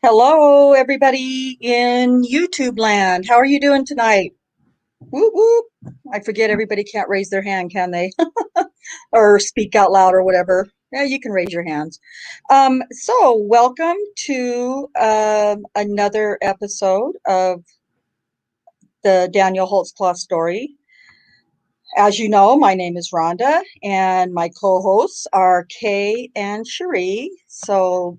Hello, everybody in YouTube land. How are you doing tonight? Whoop whoop. I forget everybody can't raise their hand, can they? Or speak out loud or whatever. Yeah, you can raise your hands. So welcome to another episode of the Daniel Holtzclaw story. As you know, my name is Rhonda, and my co-hosts are Kay and Cherie. So,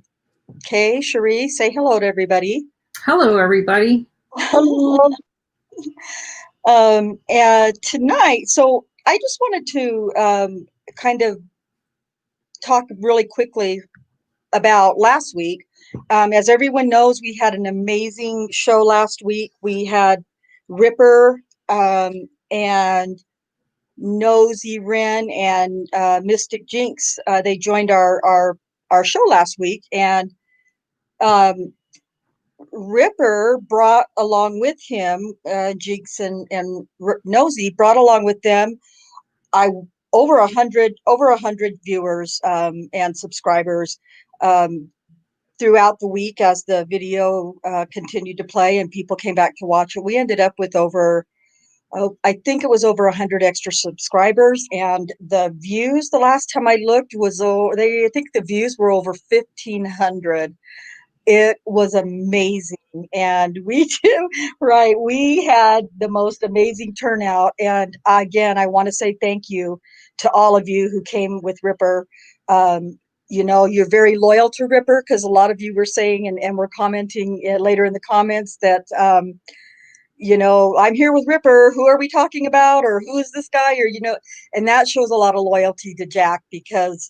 Kay, Cherie, say hello to everybody. Hello, everybody. Hello. And tonight, so I just wanted to kind of talk really quickly about last week. As everyone knows, we had an amazing show last week. We had Ripper and Nosy Wren and Mystic Jinx. They joined our show last week, and um, Ripper brought along with him Jinx and Nosy brought along with them I over a hundred viewers and subscribers um, throughout the week as the video continued to play and people came back to watch it. We ended up with over, oh, I think it was over 100 extra subscribers, and the views the last time I looked was I think the views were over 1,500. It was amazing. And we do, right. We had the most amazing turnout. And again, I want to say thank you to all of you who came with Ripper. Um, you're very loyal to Ripper because a lot of you were saying and were commenting later in the comments that, I'm here with Ripper. Who are we talking about? Or who is this guy? And that shows a lot of loyalty to Jack because,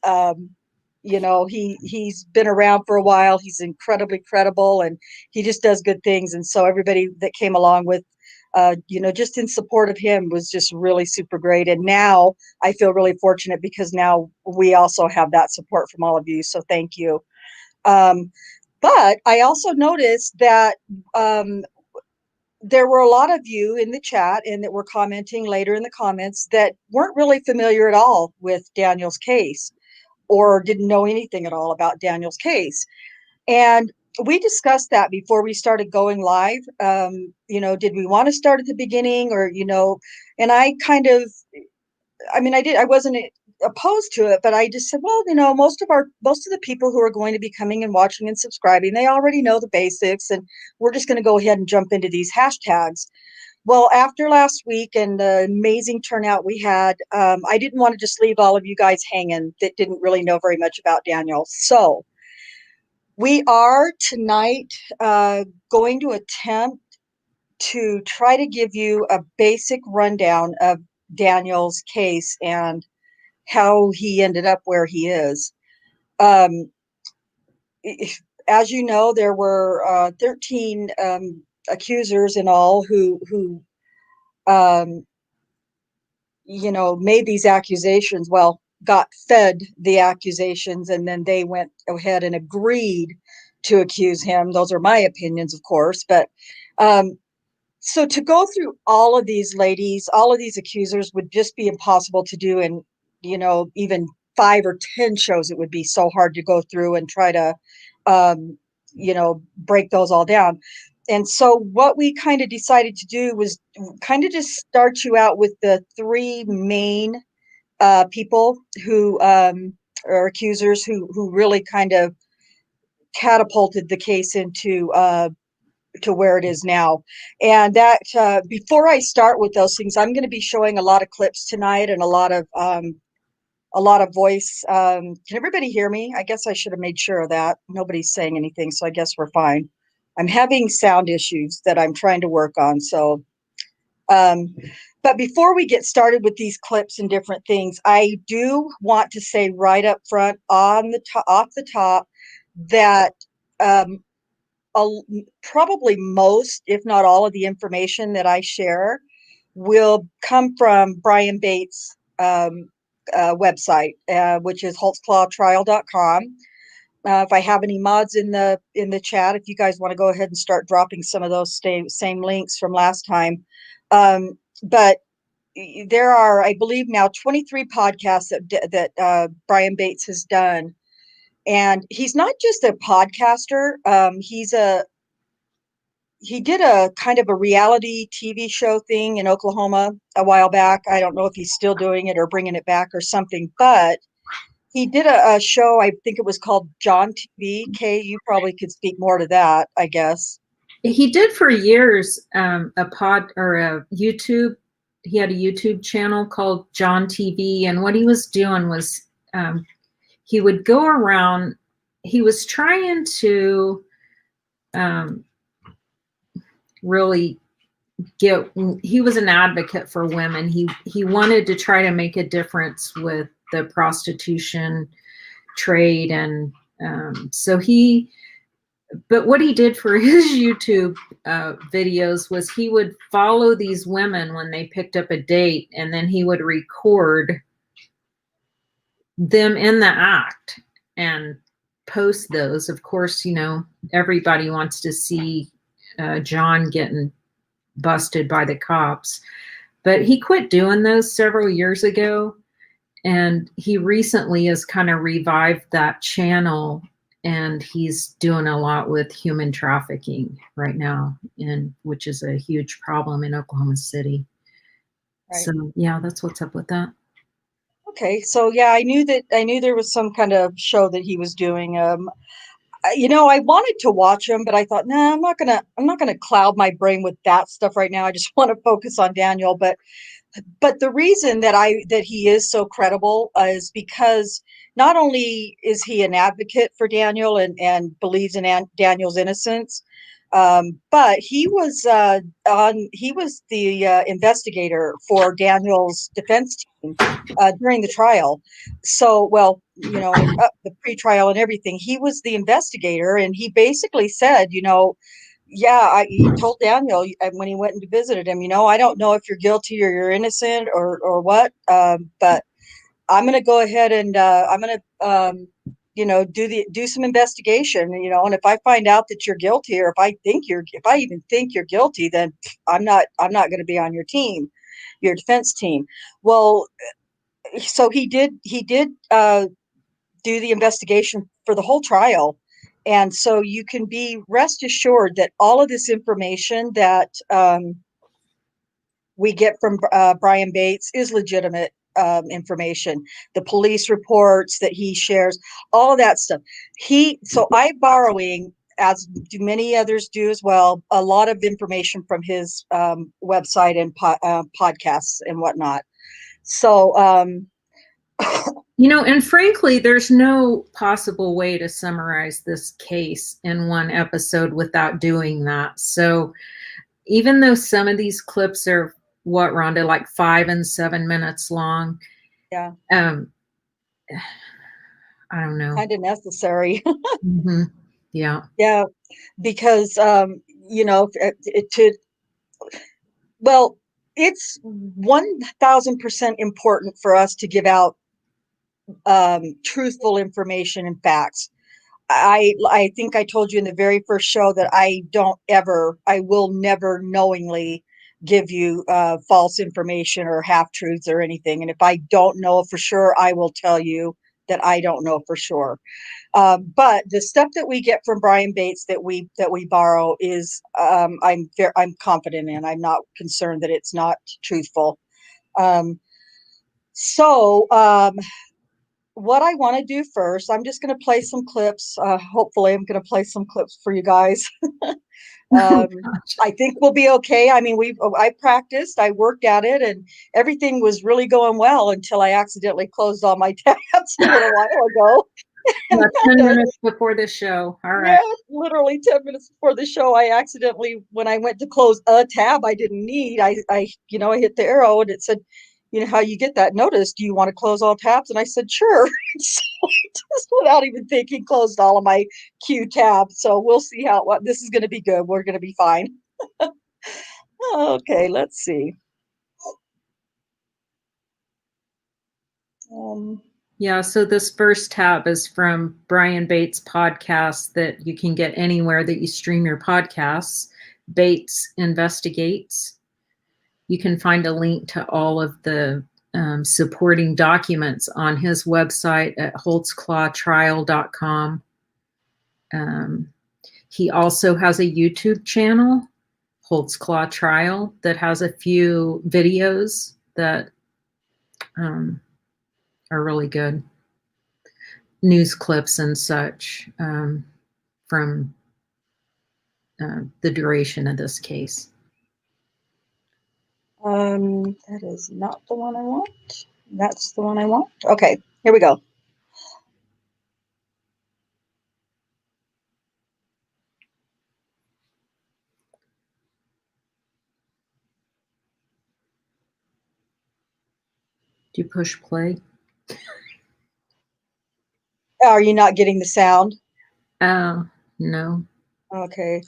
he's been around for a while. He's incredibly credible and he just does good things. And so everybody that came along with, just in support of him was just really super great. And now I feel really fortunate because now we also have that support from all of you. So thank you. Um, but I also noticed that there were a lot of you in the chat and that were commenting later in the comments that weren't really familiar at all with Daniel's case or didn't know anything at all about Daniel's case. And we discussed that before we started going live. Did we want to start at the beginning and I kind of, I wasn't opposed to it, but I just said, well, most of the people who are going to be coming and watching and subscribing, they already know the basics, and we're just going to go ahead and jump into these hashtags. Well, after last week and the amazing turnout we had, I didn't want to just leave all of you guys hanging that didn't really know very much about Daniel. So we are tonight going to attempt to try to give you a basic rundown of Daniel's case and how he ended up where he is. Um, as you know, there were 13 accusers in all who um, made these accusations. Well, got fed the accusations, and then they went ahead and agreed to accuse him. Those are my opinions, of course, but um, so to go through all of these ladies, all of these accusers would just be impossible to do in, even 5 or 10 shows. It would be so hard to go through and try to, break those all down. And so what we kind of decided to do was kind of just start you out with the three main people who are accusers who really kind of catapulted the case into to where it is now. And that before I start with those things, I'm going to be showing a lot of clips tonight and a lot of voice. Can everybody hear me? I guess I should have made sure of that. Nobody's saying anything, so I guess we're fine. I'm having sound issues that I'm trying to work on. So, um, but before we get started with these clips and different things, I do want to say right up front on the top, off the top, that um, a, probably most, if not all, of the information that I share will come from Brian Bates' website, which is holtzclawtrial.com. If I have any mods in the chat, if you guys want to go ahead and start dropping some of those same links from last time, but there are, I believe, now 23 podcasts that Brian Bates has done And he's not just a podcaster. He did a kind of a reality TV show thing in Oklahoma a while back. I don't know if he's still doing it or bringing it back or something, but he did a show. I think it was called John TV. Kay, you probably could speak more to that, I guess. He did for years a pod or a YouTube. He had a YouTube channel called John TV, and what he was doing was he would go around. He was trying to really get. He was an advocate for women. He wanted to try to make a difference with the prostitution trade, and so he. But what he did for his YouTube videos was he would follow these women when they picked up a date, and then he would record them in the act and post those. Of course, everybody wants to see John getting busted by the cops, but he quit doing those several years ago, and he recently has kind of revived that channel. And he's doing a lot with human trafficking right now, which is a huge problem in Oklahoma City. Right. So yeah, that's what's up with that. Okay, so yeah, I knew there was some kind of show that he was doing. I wanted to watch him, but I thought, nah, I'm not gonna cloud my brain with that stuff right now. I just want to focus on Daniel. But the reason that he is so credible is because not only is he an advocate for Daniel and believes in Daniel's innocence, but he was the investigator for Daniel's defense team during the trial. So, well, the pre-trial and everything, he was the investigator, and he basically said, he told Daniel when he went and visited him, I don't know if you're guilty or you're innocent or what, but I'm going to go ahead and I'm going to, do some investigation, and if I find out that you're guilty, or if I even think you're guilty, then I'm not going to be on your team, your defense team. Well, so he did do the investigation for the whole trial. And so you can be rest assured that all of this information that we get from Brian Bates is legitimate information. The police reports that he shares, all of that stuff. So I'm borrowing, as do many others do as well, a lot of information from his website and podcasts and whatnot. So, and frankly, there's no possible way to summarize this case in one episode without doing that. So even though some of these clips are, what, Rhonda, like 5 and 7 minutes long? Yeah. I don't know. Kind of necessary. Mm-hmm. Yeah. Yeah. Because, it's 1000% important for us to give out truthful information and facts. I think I told you in the very first show that I will never knowingly give you false information or half truths or anything. And if I don't know for sure, I will tell you that I don't know for sure. But the stuff that we get from Brian Bates that we borrow is I'm confident in. I'm not concerned that it's not truthful. What I want to do first, I'm just going to play some clips. Hopefully, I'm going to play some clips for you guys. I think we'll be okay. I mean, I practiced, I worked at it, and everything was really going well until I accidentally closed all my tabs a little while ago. 10 minutes before the show. All right. Yeah, literally 10 minutes before the show, I accidentally, when I went to close a tab I didn't need, I hit the arrow and it said, how you get that notice, do you want to close all tabs? And I said, sure. So I just, without even thinking, closed all of my Q tabs. So we'll see this is going to be good. We're going to be fine. Okay, let's see. Yeah, so this first tab is from Brian Bates' podcast that you can get anywhere that you stream your podcasts, Bates Investigates. You can find a link to all of the supporting documents on his website at holtzclawtrial.com. He also has a YouTube channel, Holtz Claw Trial, that has a few videos that are really good. News clips and such from the duration of this case. That is not the one I want. That's the one I want. Okay, here we go. Do you push play? Are you not getting the sound? Oh, no. Okay.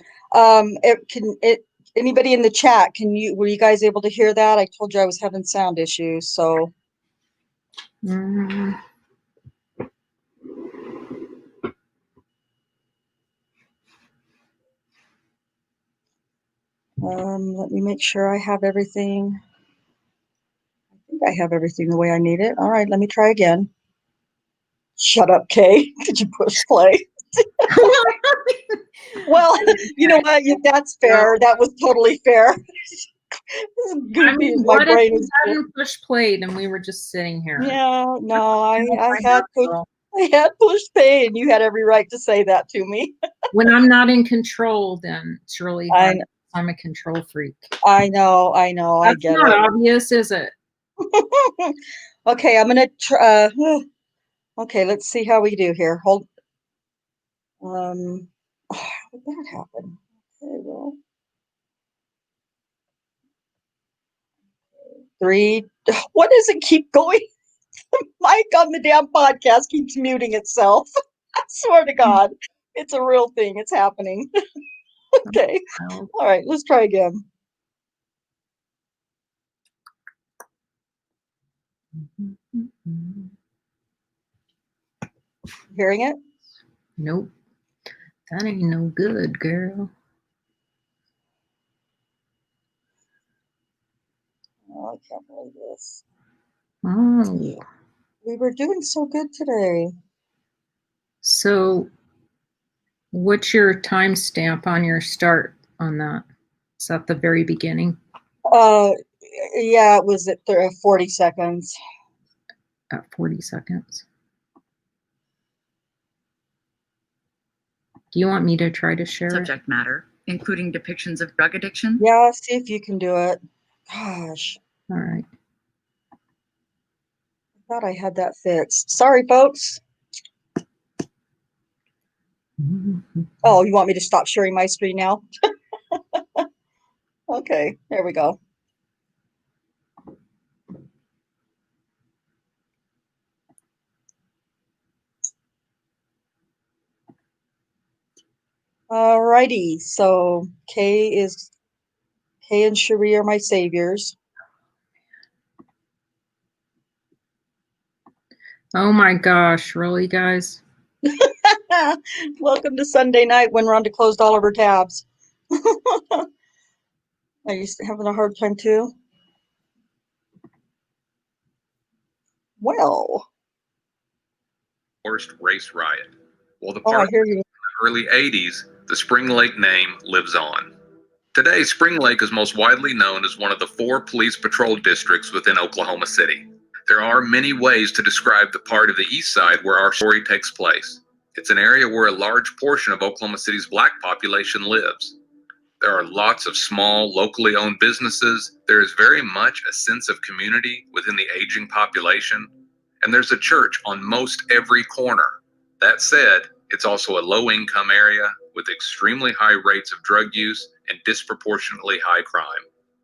Anybody in the chat, were you guys able to hear that? I told you I was having sound issues, so. Mm. Let me make sure I have everything. I think I have everything the way I need it. All right, let me try again. Shut up, Kay. Did you push play? Well, you know what? That's fair. That was totally fair. As goofy as my what brain if is. we hadn't push played and we were just sitting here? Yeah, no, I had pushed play, and you had every right to say that to me. When I'm not in control, then it's really hard. I'm a control freak. I know. I That's get not it. obvious, is it? Okay, I'm gonna try. Okay, let's see how we do here. Hold. How did that happen? Okay, well, 3. What does it keep going? Mic on the damn podcast keeps muting itself. I swear to God, it's a real thing. It's happening. Okay. All right, let's try again. Hearing it? Nope. That ain't no good, girl. Oh, I can't believe this. Oh. We were doing so good today. So, what's your timestamp on your start on that? Is that the very beginning? Yeah, it was at 40 seconds. At 40 seconds. Do you want me to try to share subject matter, including depictions of drug addiction? Yeah, see if you can do it. Gosh. All right. I thought I had that fixed. Sorry, folks. Oh, you want me to stop sharing my screen now? Okay, there we go. All righty, so Kay and Cherie are my saviors. Oh my gosh, really, guys? Welcome to Sunday night when Rhonda closed all of her tabs. Are you having a hard time too? Well. Worst race riot. Well, the Oh, I party hear you. in the early 80s, the Spring Lake name lives on. Today, Spring Lake is most widely known as one of the 4 police patrol districts within Oklahoma City. There are many ways to describe the part of the east side where our story takes place. It's an area where a large portion of Oklahoma City's black population lives. There are lots of small, locally owned businesses. There is very much a sense of community within the aging population. And there's a church on most every corner. That said, it's also a low-income area with extremely high rates of drug use and disproportionately high crime.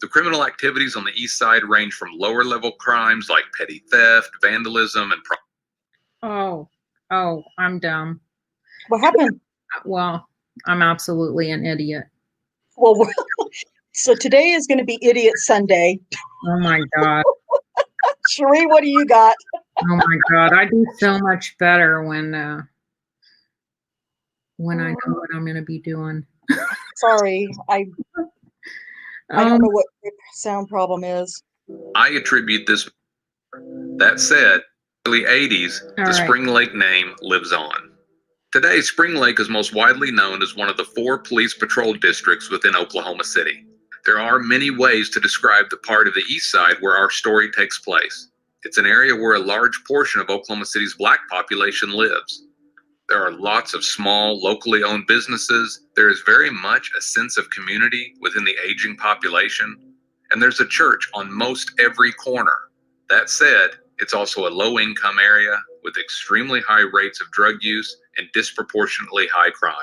The criminal activities on the east side range from lower-level crimes like petty theft, vandalism, and Oh, I'm dumb. What happened? Well, I'm absolutely an idiot. Well, so today is going to be Idiot Sunday. Oh my God. Cherie, what do you got? Oh my God. I do so much better when I know what I'm going to be doing. Sorry, I don't know what the sound problem is. I attribute this That said, early 80s, All the right. Spring Lake name lives on. Today, Spring Lake is most widely known as one of the 4 police patrol districts within Oklahoma City. There are many ways to describe the part of the east side where our story takes place. It's an area where a large portion of Oklahoma City's black population lives. There are lots of small, locally owned businesses. There is very much a sense of community within the aging population. And there's a church on most every corner. That said, it's also a low-income area with extremely high rates of drug use and disproportionately high crime.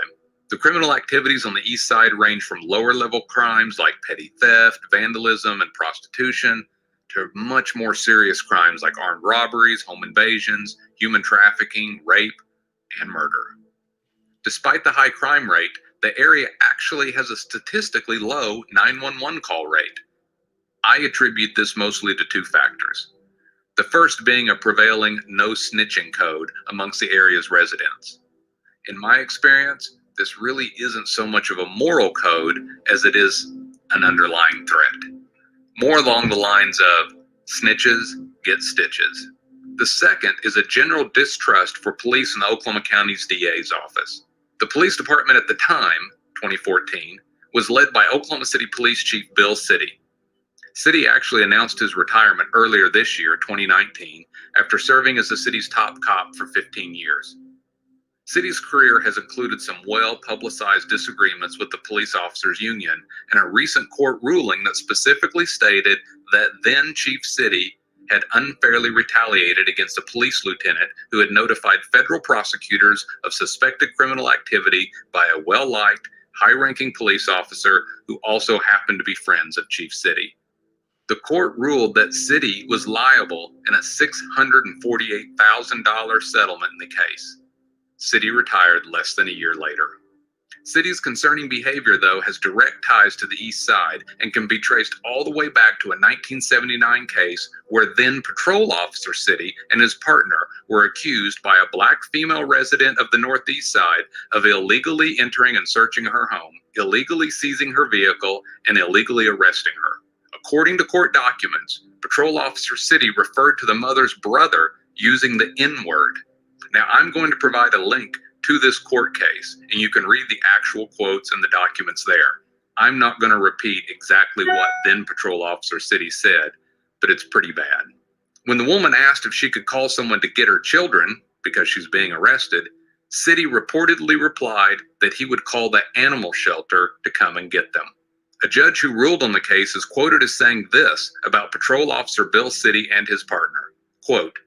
The criminal activities on the east side range from lower-level crimes like petty theft, vandalism, and prostitution to much more serious crimes like armed robberies, home invasions, human trafficking, rape, and murder. Despite the high crime rate, the area actually has a statistically low 911 call rate. I attribute this mostly to 2 factors. The first being a prevailing no snitching code amongst the area's residents. In my experience, this really isn't so much of a moral code as it is an underlying threat. More along the lines of snitches get stitches. The second is a general distrust for police in the Oklahoma County's DA's office. The police department at the time, 2014, was led by Oklahoma City Police Chief Bill City. City actually announced his retirement earlier this year, 2019, after serving as the city's top cop for 15 years. City's career has included some well-publicized disagreements with the police officers union and a recent court ruling that specifically stated that then Chief City had unfairly retaliated against a police lieutenant who had notified federal prosecutors of suspected criminal activity by a well-liked, high-ranking police officer who also happened to be friends of Chief City. The court ruled that City was liable in a $648,000 settlement in the case. City retired less than a year later. City's concerning behavior, though, has direct ties to the east side and can be traced all the way back to a 1979 case where then patrol officer City and his partner were accused by a black female resident of the northeast side of illegally entering and searching her home, illegally seizing her vehicle, and illegally arresting her. According to court documents, patrol officer City referred to the mother's brother using the N-word. Now, I'm going to provide a link to this court case, and you can read the actual quotes and the documents there. I'm not going to repeat exactly what then patrol officer City said, but it's pretty bad. When the woman asked if she could call someone to get her children because she's being arrested, City reportedly replied that he would call the animal shelter to come and get them. A judge who ruled on the case is quoted as saying this about patrol officer Bill City and his partner, quote,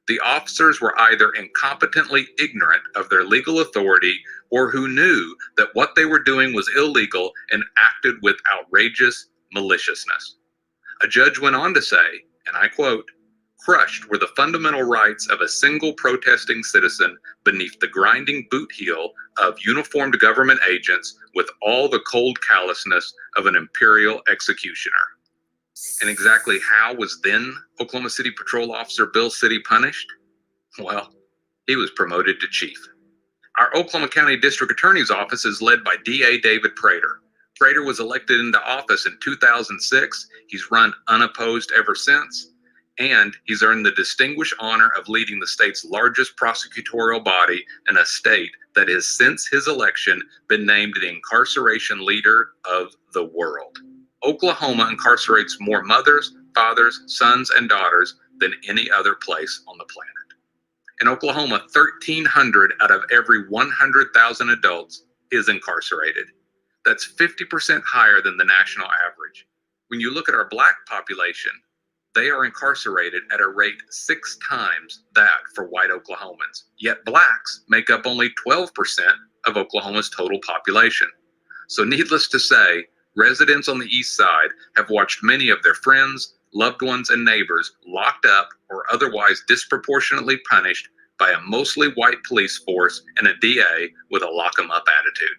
"The officers were either incompetently ignorant of their legal authority or who knew that what they were doing was illegal and acted with outrageous maliciousness." A judge went on to say, and I quote, "Crushed were the fundamental rights of a single protesting citizen beneath the grinding boot heel of uniformed government agents with all the cold callousness of an imperial executioner." And exactly how was then Oklahoma City Patrol Officer Bill City punished? Well, he was promoted to chief. Our Oklahoma County District Attorney's Office is led by DA David Prater. Prater was elected into office in 2006. He's run unopposed ever since, and he's earned the distinguished honor of leading the state's largest prosecutorial body in a state that has since his election been named the incarceration leader of the world. Oklahoma incarcerates more mothers, fathers, sons, and daughters than any other place on the planet. In Oklahoma, 1,300 out of every 100,000 adults is incarcerated. That's 50% higher than the national average. When you look at our black population, they are incarcerated at a rate 6 times that for white Oklahomans. Yet blacks make up only 12% of Oklahoma's total population. So needless to say, residents on the east side have watched many of their friends, loved ones, and neighbors locked up or otherwise disproportionately punished by a mostly white police force and a DA with a lock-em-up attitude.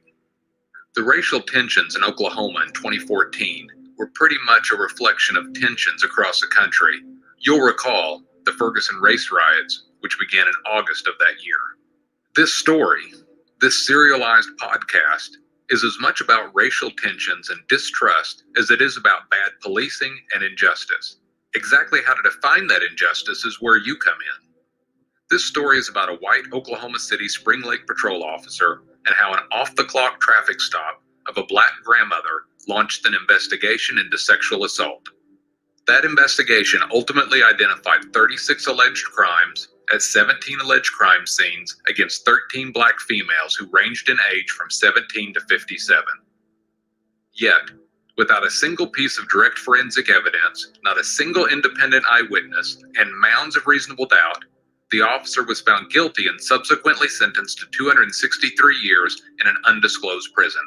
The racial tensions in Oklahoma in 2014 were pretty much a reflection of tensions across the country. You'll recall the Ferguson race riots, which began in August of that year. This story, this serialized podcast, is as much about racial tensions and distrust as it is about bad policing and injustice. Exactly how to define that injustice is where you come in. This story is about a white Oklahoma City Spring Lake patrol officer and how an off-the-clock traffic stop of a black grandmother launched an investigation into sexual assault. That investigation ultimately identified 36 alleged crimes at 17 alleged crime scenes against 13 black females who ranged in age from 17 to 57. Yet, without a single piece of direct forensic evidence, not a single independent eyewitness, and mounds of reasonable doubt, the officer was found guilty and subsequently sentenced to 263 years in an undisclosed prison.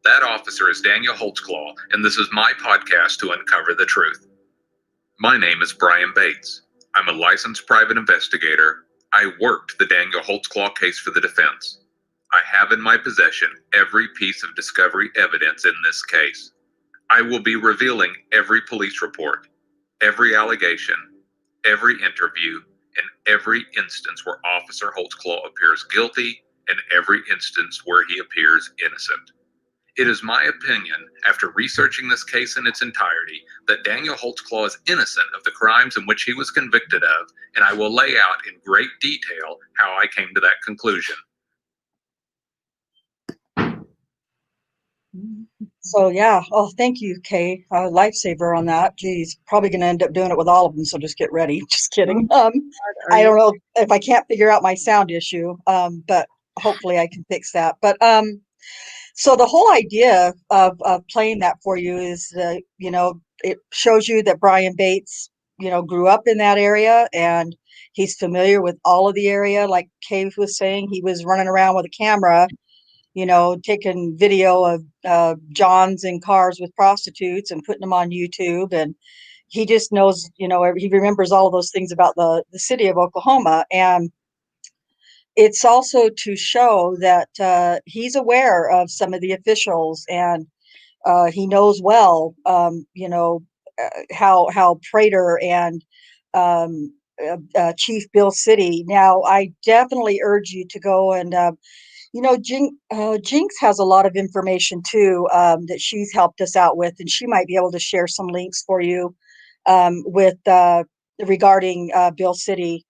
That officer is Daniel Holtzclaw, and this is my podcast to uncover the truth. My name is Brian Bates. I'm a licensed private investigator. I worked the Daniel Holtzclaw case for the defense. I have in my possession every piece of discovery evidence in this case. I will be revealing every police report, every allegation, every interview, and every instance where Officer Holtzclaw appears guilty and every instance where he appears innocent. It is my opinion, after researching this case in its entirety, that Daniel Holtzclaw is innocent of the crimes in which he was convicted of, and I will lay out in great detail how I came to that conclusion. So yeah, oh, thank you, Kay. Lifesaver on that. Geez, probably gonna end up doing it with all of them, so just get ready. Just kidding. I don't know if I can't figure out my sound issue, but hopefully I can fix that. But so the whole idea of playing that for you is, it shows you that Brian Bates, grew up in that area and he's familiar with all of the area. Like Kay was saying, he was running around with a camera, taking video of Johns in cars with prostitutes and putting them on YouTube. And he just knows, he remembers all of those things about the city of Oklahoma. And it's also to show that he's aware of some of the officials and he knows well, how Prater and Chief Bill City. Now, I definitely urge you to go and Jinx has a lot of information too, that she's helped us out with, and she might be able to share some links for you with regarding Bill City.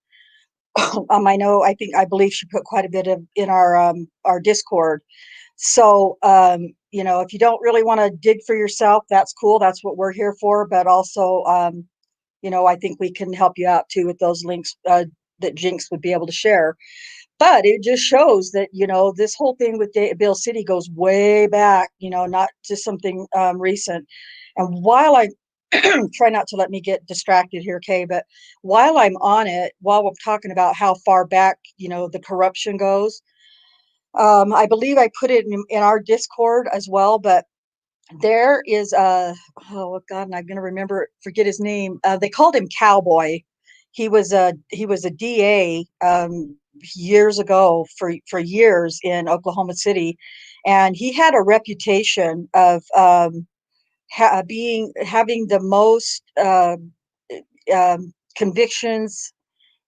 I believe she put quite a bit of in our Discord. So if you don't really want to dig for yourself, that's cool. That's what we're here for. But also, I think we can help you out too with those links that Jinx would be able to share. But it just shows that, this whole thing with Bill City goes way back, not just something recent. And while I try not to let me get distracted here, Kay, but while I'm on it, while we're talking about how far back, the corruption goes, I believe I put it in our Discord as well, but there is oh God, and I'm going to forget his name. They called him Cowboy. He was a DA years ago for years in Oklahoma City, and he had a reputation of having the most convictions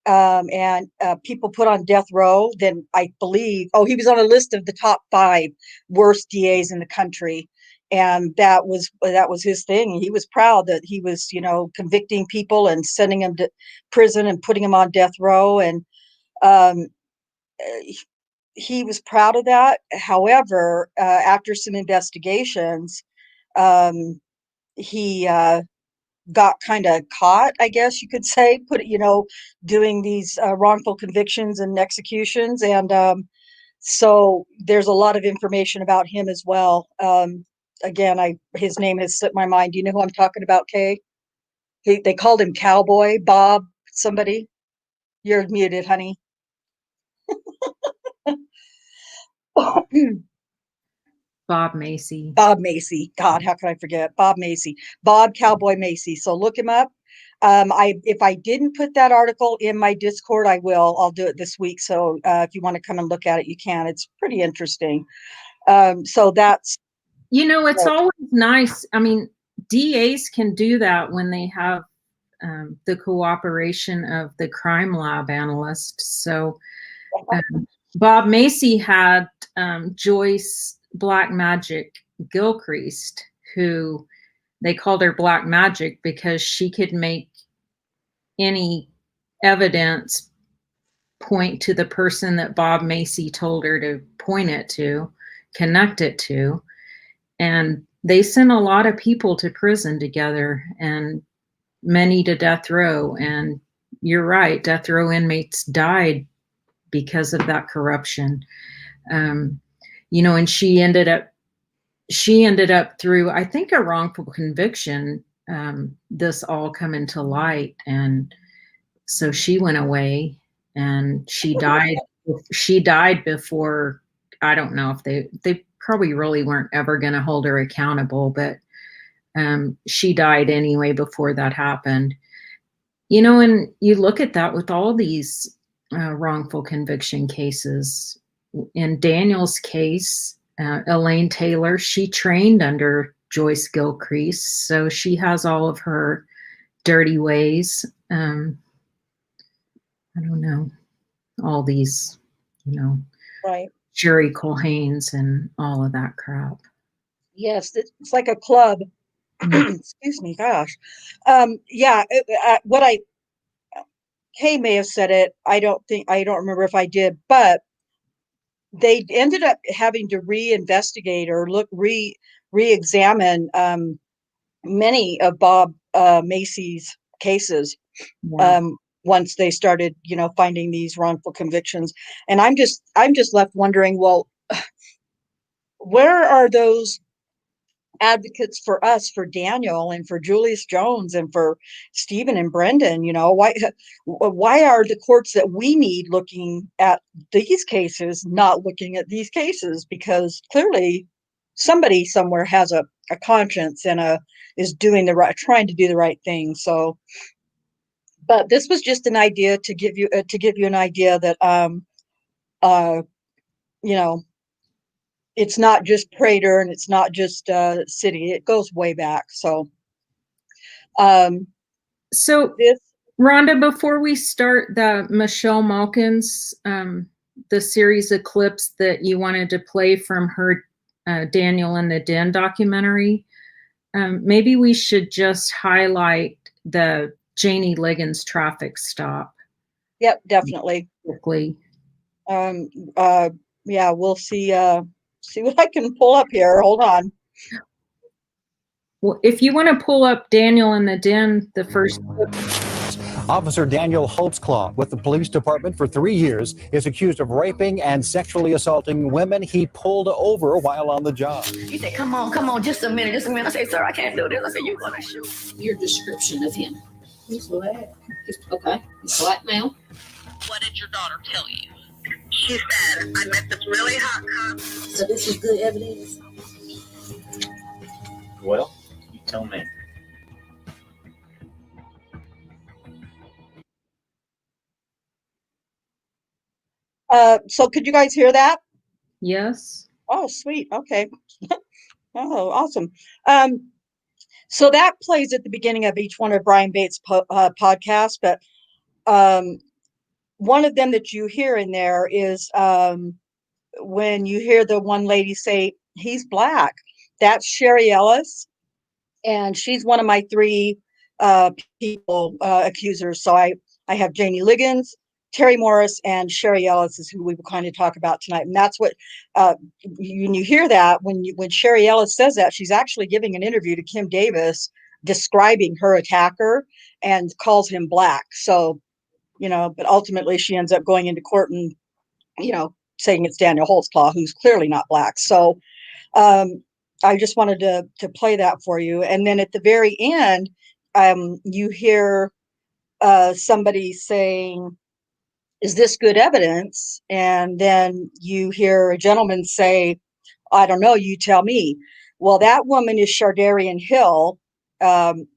and people put on death row. Then I believe, he was on a list of the top 5 worst DAs in the country. And that was his thing. He was proud that he was, convicting people and sending them to prison and putting them on death row. And he was proud of that. However, after some investigations, he got kind of caught, I guess you could say, doing these wrongful convictions and executions. And so there's a lot of information about him as well. Again, his name has slipped my mind. Do you know who I'm talking about, Kay? They called him Cowboy, Bob, somebody. You're muted, honey. Bob Macy. Bob Macy. God, how could I forget? Bob Macy. Bob Cowboy Macy. So look him up. If I didn't put that article in my Discord, I will. I'll do it this week. So if you want to come and look at it, you can. It's pretty interesting. So that's... It's always nice. I mean, DAs can do that when they have the cooperation of the crime lab analyst. So Bob Macy had Joyce Black Magic Gilchrist, who they called her Black Magic because she could make any evidence point to the person that Bob Macy told her to point it to, connect it to. And they sent a lot of people to prison together, and many to death row. And you're right, death row inmates died because of that corruption. You know, and she ended up through, I think, a wrongful conviction, this all come into light. And so she went away, and she died before, I don't know if they probably really weren't ever going to hold her accountable, but she died anyway before that happened. You know, and you look at that with all these wrongful conviction cases. In Daniel's case, Elaine Taylor, she trained under Joyce Gilcrease, so she has all of her dirty ways. I don't know, all these, you know, Right. Sherry Culhanes and all of that crap. Yes, it's like a club. Excuse me, gosh. Yeah, Kay may have said it. I don't remember if I did, but they ended up having to reinvestigate or re-examine many of Bob Macy's cases. Yeah. Once they started, you know, finding these wrongful convictions. And I'm just left wondering, well, where are those advocates for us, for Daniel and for Julius Jones and for Stephen and Brendan? You know, why are the courts that we need looking at these cases not looking at these cases? Because clearly somebody somewhere has a conscience and is trying to do the right thing. So, but this was just an idea to give you an idea that you know, it's not just Prater and it's not just city. It goes way back. So So this Rhonda, before we start the Michelle Malkins, the series of clips that you wanted to play from her Daniel in the Den documentary, maybe we should just highlight the Janie Liggins traffic stop. Yep, definitely. Quickly. Yeah, we'll see what I can pull up here. Hold on. Well, if you want to pull up Daniel in the Den, the first clip. Officer Daniel Holtzclaw with the police department for 3 years is accused of raping and sexually assaulting women he pulled over while on the job. He said, come on, just a minute. I say, sir, I can't do this. I said, you're going to shoot. Your description of him. He's black. Okay. He's black male. What did your daughter tell you? She said, I met this really hot cop. So this is good evidence? Well, you tell me. So could you guys hear that? Yes. Oh, sweet. Okay. Oh, awesome. So that plays at the beginning of each one of Brian Bates' podcasts, but one of them that you hear in there is when you hear the one lady say, he's black. That's Sherry Ellis, and she's one of my 3 people accusers. So I have Janie Liggins, Terry Morris, and Sherry Ellis is who we will kind of talk about tonight. And that's what when you hear that, when Sherry Ellis says that, she's actually giving an interview to Kim Davis describing her attacker and calls him black. So, you know, but ultimately she ends up going into court and, you know, saying it's Daniel Holtzclaw, who's clearly not black. So I just wanted to play that for you. And then at the very end, you hear somebody saying, is this good evidence? And then you hear a gentleman say, I don't know, you tell me. Well, that woman is Shardarian Hill,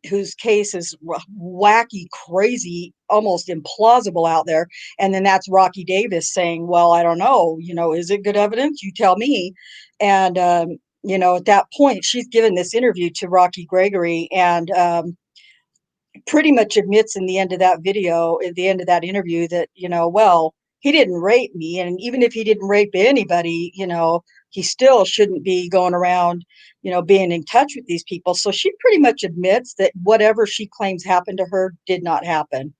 whose case is wacky, crazy, almost implausible out there. And then that's Rocky Davis saying, well, I don't know, you know, is it good evidence? You tell me. And, you know, at that point, she's given this interview to Rocky Gregory and pretty much admits in the end of that video, at the end of that interview, that, you know, well, he didn't rape me. And even if he didn't rape anybody, he still shouldn't be going around, being in touch with these people. So she pretty much admits that whatever she claims happened to her did not happen.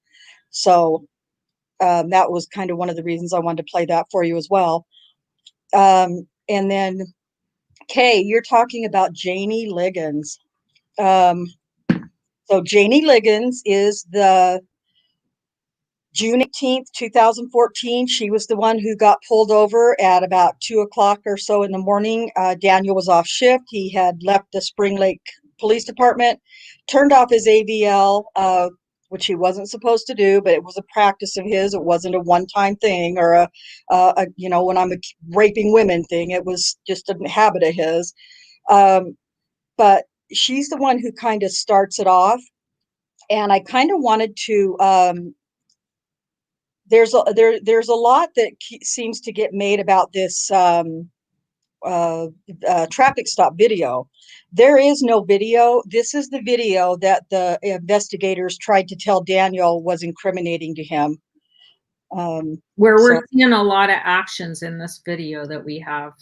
So that was kind of one of the reasons I wanted to play that for you as well. And then, Kay, you're talking about Janie Liggins. So Janie Liggins is the June 18th, 2014. She was the one who got pulled over at about 2 o'clock or so in the morning. Daniel was off shift. He had left the Spring Lake Police Department, turned off his AVL, which he wasn't supposed to do, but it was a practice of his. It wasn't a one-time thing or when I'm raping women thing. It was just a habit of his. But she's the one who kind of starts it off. And I kind of wanted to, there's a lot that seems to get made about this traffic stop video. There is no video. This is the video that the investigators tried to tell Daniel was incriminating to him. Where we're seeing a lot of actions in this video that we have.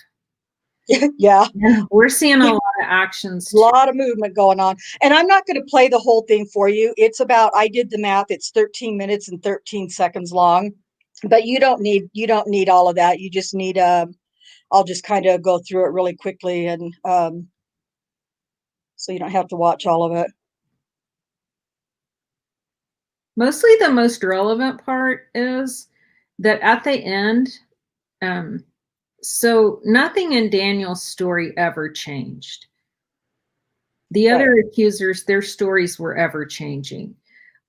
Yeah, we're seeing a lot of actions. A lot of movement going on. And I'm not going to play the whole thing for you. It's about, I did the math, it's 13 minutes and 13 seconds long. But you don't need all of that. You just need I'll just kind of go through it really quickly, and so you don't have to watch all of it. Mostly the most relevant part is that at the end, so nothing in Daniel's story ever changed. The other accusers, their stories were ever changing.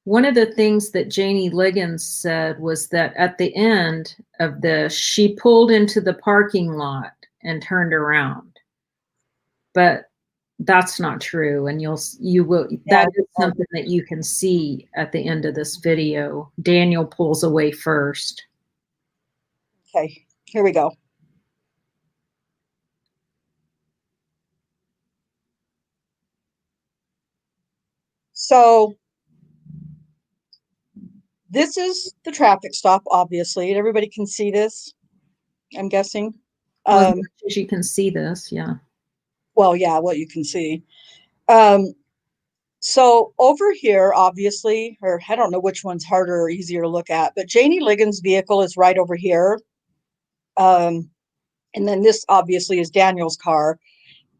One of the things that Janie Liggins said was that at the end of this, she pulled into the parking lot and turned around. But that's not true. And you will, that is something that you can see at the end of this video. Daniel pulls away first. Okay, here we go. So this is the traffic stop, obviously, and everybody can see this, I'm guessing. As much as you can see this, yeah. Well, yeah, what you can see. So over here, obviously, or I don't know which one's harder or easier to look at, but Janie Liggins' vehicle is right over here. And then this obviously is Daniel's car.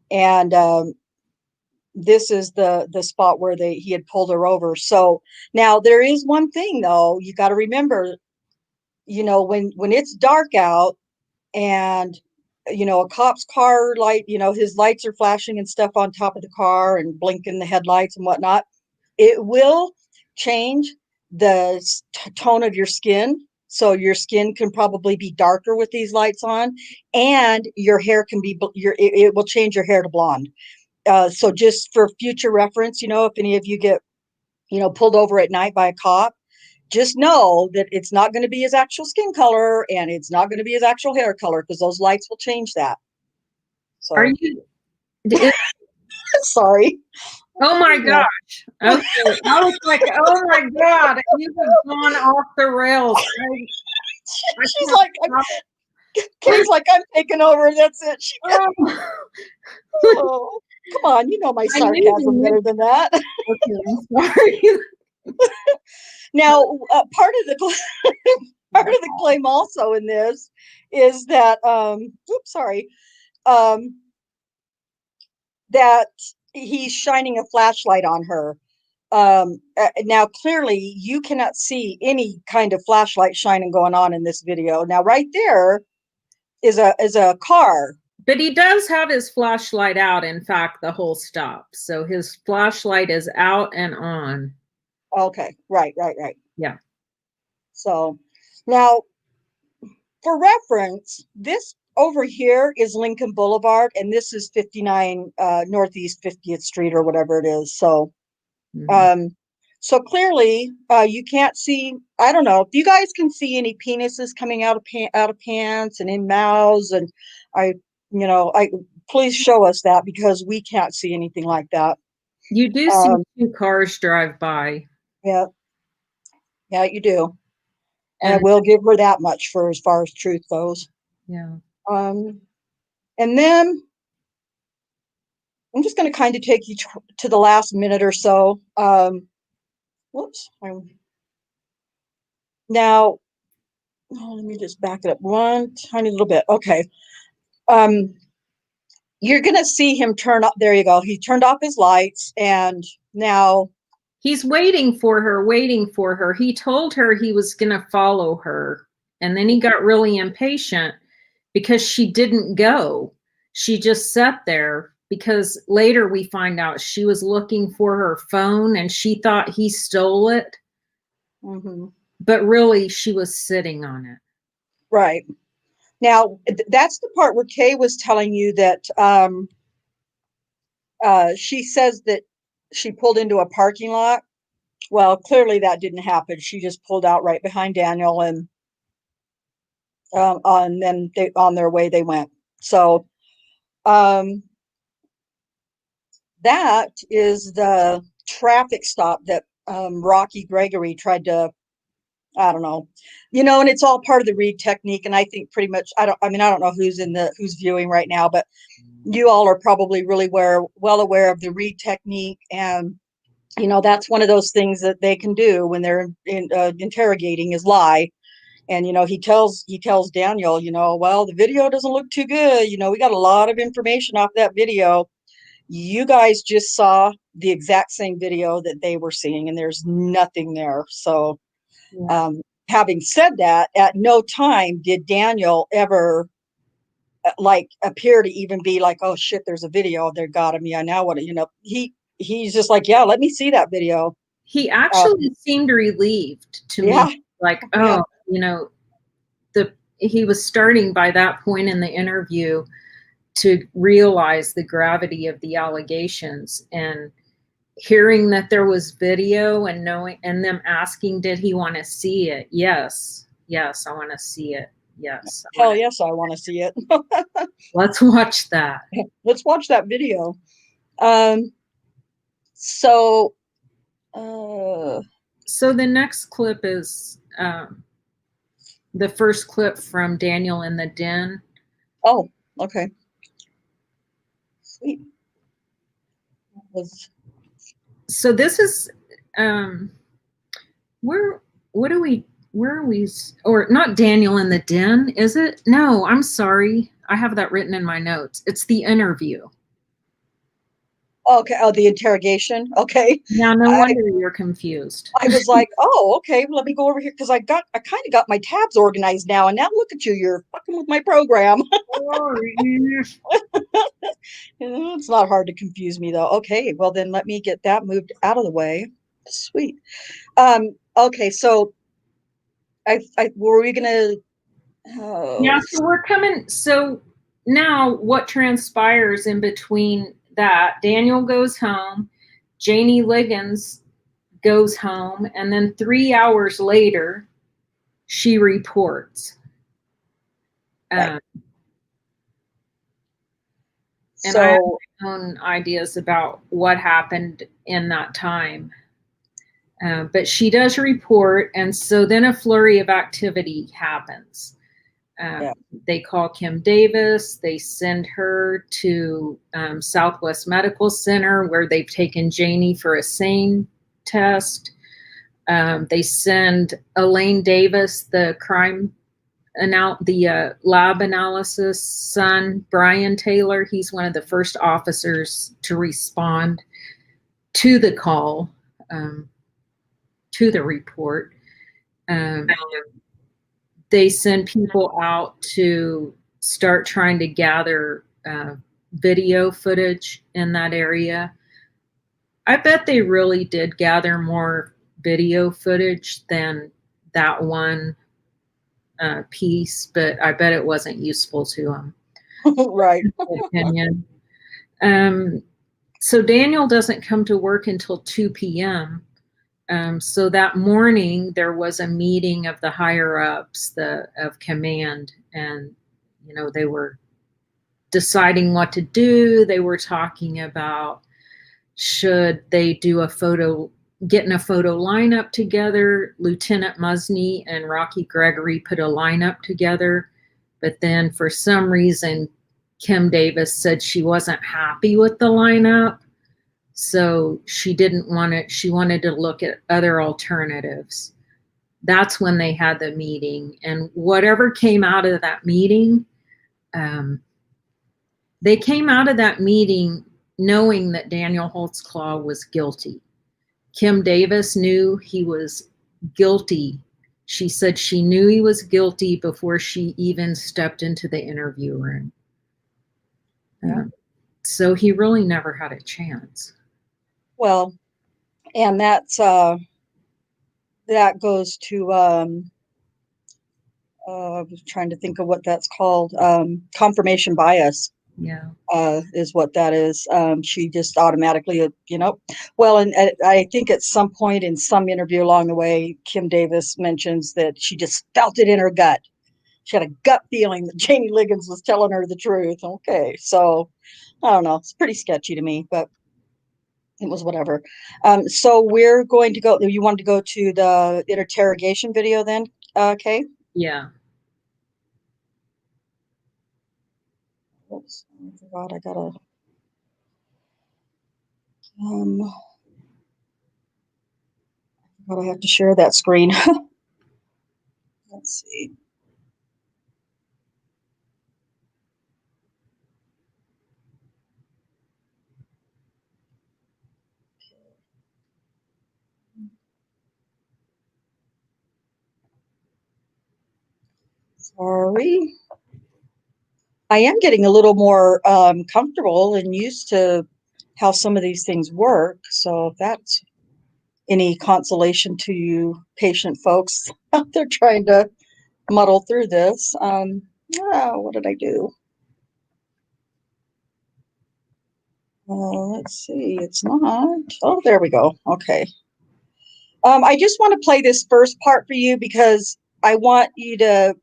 And this is the spot where he had pulled her over. So now there is one thing though, you got to remember, when it's dark out and a cop's car light, his lights are flashing and stuff on top of the car and blinking the headlights and whatnot, it will change the tone of your skin. So your skin can probably be darker with these lights on, and your hair can be, it will change your hair to blonde. So just for future reference, if any of you get, pulled over at night by a cop, just know that it's not going to be his actual skin color and it's not going to be his actual hair color, because those lights will change that. So are you sorry. Oh my gosh. Okay. I was like, oh my God, you have gone off the rails. She's like, Kay's like, I'm taking over. That's it. Oh, come on, my sarcasm better than that. Okay, I'm sorry. Now, part of the claim also in this is that, that he's shining a flashlight on her. Now, clearly, you cannot see any kind of flashlight shining going on in this video. Now, right there is a car. But he does have his flashlight out, in fact, the whole stop. So his flashlight is out and on. Okay, right. Yeah. So now, for reference, this over here is Lincoln Boulevard, and this is 59 Northeast 50th Street or whatever it is. So, so clearly, you can't see. I don't know if you guys can see any penises coming out of pants and in mouths, and please show us that, because we can't see anything like that. You do see 2 cars drive by. Yeah, you do. I And will give her that much for as far as truth goes. yeah. And then I'm just going to kind of take you to the last minute or so. Whoops. Now, let me just back it up one tiny little bit. Okay. You're going to see him turn up. There you go. He turned off his lights, and now He's waiting for her, waiting for her. He told her he was going to follow her. And then he got really impatient because she didn't go. She just sat there because later we find out she was looking for her phone and she thought he stole it. mhm, But really, she was sitting on it. right. Now, that's the part where Kay was telling you that she says that she pulled into a parking lot. Well, clearly that didn't happen. She just pulled out right behind Daniel, and then on their way they went. So um, that is the traffic stop that Rocky Gregory tried to, I don't know, and it's all part of the Reed technique. And I think pretty much, I don't know who's viewing right now, but you all are probably really well aware of the Reed technique. And, that's one of those things that they can do when they're interrogating is lie. And, he tells Daniel, well, the video doesn't look too good. We got a lot of information off that video. You guys just saw the exact same video that they were seeing, and there's nothing there. So, Yeah. Having said that, at no time did Daniel ever appear to even be like, oh shit, there's a video. They got him. Yeah, now what? He's just like, yeah, let me see that video. He actually seemed relieved to Yeah. me. Like, Yeah. He was starting by that point in the interview to realize the gravity of the allegations, and hearing that there was video and them asking, did he want to see it? Yes, I want to see it. Yes. Hell yes, I want to see it. Let's watch that. Let's watch that video. So the next clip is the first clip from Daniel in the den. Oh, okay. Sweet. So this is where are we, or not Daniel in the den, is it? No, I'm sorry. I have that written in my notes. It's the interview. Okay. Oh, the interrogation. Okay. Now, no wonder you're confused. I was like, oh, okay, let me go over here because I kind of got my tabs organized now. And now look at you, you're fucking with my program. It's not hard to confuse me though. Okay, well then let me get that moved out of the way. Sweet. Okay, so were we gonna? Oh. Yeah, so we're coming. So now, what transpires in between that? Daniel goes home, Janie Liggins goes home, and then 3 hours later, she reports. Right. And I have my own ideas about what happened in that time. But she does report, and so then a flurry of activity happens. They call Kim Davis. They send her to Southwest Medical Center, where they've taken Janie for a SANE test. They send Elaine Davis, the lab analysis son, Brian Taylor. He's one of the first officers to respond to the call, to the report. They send people out to start trying to gather video footage in that area. I bet they really did gather more video footage than that one piece, but I bet it wasn't useful to them. Right. Opinion. So Daniel doesn't come to work until 2 p.m. So that morning there was a meeting of the higher ups, of command, and they were deciding what to do. They were talking about, should they do a photo getting a photo lineup together. Lieutenant Musney and Rocky Gregory put a lineup together, but then for some reason, Kim Davis said she wasn't happy with the lineup. So she didn't want it. She wanted to look at other alternatives. That's when they had the meeting. And whatever came out of that meeting, they came out of that meeting knowing that Daniel Holtzclaw was guilty. Kim Davis knew he was guilty. She said she knew he was guilty before she even stepped into the interview room. So he really never had a chance. Well, and that's that goes to I was trying to think of what that's called. Confirmation bias Yeah. is what that is. She just automatically, well, and I think at some point in some interview along the way, Kim Davis mentions that she just felt it in her gut. She had a gut feeling that Jamie Liggins was telling her the truth. Okay, so I don't know. It's pretty sketchy to me, but it was whatever. So we're going to go. You wanted to go to the interrogation video then, Kay? Yeah. Oops, I forgot. I gotta. I have to share that screen. Let's see. Sorry. I am getting a little more comfortable and used to how some of these things work. So if that's any consolation to you patient folks out there trying to muddle through this. What did I do? Let's see. It's not. Oh, there we go. Okay. I just want to play this first part for you because I want you to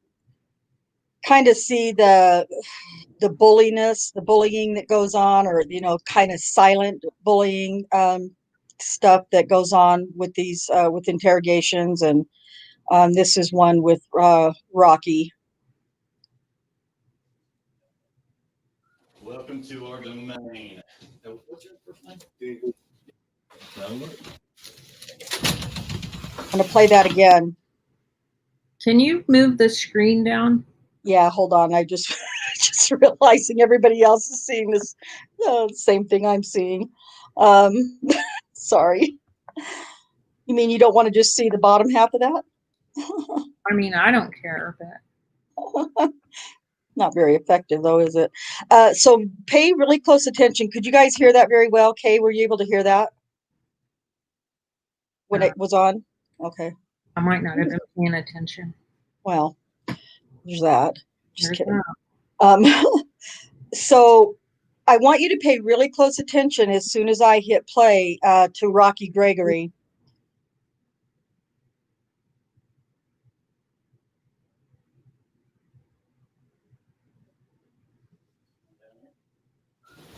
kind of see the bullying that goes on, or kind of silent bullying stuff that goes on with these with interrogations, and this is one with Rocky. Welcome to our domain. What's your first name? I'm gonna play that again. Can you move the screen down? Yeah, hold on. I just just realizing everybody else is seeing this same thing I'm seeing. Sorry. You mean you don't want to just see the bottom half of that? I mean, I don't care, but Not very effective though, is it? So pay really close attention. Could you guys hear that very well? Kay, were you able to hear that when it was on? Okay. I might not have been paying attention. Well, there's that. Just There's kidding. that. So I want you to pay really close attention as soon as I hit play to Rocky Gregory.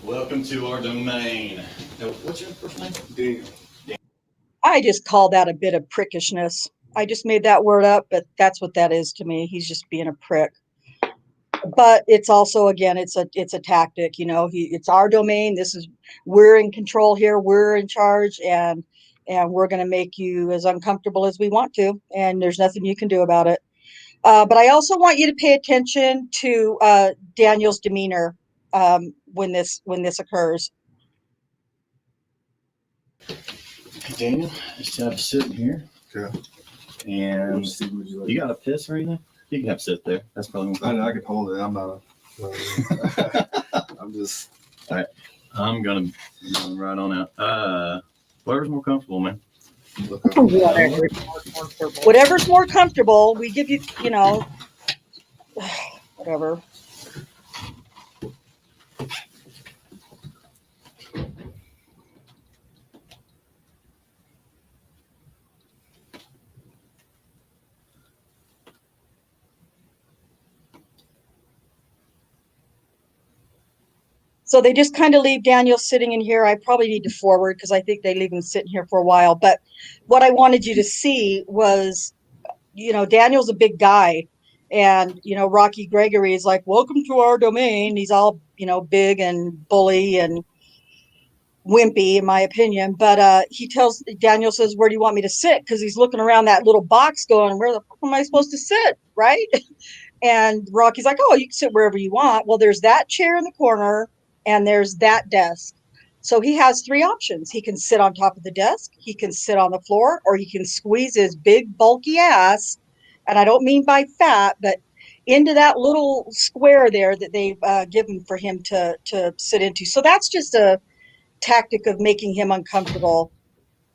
Welcome to our domain. What's your first name? Daniel. I just call that a bit of prickishness. I just made that word up, but that's what that is to me. He's just being a prick. But it's also, again, it's a tactic. It's our domain. We're in control here. We're in charge, and we're going to make you as uncomfortable as we want to, and there's nothing you can do about it. But I also want you to pay attention to Daniel's demeanor when this occurs. Daniel, just have a sit in here. Okay. And you got a piss or anything? You can have a sit there. That's probably more I can hold it. I'm not I'm just. All right. I'm gonna right on out. Whatever's more comfortable, man. Whatever's more comfortable, we give you, whatever. So they just kind of leave Daniel sitting in here. I probably need to forward because I think they leave him sitting here for a while. But what I wanted you to see was, Daniel's a big guy. And, Rocky Gregory is like, welcome to our domain. He's all, big and bully and wimpy, in my opinion. But Daniel says, where do you want me to sit? Because he's looking around that little box going, where the fuck am I supposed to sit? Right? And Rocky's like, oh, you can sit wherever you want. Well, there's that chair in the corner and there's that desk. So he has 3 options. He can sit on top of the desk, he can sit on the floor, or he can squeeze his big bulky ass, and I don't mean by fat, but into that little square there that they've given for him to sit into. So that's just a tactic of making him uncomfortable.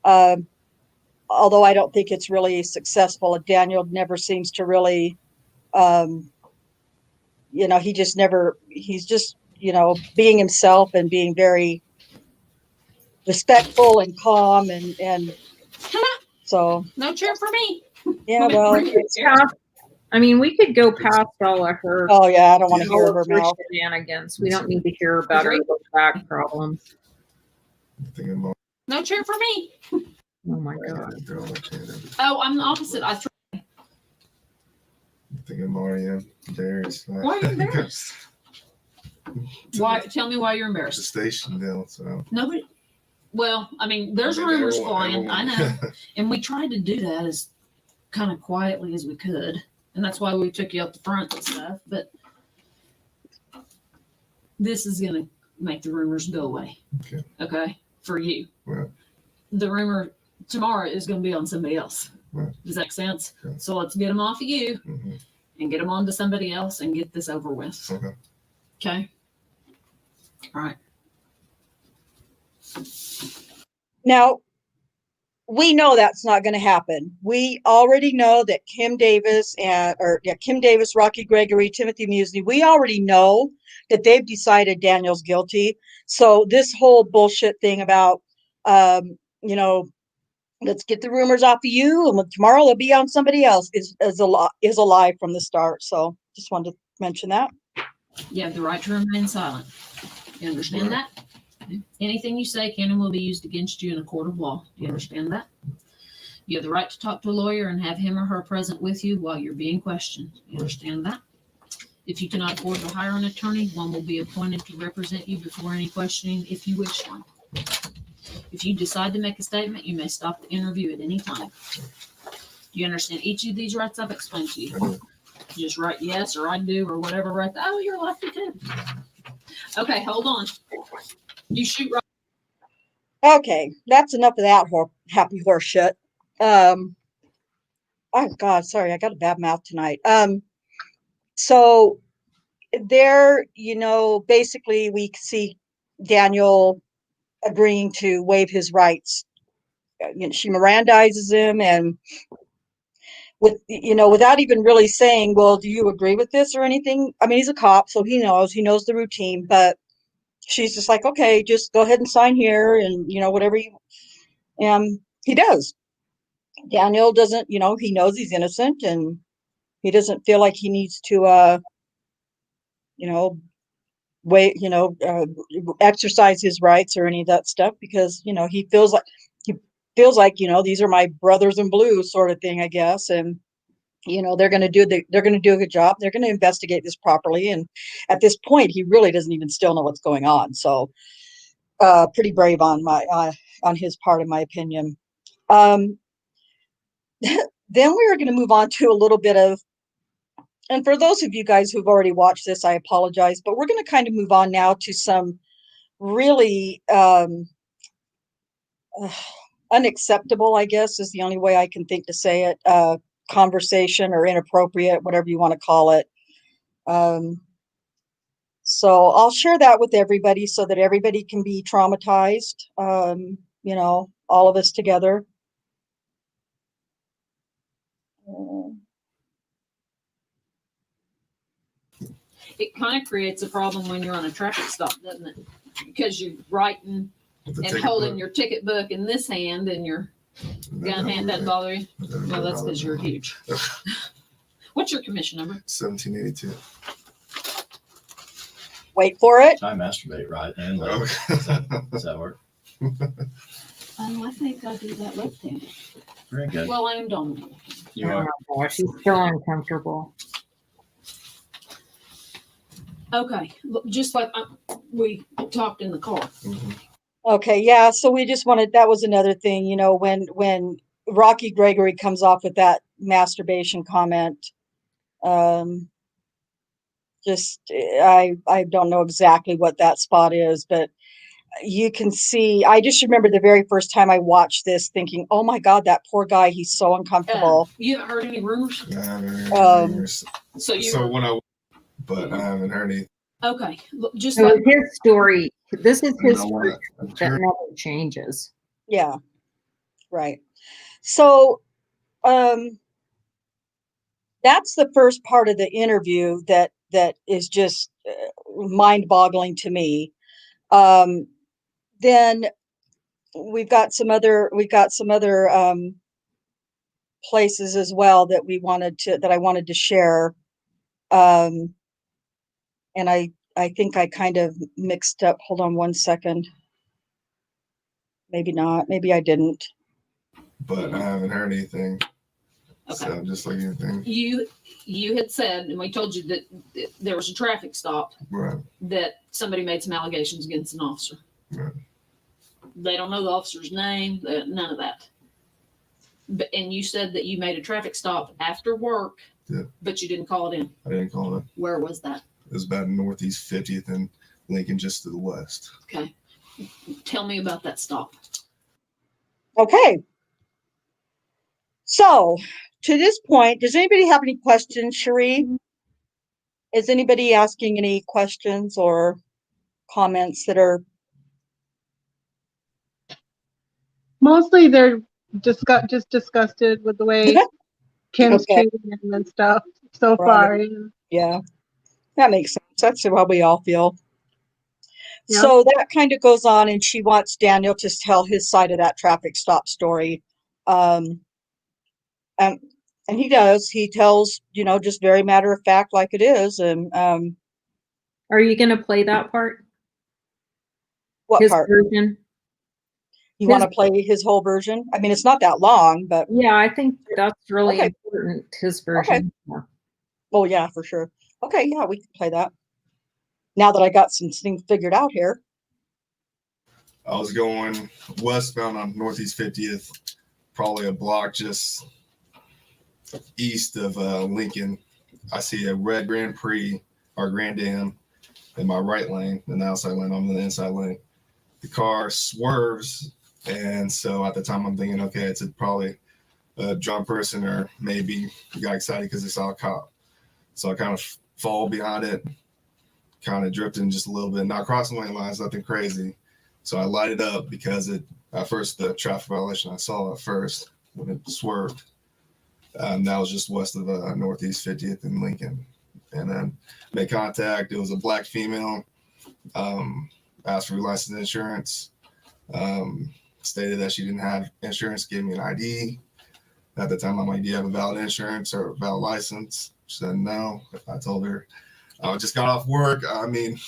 Although I don't think it's really successful. Daniel never seems to really, he's just, being himself and being very respectful and calm and so. No chair for me. Yeah, well. I mean, we could go past all of her. Oh yeah, I don't want to hear her mouth. Shenanigans. We don't need to hear about her back problems. No chair for me. Oh my God. Oh, I'm the opposite. I try. Thinking Marianne, Darius. Why are you embarrassed? Why? Tell me why you're The embarrassed. station deal, so. Nobody. Well, I mean, there's rumors flying. I know, and we tried to do that as kind of quietly as we could, and that's why we took you up the front and stuff. But this is gonna make the rumors go away. Okay. Okay, for you. Right. The rumor tomorrow is going to be on somebody else. Right. Does that make sense? Okay. So let's get them off of you Mhm. and get them on to somebody else and get this over with. Okay. Okay. All right. Now, we know that's not going to happen. We already know that Kim Davis, Rocky Gregory, Timothy Musney, we already know that they've decided Daniel's guilty. So this whole bullshit thing about, let's get the rumors off of you and tomorrow it'll be on somebody else is a lie from the start. So just wanted to mention that. You have the right to remain silent. You understand that? Anything you say can and will be used against you in a court of law. Do you understand that? You have the right to talk to a lawyer and have him or her present with you while you're being questioned. You understand that? If you cannot afford to hire an attorney, one will be appointed to represent you before any questioning if you wish one. If you decide to make a statement, you may stop the interview at any time. Do you understand each of these rights I've explained to you? You just write yes or I do or whatever. Right? Oh, you're lucky too. Okay, hold on. You shoot right. Okay, that's enough of that happy horse shit. Oh God, sorry, I got a bad mouth tonight. So there, basically we see Daniel agreeing to waive his rights. She Mirandizes him and without even really saying, well, do you agree with this or anything? I mean, he's a cop, so he knows the routine, but she's just like, okay, just go ahead and sign here and, whatever he does. Daniel doesn't, he knows he's innocent and he doesn't feel like he needs to, exercise his rights or any of that stuff because, he feels like, these are my brothers in blue sort of thing, I guess. And, they're going to do a good job. They're going to investigate this properly. And at this point, he really doesn't even still know what's going on. So, pretty brave on his part, in my opinion. Then we are going to move on to a little bit of, and for those of you guys who've already watched this, I apologize, but we're going to kind of move on now to some really unacceptable, I guess, is the only way I can think to say it, conversation or inappropriate, whatever you want to call it. So I'll share that with everybody so that everybody can be traumatized, all of us together. It kind of creates a problem when you're on a traffic stop, doesn't it? Because you're writing and holding your ticket book in this hand and your gun hand. Doesn't bother you? Well, that's because you're huge. What's your commission number? 1782. Wait for it. I masturbate right and Oh. left. Does that work? I think I do that left-handed. Very good. Well, I am dominant. You Oh are. my gosh, he's so uncomfortable. Okay, look, just like we talked in the car. Mhm. Okay, yeah. So we just wanted, that was another thing, you know, when Rocky Gregory comes off with that masturbation comment, just I don't know exactly what that spot is, but you can see, I just remember the very first time I watched this thinking, oh my God, that poor guy, he's so uncomfortable. You haven't heard any rumors? I haven't heard Um, rumors. So you So when but I haven't heard anything. okay? Look, just So like his story, this is You his know story what? that never changes. Yeah, right. So, that's the first part of the interview that is just mind-boggling to me. Then we've got some other places as well that I wanted to share. And I think I kind of mixed up. Hold on one second. Maybe not. Maybe I didn't. But I haven't heard anything. okay. So just like anything. You had said, and we told you that there was a traffic stop Right. that somebody made some allegations against an officer. Right. They don't know the officer's name, none of that. And you said that you made a traffic stop after work, Yeah. but you didn't call it in. I didn't call it. Where was that? It was about Northeast 50th and Lincoln, just to the west. Okay. Tell me about that stop. Okay. So to this point, does anybody have any questions, Cherie? Is anybody asking any questions or comments that are Mostly they're just disgusted with the way Kim's okay? treating him and stuff so Right. far. Yeah, that makes sense. That's how we all feel. Yeah. So that kind of goes on, and she wants Daniel to tell his side of that traffic stop story. And he does. He tells, just very matter of fact, like it is. And Are you going to play that part? what His part? version? You want to his- play his whole version? I mean, it's not that long, but Yeah, I think that's really Okay. important, his version. Yeah. oh yeah, for sure. Okay, yeah, we can play that. Now that I got some things figured out here. I was going westbound on Northeast 50th, probably a block just east of Lincoln. I see a red Grand Prix or Grand Am in my right lane, in the outside lane. I'm in the inside lane. The car swerves, and so at the time I'm thinking, okay, it's probably a drunk person, or maybe he got excited because they saw a cop. So I kind of fall behind it, kind of drifting just a little bit, not crossing lane lines, nothing crazy. So I lighted up because at first the traffic violation I saw at first when it swerved. That was just west of Northeast 50th in Lincoln. And then made contact. It was a black female. Asked for license insurance. Stated that she didn't have insurance. Gave me an ID. At the time, I'm like, do you have a valid insurance or a valid license? She said no. I told her, I just got off work. I mean,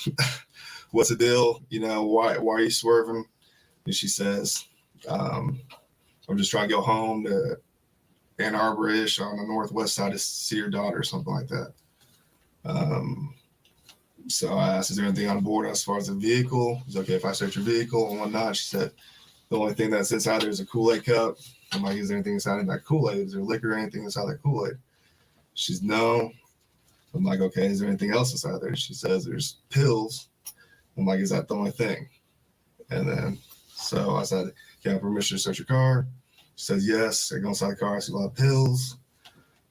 what's the deal? Why are you swerving? And she says, I'm just trying to go home to Ann Arbor-ish on the northwest side to see your daughter or something like that. So I asked, is there anything on board as far as the vehicle? It's okay if I search your vehicle and whatnot. She said, the only thing that's inside there is a Kool-Aid cup. I'm like, is there anything inside of that Kool-Aid? Is there liquor or anything inside that Kool-Aid? She's no. I'm like, okay, is there anything else inside there? She says there's pills. I'm like, is that the only thing? And then, so I said, can I have permission to search your car? She says, yes. I go inside the car, I see a lot of pills.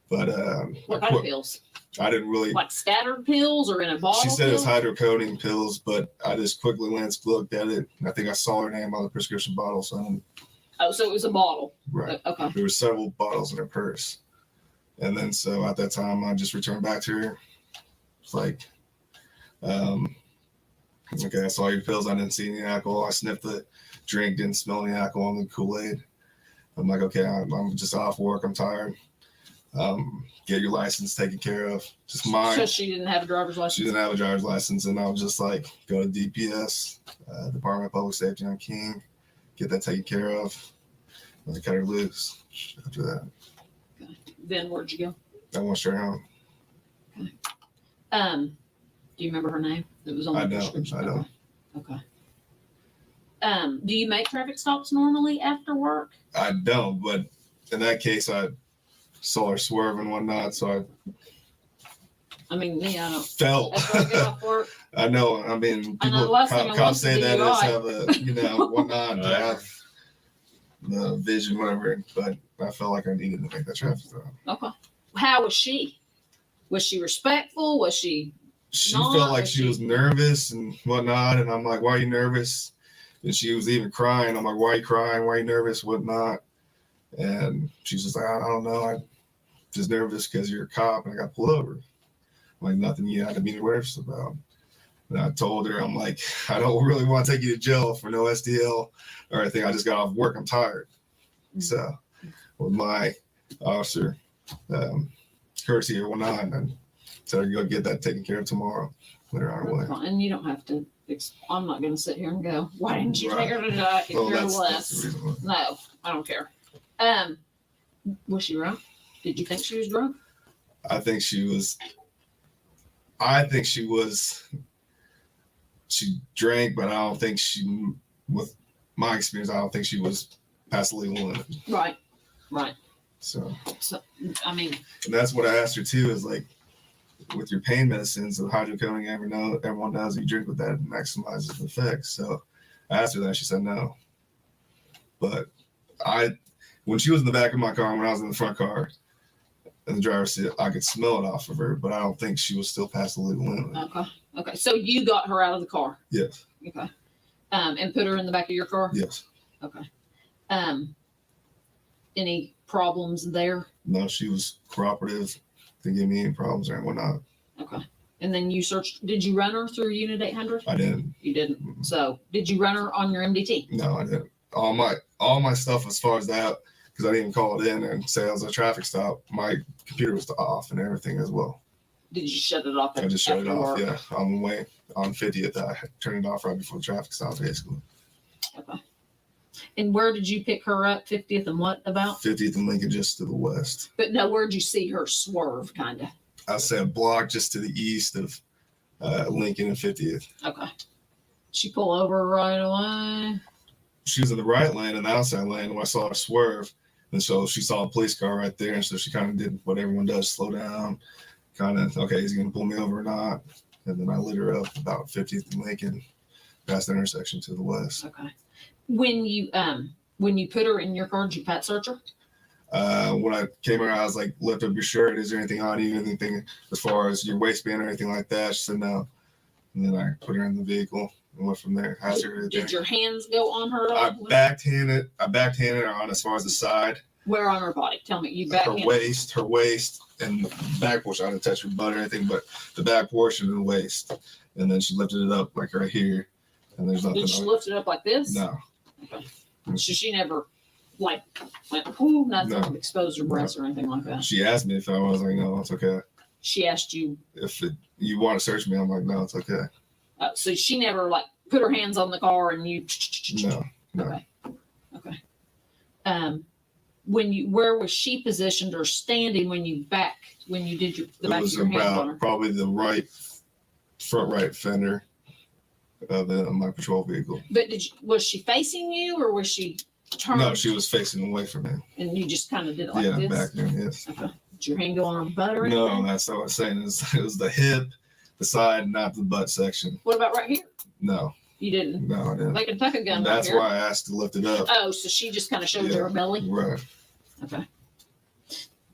But What kind of pills? I didn't really. Like scattered pills or in a bottle? She said it's pill? hydrocodone pills, but I just quickly looked at it. And I think I saw her name on the prescription bottle. So I didn't. Oh, so it was a bottle. Right. Okay. There were several bottles in her purse. And then so at that time, I just returned back to her. It's like, okay, I saw your pills. I didn't see any alcohol. I sniffed the drink, didn't smell any alcohol in the Kool-Aid. I'm like, okay, I'm just off work. I'm tired. get your license taken care of. Just mine. So she didn't have a driver's license. She didn't have a driver's license, and I was just like, go to DPS, Department of Public Safety on King, get that taken care of, and I cut her loose. After that, Then where'd you go? I went straight home. Do you remember her name? It was on the I don't. prescription. I don't. Okay. Do you make traffic stops normally after work? I don't, but in that case, I saw her swerve and whatnot, so I mean, me, I don't. felt. After I get off work, I know. I mean, I know, the people last thing I want cops to say do that right. is have a, whatnot, to have the vision, whatever. But I felt like I needed to make that traffic stop. okay. How was she? Was she respectful? Was she? She Not felt like that she she- was nervous and whatnot, and I'm like, "Why are you nervous?" And she was even crying. I'm like, "Why are you crying? Why are you nervous? Whatnot?" And she's just like, "I don't know. I'm just nervous because you're a cop and I got pulled over." I'm like, nothing you had to be nervous about. And I told her, I'm like, I don't really want to take you to jail for no SDL or anything. I just got off work. I'm tired. So with my officer, courtesy or whatnot, and tell her to go get that taken care of tomorrow. Let her on her way. And you don't have to. I'm not going to sit here and go, "Why didn't you Right. take her to die?" If Well, you're that's less. the reason why. No, I don't care. Was she drunk? Did you think she was drunk? I think she was. She drank, but I don't think she, with my experience, I don't think she was past the legal limit. Right. Right. So, So, I mean, and that's what I asked her too, is like, with your pain medicines, the hydrocodone, everyone knows you drink with that, it maximizes the effects. So I asked her that, she said no. But when she was in the back of my car, when I was in the front car, in the driver's seat, I could smell it off of her, but I don't think she was still past the legal limit. okay. Okay. So you got her out of the car. Yes. Okay. And put her in the back of your car. Yes. Okay. Any problems there? No, she was cooperative. Didn't give me any problems or whatnot. Okay. And then you searched, did you run her through Unit 800? I didn't. You didn't. So did you run her on your MDT? No, I didn't. All my stuff as far as that, because I didn't call it in and say it was a traffic stop. My computer was off and everything as well. Did you shut it off? I just shut it after off. work? Yeah, on the way on 50th, I turned it off right before the traffic stop, basically. Okay. And where did you pick her up? 50th and what about? 50th and Lincoln, just to the west. But no, where'd you see her swerve, kind of? I say a block just to the east of Lincoln and 50th. Okay. She pull over right away. She was in the right lane and the outside lane when I saw her swerve. And so she saw a police car right there. And so she kind of did what everyone does, slow down, kind of, okay, is he going to pull me over or not? And then I lit her up about 50th and Lincoln, past the intersection to the west. Okay. When you put her in your car, did you pat search her? When I came around, I was like, lift up your shirt. Is there anything on you? Anything as far as your waistband or anything like that? She said no. And then I put her in the vehicle and went from there. Asked her everything. Did your hands go on her? I backhanded her on as far as the side. Where on her body? Tell me. You Her backhanded. waist, and the back portion. I didn't touch her butt or anything, but the back portion of the waist. And then she lifted it up like right here. And there's nothing Did she on it. lift it up like this? No. Okay. So she never like went, ooh, nothing, No. exposed her breasts or anything like that. She asked me if I was like, no, it's okay. She asked you, If you want to search me, I'm like, no, it's okay. so she never like put her hands on the car and you. No, no. Okay. Okay. Where was she positioned or standing when you did the It back of was your hand on her? about probably the front right fender of my patrol vehicle. But was she facing you or was she turned? No, she was facing away from me. And you just kind of did it like Yeah, this? back there, yes. Okay. Did your hand go on her butt or anything? No, that's not what I was saying. It was the hip, the side, not the butt section. What about right here? No, You didn't. no, I didn't. They can tuck a gun That's right here. why I asked to lift it up. Oh, so she just kind of showed you her belly? Right. Okay.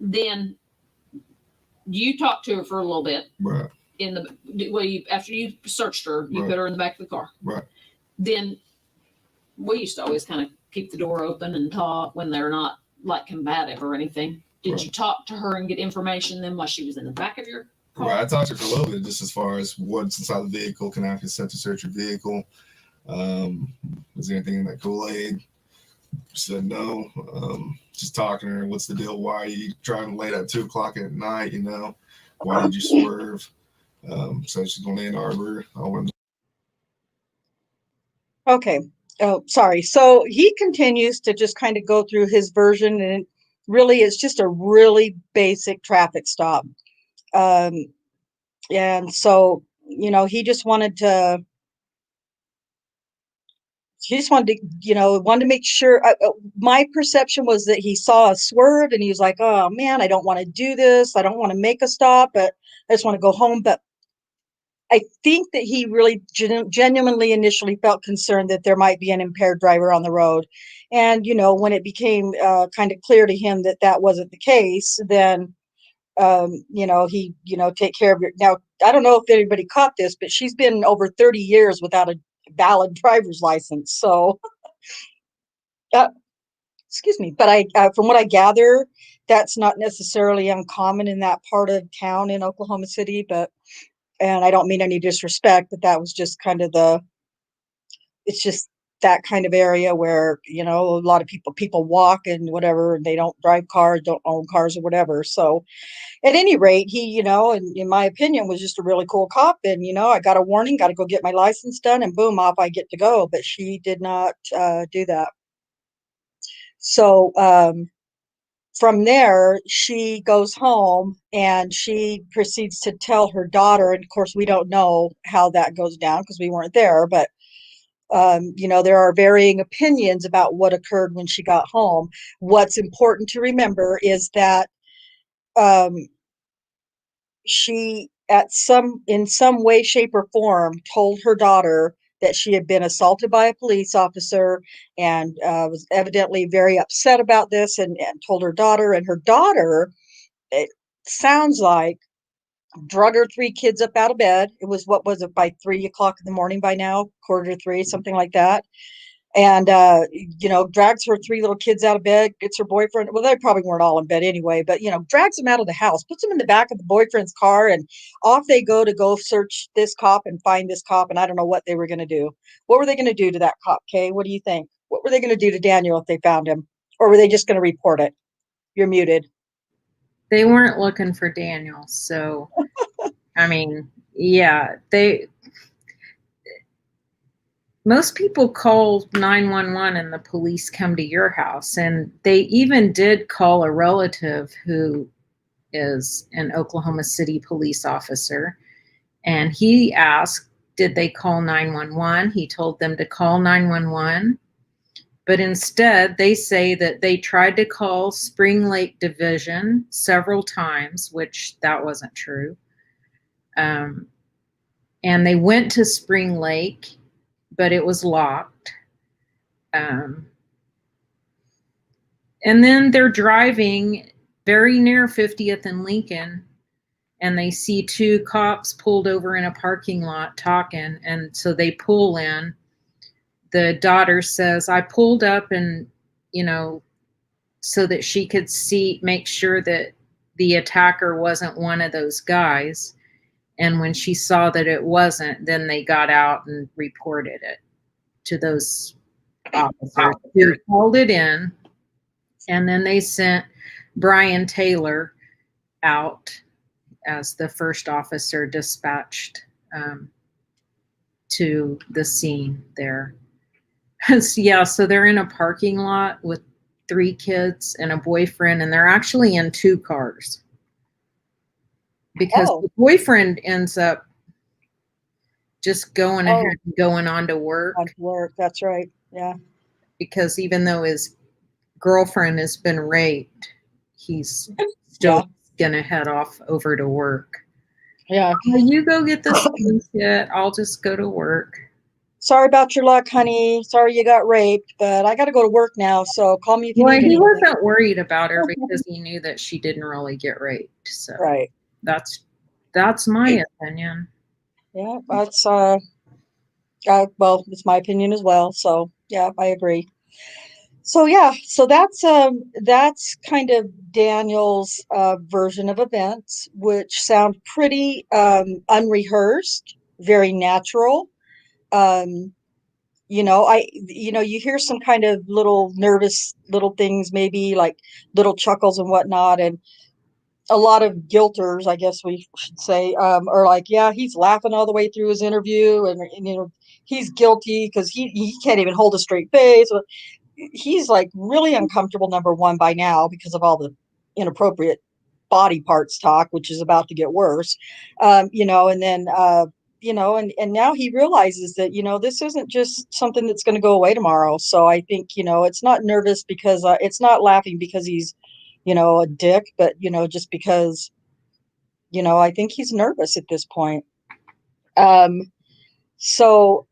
Then you talked to her for a little bit Right. after you searched her, you Right. put her in the back of the car. Right. Then we used to always kind of keep the door open and talk when they're not like combative or anything. Did Right. you talk to her and get information then while she was in the back of your car? Right. I talked to her for a little bit just as far as what's inside the vehicle. Can I have consent to search your vehicle? Is there anything in that Kool-Aid? said no. Just talking to her, what's the deal? Why are you driving late at 2 o'clock at night? You know, why did you swerve? So she's going to Ann Arbor. I went. Okay. Oh, sorry. So he continues to just kind of go through his version, and really it's just a really basic traffic stop. And so, he just wanted to, wanted to make sure. My perception was that he saw a swerve and he was like, oh man, I don't want to do this. I don't want to make a stop, but I just want to go home. But I think that he really genuinely initially felt concerned that there might be an impaired driver on the road. And, when it became kind of clear to him that that wasn't the case, then, he, take care of your. Now, I don't know if anybody caught this, but she's been over 30 years without a valid driver's license. So, excuse me. But from what I gather, that's not necessarily uncommon in that part of town in Oklahoma City, and I don't mean any disrespect, but that was just kind of it's just that kind of area where, a lot of people walk and whatever, and they don't drive cars, don't own cars or whatever. So at any rate, he, and in my opinion, was just a really cool cop. And, I got a warning, got to go get my license done, and boom, off I get to go. But she did not do that. So, from there, she goes home and she proceeds to tell her daughter. And of course, we don't know how that goes down because we weren't there. But, there are varying opinions about what occurred when she got home. What's important to remember is that she, in some way, shape, or form, told her daughter that she had been assaulted by a police officer and was evidently very upset about this, and told her daughter. And her daughter, it sounds like, drug her 3 kids up out of bed. It was, what was it, by 3 o'clock in the morning by now, 2:45, something like that. And, drags her 3 little kids out of bed, gets her boyfriend. Well, they probably weren't all in bed anyway, but, drags them out of the house, puts them in the back of the boyfriend's car, and off they go search this cop and find this cop. And I don't know what they were going to do. What were they going to do to that cop, Kay? What do you think? What were they going to do to Daniel if they found him? Or were they just going to report it? You're muted. They weren't looking for Daniel. So, I mean, yeah, most people call 911 and the police come to your house. And they even did call a relative who is an Oklahoma City police officer. And he asked, did they call 911? He told them to call 911. But instead, they say that they tried to call Spring Lake Division several times, which that wasn't true. And they went to Spring Lake, but it was locked. And then they're driving very near 50th and Lincoln, and they see 2 cops pulled over in a parking lot talking. And so they pull in. The daughter says, I pulled up and, so that she could make sure that the attacker wasn't one of those guys. And when she saw that it wasn't, then they got out and reported it to those officers who called it in. And then they sent Brian Taylor out as the first officer dispatched to the scene there. Yeah, so they're in a parking lot with 3 kids and a boyfriend, and they're actually in 2 cars. Because the boyfriend ends up just going ahead and going on to work. On to work, that's right, yeah. Because even though his girlfriend has been raped, he's still going to head off over to work. Yeah. You go get this kit, I'll just go to work. Sorry about your luck, honey. Sorry you got raped, but I got to go to work now. So call me if you need anything. He wasn't worried about her because he knew that she didn't really get raped. So right. That's my opinion. Yeah, that's well, it's my opinion as well. So yeah, I agree. So yeah, so that's kind of Daniel's version of events, which sound pretty unrehearsed, very natural. you hear some kind of little nervous little things, maybe like little chuckles and whatnot. And a lot of guilters, I guess we should say, are like, yeah, he's laughing all the way through his interview, and he's guilty because he can't even hold a straight face. He's like really uncomfortable, number one, by now because of all the inappropriate body parts talk, which is about to get worse. And then and now he realizes that this isn't just something that's going to go away tomorrow. So I think it's not nervous because it's not laughing because he's a dick, but just because I think he's nervous at this point. So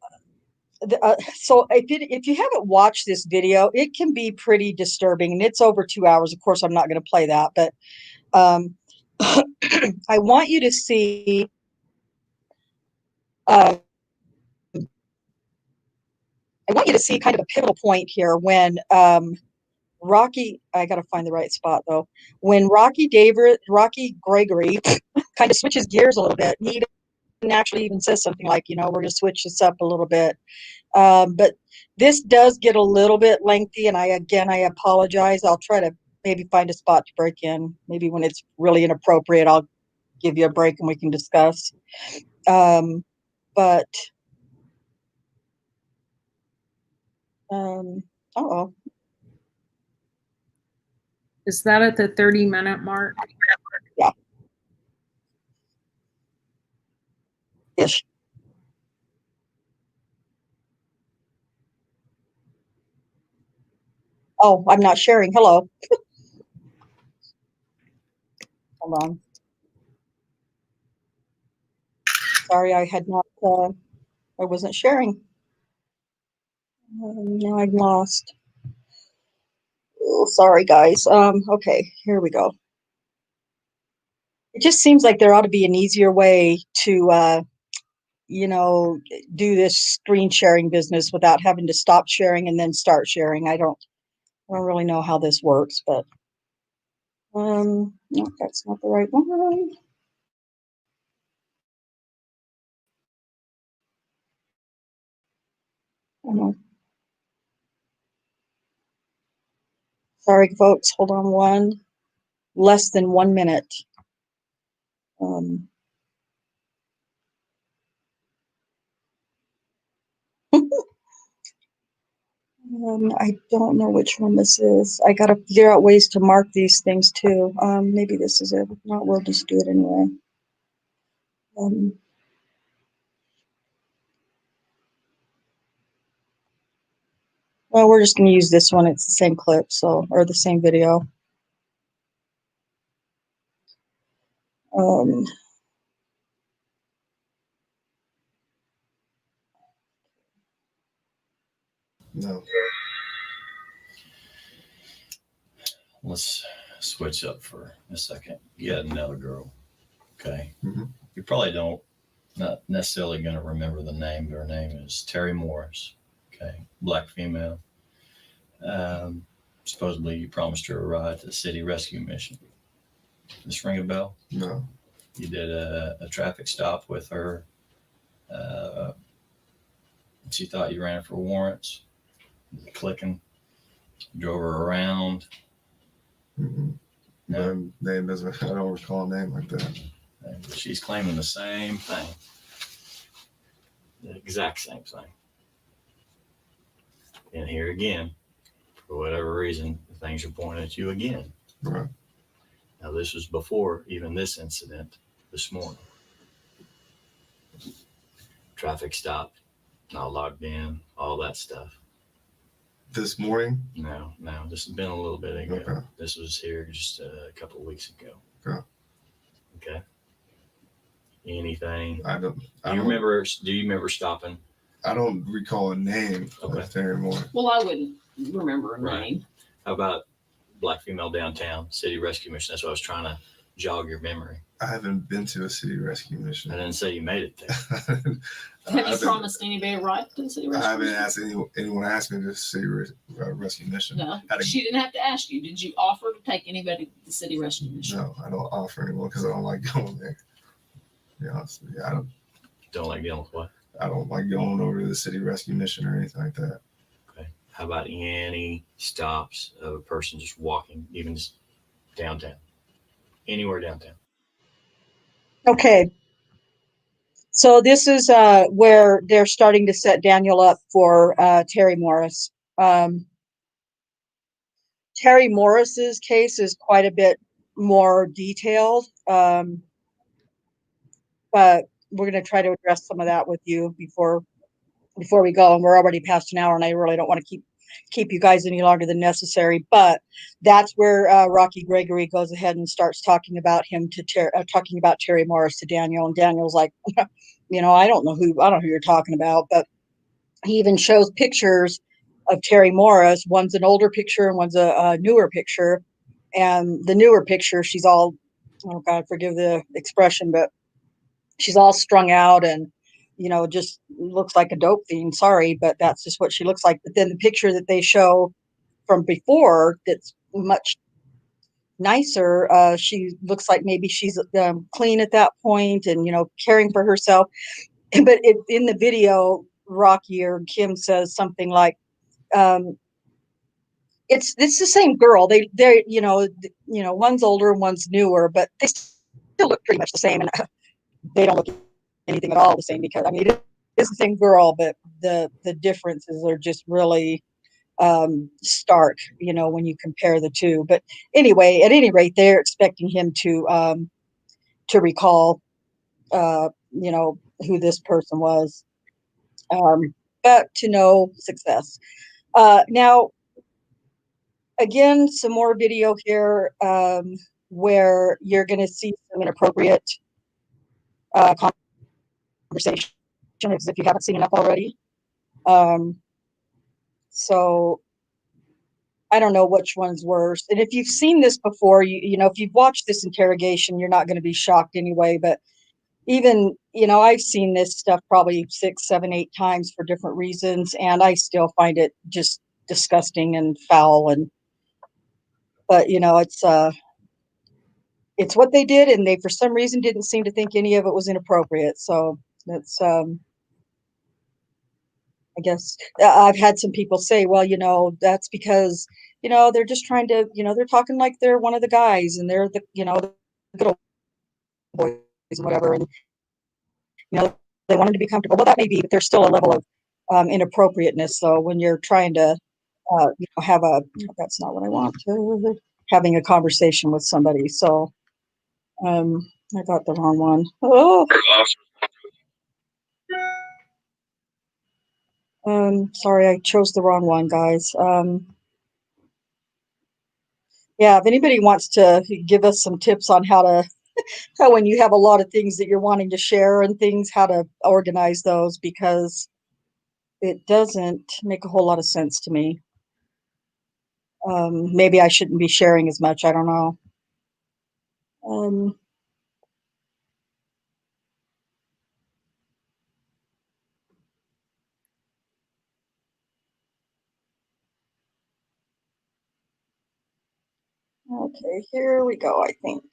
if you haven't watched this video, it can be pretty disturbing, and it's over 2 hours. Of course, I'm not going to play that, but I want you to see kind of a pivotal point here when Rocky, I got to find the right spot though. When Rocky Gregory kind of switches gears a little bit, he even actually even says something like, we're going to switch this up a little bit. But this does get a little bit lengthy, and I apologize. I'll try to maybe find a spot to break in. Maybe when it's really inappropriate, I'll give you a break and we can discuss. Is that at the 30-minute mark? Yeah. Ish. Oh, I'm not sharing. Hello. Hold on. Sorry, I had not, I wasn't sharing. Now I'm lost. Oh, sorry, guys. Okay, here we go. It just seems like there ought to be an easier way to, do this screen sharing business without having to stop sharing and then start sharing. I don't really know how this works, but no, that's not the right one. Sorry, folks. Hold on less than 1 minute. I don't know which one this is. I gotta figure out ways to mark these things too. Maybe this is it. If not, we'll just do it anyway. Well, we're just gonna use this one. It's the same clip, or the same video. No. Let's switch up for a second. You had another girl, okay? Mm-hmm. You probably not necessarily going to remember the name, but her name is Terry Morris, okay? Black female. Supposedly you promised her a ride to the city rescue mission. Does this ring a bell? No. You did a traffic stop with her. She thought you ran for warrants. Clicking. Drove her around. Mm-hmm. No. Name doesn't. I don't recall a name like that. She's claiming the same thing. The exact same thing. And here again, for whatever reason, things are pointing at you again. Right. Now, this was before even this incident this morning. Traffic stop, not logged in, all that stuff. This morning? No, this has been a little bit ago. Okay. This was here just a couple of weeks ago. Okay. Anything? Do you remember stopping? I don't recall a name of Terry Moore. Well, I wouldn't remember a name. How about black female downtown, city rescue mission? That's what I was trying to jog your memory. I haven't been to a city rescue mission. I didn't say you made it there. Have you promised anybody a ride to the city rescue? I haven't asked anyone asked me to city rescue mission. No, she didn't have to ask you. Did you offer to take anybody to the city rescue mission? No, I don't offer anyone because I don't like going there. Yeah, honestly, I don't like dealing with what? I don't like going over to the city rescue mission or anything like that. Okay. How about any stops of a person just walking, even just downtown, anywhere downtown? Okay. So this is where they're starting to set Daniel up for Terry Morris. Terry Morris's case is quite a bit more detailed, but we're going to try to address some of that with you before we go. And we're already past an hour, and I really don't want to keep you guys any longer than necessary. But that's where Rocky Gregory goes ahead and starts talking about Terry Morris to Daniel, and Daniel's like, you know, I don't know who you're talking about, but he even shows pictures of Terry Morris. One's an older picture and one's a newer picture. And the newer picture, she's all, oh God, forgive the expression, but she's all strung out and, you know, just looks like a dope fiend. Sorry, but that's just what she looks like. But then the picture that they show from before, that's much nicer, she looks like maybe she's clean at that point and, you know, caring for herself. But in the video, Rocky or Kim says something like, it's the same girl. They're you know, one's older and one's newer, but they still look pretty much the same, and they don't look anything at all the same, because I mean, it is the same girl, but the differences are just really stark, you know, when you compare the two. But anyway, at any rate, they're expecting him to recall, you know, who this person was, but to no success. Now, again, some more video here, where you're going to see some inappropriate conversation, as if you haven't seen enough already. So I don't know which one's worse. And if you've seen this before, you know, if you've watched this interrogation, you're not going to be shocked anyway. But even, you know, I've seen this stuff probably 6, 7, 8 times for different reasons, and I still find it just disgusting and foul. But you know, it's what they did, and they for some reason didn't seem to think any of it was inappropriate. So that's I guess I've had some people say, well, you know, that's because, you know, they're just trying to, you know, they're talking like they're one of the guys and they're the, you know, the good old boys and whatever, and you know, they wanted to be comfortable. Well, that may be, but there's still a level of inappropriateness. So when you're trying to you know, have that's not what I want, having a conversation with somebody. So I got the wrong one. Oh. Sorry, I chose the wrong one, guys. Yeah, if anybody wants to give us some tips on how when you have a lot of things that you're wanting to share and things, how to organize those, because it doesn't make a whole lot of sense to me. Maybe I shouldn't be sharing as much. I don't know. Okay, here we go, I think.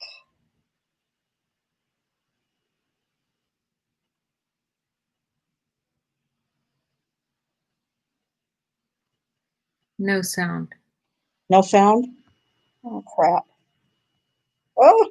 No sound. No sound? Oh, crap. Oh.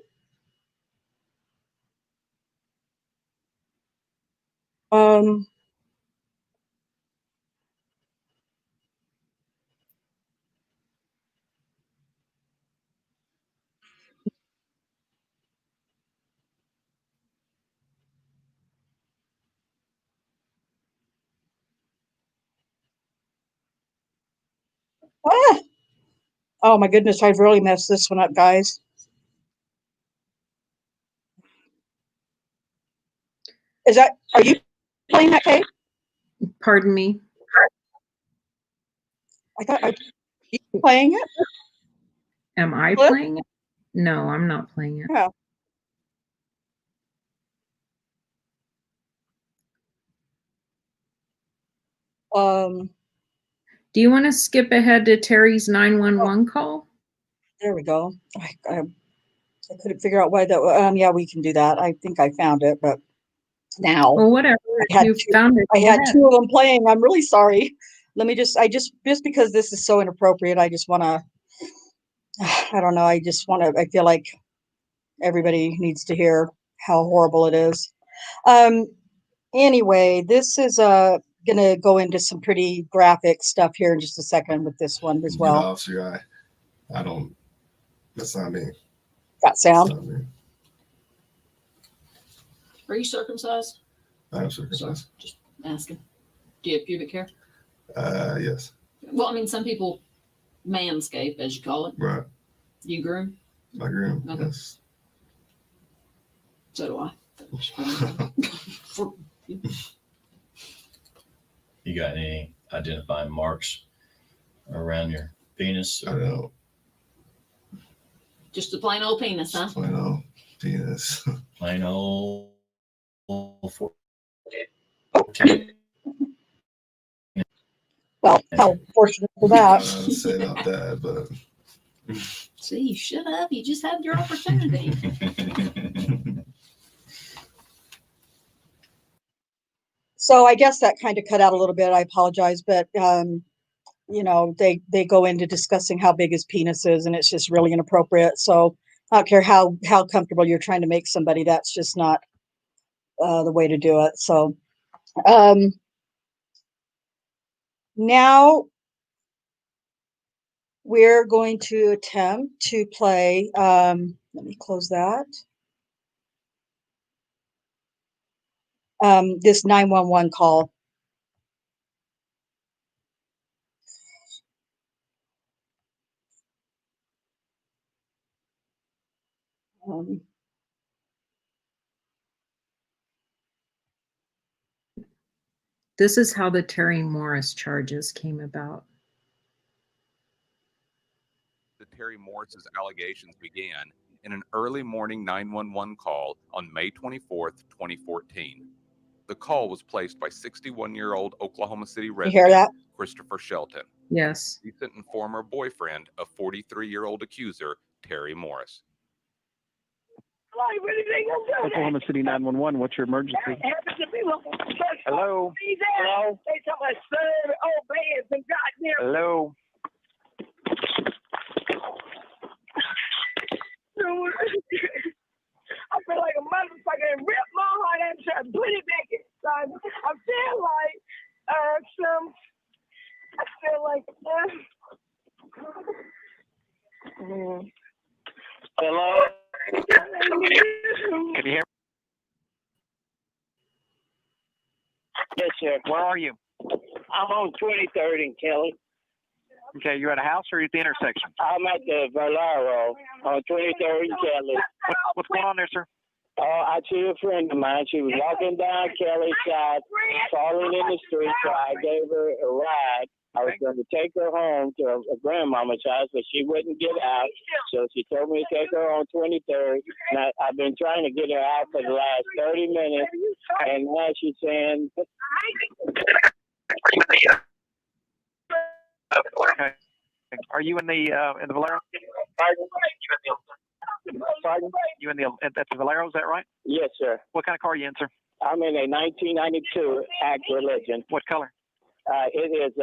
Ah. Oh my goodness, I've really messed this one up, guys. Are you playing that, Kate? Pardon me? Are you playing it? Am I playing it? No, I'm not playing it. Yeah. Do you want to skip ahead to Terry's 911 call? There we go. I couldn't figure out why that. Yeah, we can do that. I think I found it, but now. Well, whatever. had You two, found it. I Go had ahead. 2 of them playing. I'm really sorry. Let me just because this is so inappropriate, I just want to, I don't know. I feel like everybody needs to hear how horrible it is. Anyway, this is gonna go into some pretty graphic stuff here in just a second with this one as Get well. officer, I don't. That's not me. Got That's sound? not me. Are you circumcised? I am circumcised. Just asking. Do you have pubic hair? Yes. Well, I mean, some people manscape, as you call it. Right. You groom? My groom. Okay. Yes. So do I. You got any identifying marks around your penis? I don't. Just a plain old penis, huh? Plain old penis. Plain old 14. Well, how fortunate for I that. don't say about that, but See, you should have. You just had your opportunity. So I guess that kind of cut out a little bit. I apologize, but they go into discussing how big his penis is, and it's just really inappropriate. So I don't care how comfortable you're trying to make somebody, that's just not the way to do it. So now we're going to attempt to play. Let me close that. This 911 call. This is how the Terry Morris charges came about. Terry Morris's allegations began in an early morning 911 call on May 24th, 2014. The call was placed by 61-year-old Oklahoma City You hear resident that? Christopher Shelton, Yes. recent and former boyfriend of 43-year-old accuser Terry Morris. Oklahoma City 911, what's your emergency? Hello? Hello? Hello? I feel like a motherfucker and ripped my heart out and tried to put it back inside. I feel like Hello? Can you hear me? Yes, sir. Where are you? I'm on 23rd and Kelly. Okay, you're at a house or you're at the intersection? I'm at the Valero on 23rd and Kelly. What's going on there, sir? I see a friend of mine. She was walking down Kelly's side, falling in the street, so I gave her a ride. I was going to take her home to a grandmama's house, but she wouldn't get out. So she told me to take her on 23rd. And I've been trying to get her out for the last 30 minutes. And now she's saying... Okay. Are you in the Valero? Pardon? You in at the Valero, is that right? Yes, sir. What kind of car are you in, sir? I'm in a 1992 Act Religion. What color? It is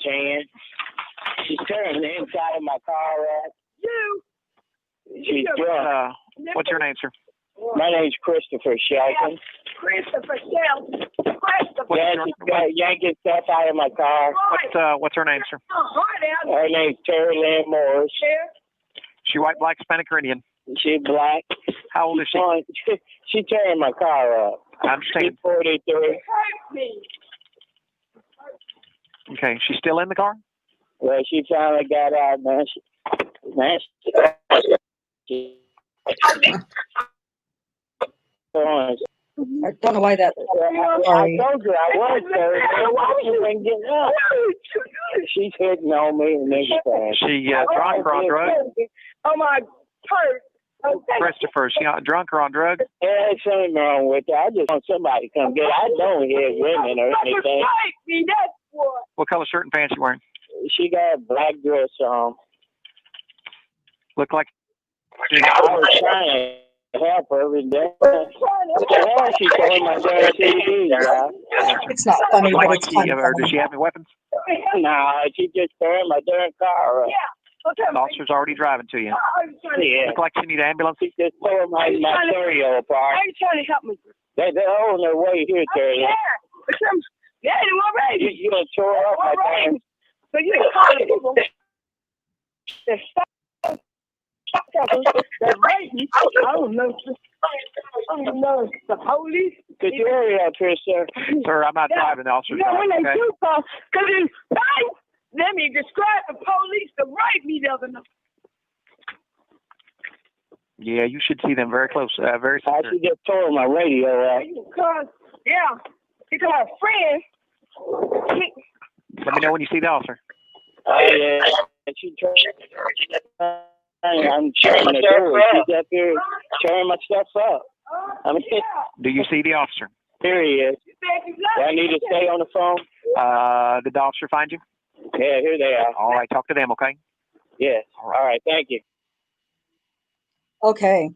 tan. She's tearing the inside of my car up. She's drunk. What's your name, sir? My name's Christopher Shelton. Christopher Shelton. Yeah, she's yanking stuff out of my car. What's her name, sir? Her name's Terry Lynn Morris. She white, black, Hispanic, or Indian? She's black. How old is she? She's tearing my car up. I understand. She's 43. Okay, she's still in the car? Well, she finally got out, man. I don't know why that. I told you I was there. Why you ain't getting up? She's hitting on me and everything. She drunk or on drugs? Oh my purse. Christopher, is she drunk or on drugs? Yeah, there's something wrong with her. I just want somebody to come get her. I don't hit women or anything. What color shirt and pants you wearing? She got a black dress on. Look like I was trying to help her every day. Yeah, she told my son TV. It's not funny, but it's kind of Or does funny. she have any weapons? Nah, she just turned my darn car up. The officer's already driving to you. Yeah. Look like you need an ambulance. She just tore my stereo apart. Are you trying to help me? They're on their way here, Terry. Yeah, what right? You done tore up my darn. So you ain't calling people that that rape me. I don't know. I don't know. The police. Could you hurry up here, sir? Sir, I'm not driving. The officer's When driving. they Okay? do call, because let me describe the police to rape me the other night. Yeah, you should see them very close. Very I secure. should just tore my radio up. Because, because my friend, Let me know when you see the officer. Yeah. And she turned. I'm shutting the door. She's up here tearing my stuff up. I mean, Do you see the officer? here he is. Do I need to stay on the phone? Did the officer find you? Yeah, here they are. All right, talk to them, okay? Yes. All right. Thank you. Okay.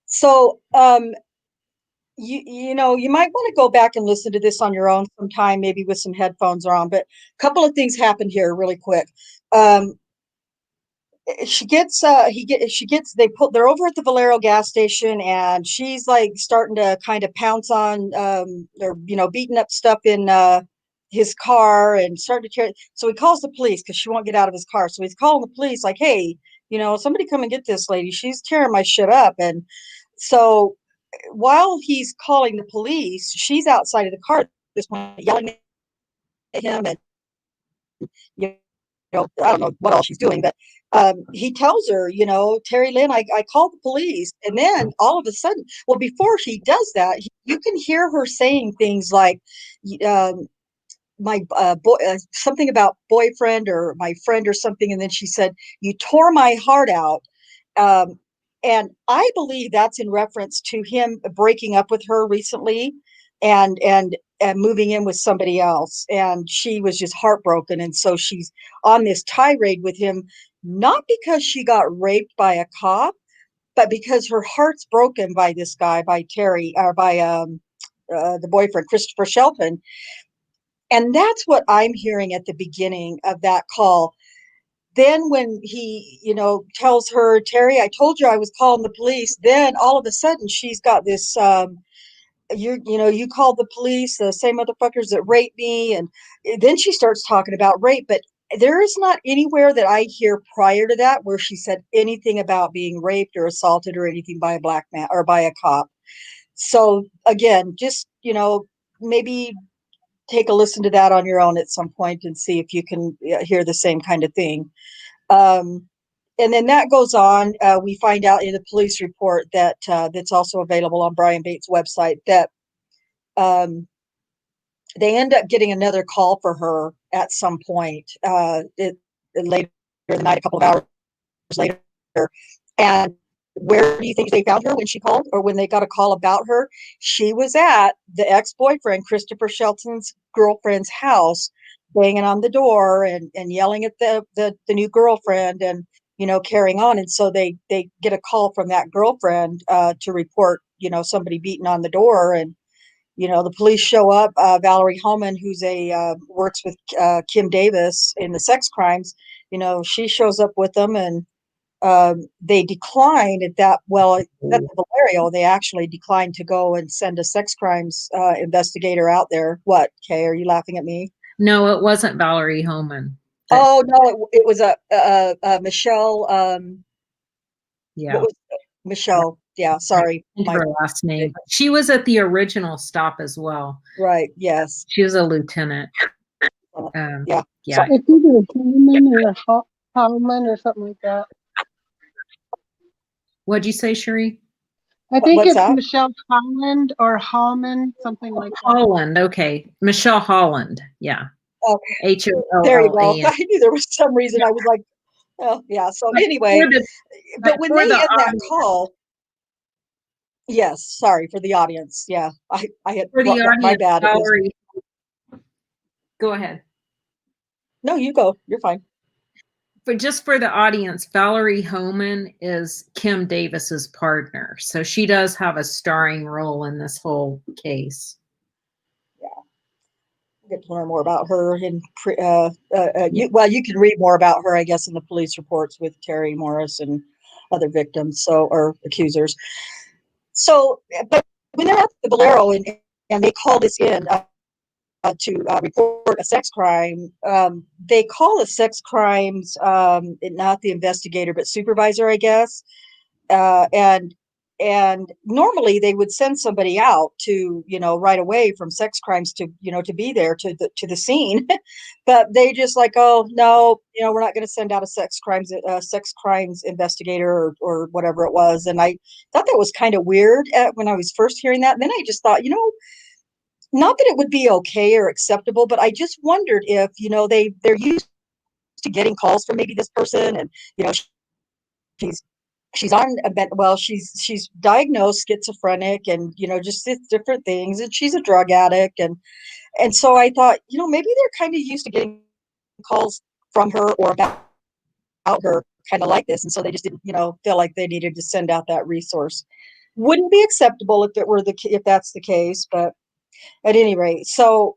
So, you know, you might want to go back and listen to this on your own sometime, maybe with some headphones on, but a couple of things happened here really quick. They're over at the Valero gas station, and she's like starting to kind of pounce on, or, you know, beating up stuff in, his car and starting to tear. So he calls the police because she won't get out of his car. So he's calling the police like, hey, you know, somebody come and get this lady. She's tearing my shit up. And so while he's calling the police, she's outside of the car at this point yelling at him, and you know, I don't know what all she's doing, but he tells her, you know, Terry Lynn, I called the police. And then all of a sudden, well, before he does that, you can hear her saying things like, my boy, something about boyfriend or my friend or something. And then she said, you tore my heart out. And I believe that's in reference to him breaking up with her recently and moving in with somebody else. And she was just heartbroken. And so she's on this tirade with him, not because she got raped by a cop, but because her heart's broken by this guy, by Terry, or by the boyfriend, Christopher Shelton. And that's what I'm hearing at the beginning of that call. Then when he, you know, tells her, Terry, I told you I was calling the police. Then all of a sudden she's got this, you called the police, the same motherfuckers that raped me. And then she starts talking about rape. But there is not anywhere that I hear prior to that where she said anything about being raped or assaulted or anything by a black man or by a cop. So again, just, you know, maybe take a listen to that on your own at some point and see if you can hear the same kind of thing. And then that goes on. We find out in the police report that that's also available on Brian Bates' website that they end up getting another call for her at some point later in the night, a couple of hours later. And where do you think they found her when she called, or when they got a call about her? She was at the ex-boyfriend, Christopher Shelton's girlfriend's house, banging on the door and yelling at the new girlfriend and, you know, carrying on. And so they get a call from that girlfriend to report, you know, somebody beating on the door. And, you know, the police show up. Valerie Holman, who's works with Kim Davis in the sex crimes, you know, she shows up with them, and they declined at the Valerio. They actually declined to go and send a sex crimes investigator out there. What, Kay, are you laughing at me? No, it wasn't Valerie Holman. Oh no, it was a Michelle. Yeah, what was it? Michelle. Yeah, sorry, her last name. She was at the original stop as well. Right. Yes. She was a lieutenant. Yeah. Yeah. It's either a Hallman or a Hallman or something like that. What'd you say, Cherie? I think What's it's that? Michelle Holland or Hallman, something like that. Holland. Okay, Michelle Holland. Yeah. Okay. HOLLAN. There you go. I knew there was some reason I was like, oh yeah. So anyway, but when they end that call, yes, sorry for the audience. Yeah, I had For the audience, my bad. Valerie. Go ahead. No, you go. You're fine. for the audience, Valerie Homan is Kim Davis's partner. So she does have a starring role in this whole case. Get to learn more about her and you can read more about her, I guess, in the police reports with Terry Morris and other victims, or accusers. So, but when they're at the Bolero and they call this in to report a sex crime, they call the sex crimes not the investigator but supervisor, I guess, and normally they would send somebody out to, right away from sex crimes to, to be there to the scene. But they just like, oh no, we're not going to send out a sex crimes investigator or whatever it was. And I thought that was kind of weird when I was first hearing that. And then I just thought, not that it would be okay or acceptable, but I just wondered if, they're used to getting calls from maybe this person, and, she's on she's diagnosed schizophrenic and, just different things. And she's a drug addict. And so I thought, maybe they're kind of used to getting calls from her or about her kind of like this. And so they just didn't, feel like they needed to send out that resource. Wouldn't be acceptable if that's the case, but at any rate, so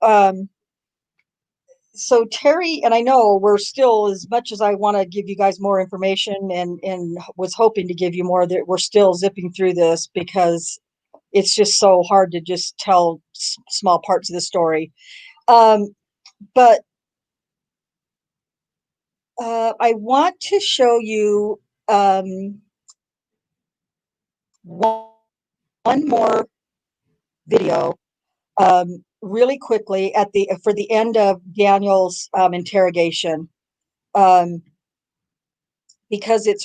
Terry, and I know we're still, as much as I want to give you guys more information and was hoping to give you more, that we're still zipping through this because it's just so hard to just tell small parts of the story. But I want to show you one more video really quickly for the end of Daniel's interrogation, because it's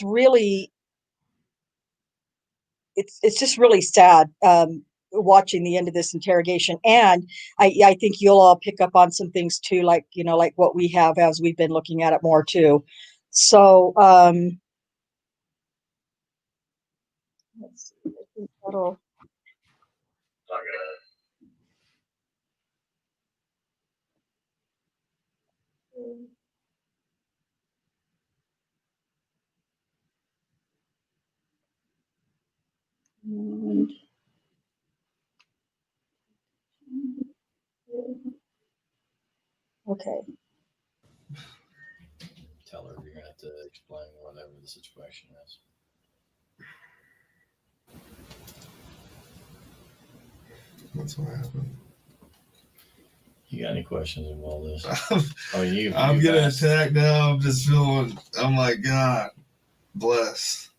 just really sad watching the end of this interrogation. And I think you'll all pick up on some things too, like like what we have as we've been looking at it more too. So let's see. I think that'll. And okay. Tell her you're gonna have to explain whatever the situation is. That's what happened. You got any questions of all this? I'm getting attacked now. I'm just feeling, oh my God, bless.